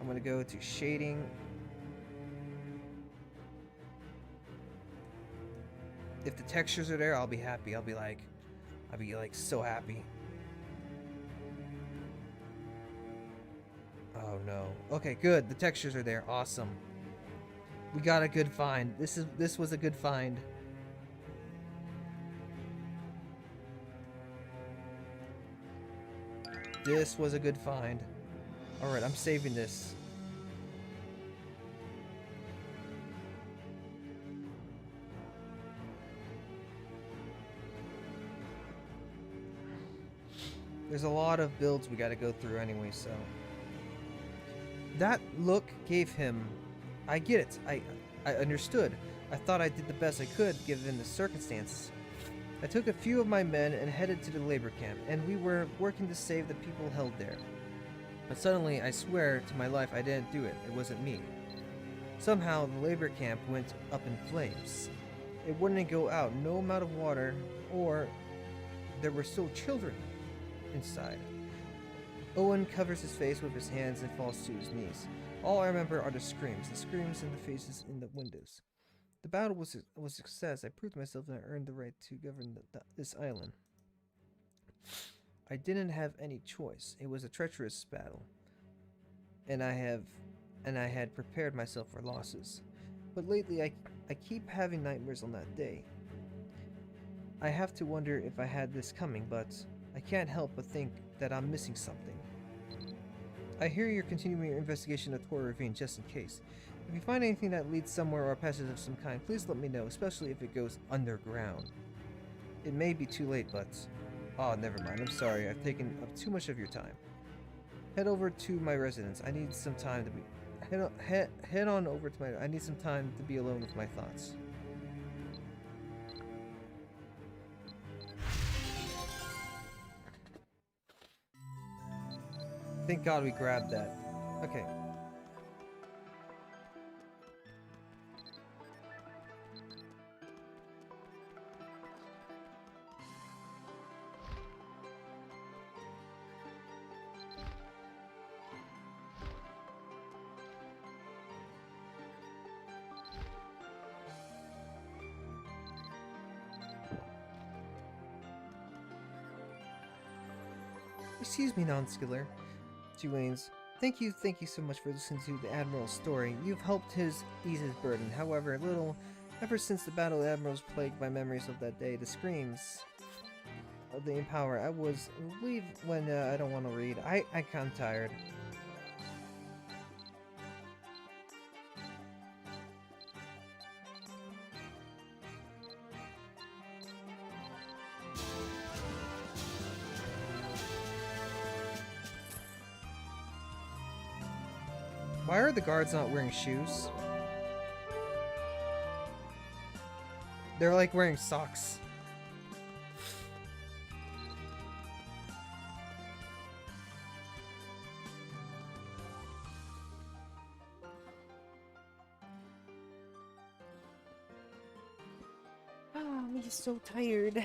I'm gonna go to shading. If the textures are there, I'll be happy. I'll be like so happy. Oh no. Okay, good. The textures are there. Awesome. We got a good find. This was a good find. This was a good find. Alright, I'm saving this. There's a lot of builds we gotta go through anyway, so. That look gave him... I get it. I understood. I thought I did the best I could given the circumstances. I took a few of my men and headed to the labor camp, and we were working to save the people held there. But suddenly, I swear to my life I didn't do it. It wasn't me. Somehow, the labor camp went up in flames. It wouldn't go out, no amount of water, or there were still children inside. Owen covers his face with his hands and falls to his knees. All I remember are the screams and the faces in the windows. The battle was a success. I proved myself and I earned the right to govern this island. I didn't have any choice. It was a treacherous battle, and I had prepared myself for losses. But lately, I keep having nightmares on that day. I have to wonder if I had this coming, but I can't help but think that I'm missing something. I hear you're continuing your investigation of Tor Ravine just in case. If you find anything that leads somewhere or a passage of some kind, please let me know, especially if it goes underground. It may be too late, but... Oh, never mind. I'm sorry. I've taken up too much of your time. Head over to my residence. I need some time to be... Head on over to my... I need some time to be alone with my thoughts. Thank God we grabbed that. Okay. Excuse me, Nonskiller. Julian's. Thank you so much for listening to the Admiral's story. You've helped ease his burden. However, ever since the battle, the Admiral's plagued by memories of that day. The screams of the Empower. I was leave when I don't want to read. I'm tired. Why are the guards not wearing shoes? They're like wearing socks. Oh, I'm so tired.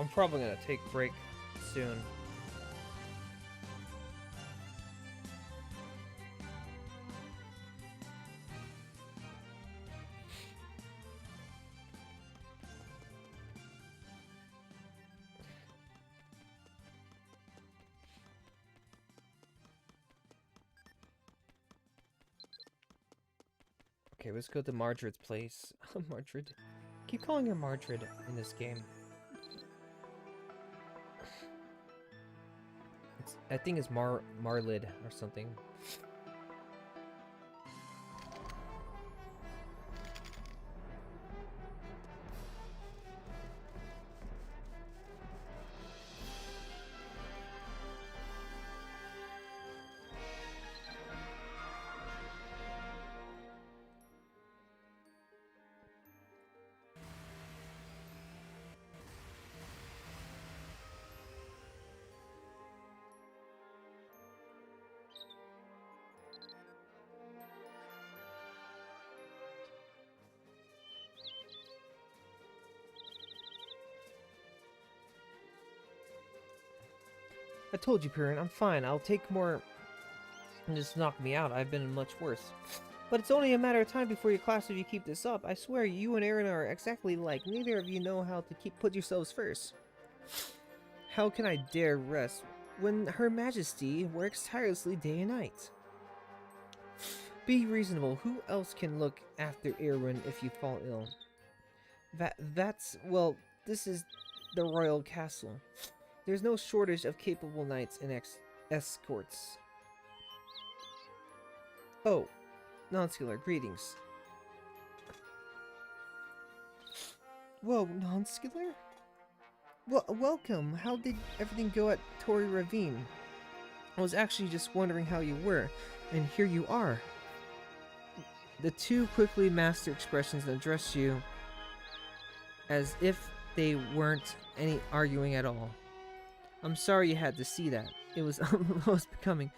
I'm probably gonna take a break soon. Okay, let's go to Margaret's place. Margaret. Keep calling her Margaret in this game. I think it's Marlid or something. I told you, Perrin, I'm fine. I'll take more and just knock me out. I've been much worse. But it's only a matter of time before your class if you keep this up. I swear, you and Aaron are exactly alike. Neither of you know how to put yourselves first. How can I dare rest when Her Majesty works tirelessly day and night? Be reasonable. Who else can look after Aaron if you fall ill? Well, this is the royal castle. There's no shortage of capable knights and escorts. Oh, Nonskiller, greetings. Whoa, Nonskiller? Well, welcome. How did everything go at Tory Ravine? I was actually just wondering how you were, and here you are. The two quickly master expressions address you as if they weren't any arguing at all. I'm sorry you had to see that. It was almost becoming.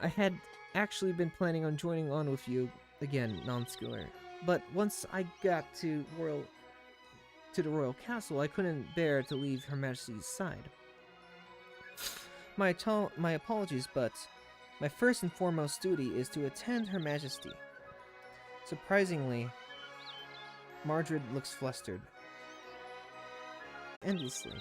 I had actually been planning on joining on with you again, Nonskiller. But once I got to the royal castle, I couldn't bear to leave Her Majesty's side. My apologies, but my first and foremost duty is to attend Her Majesty. Surprisingly, Margaret looks flustered. Endlessly.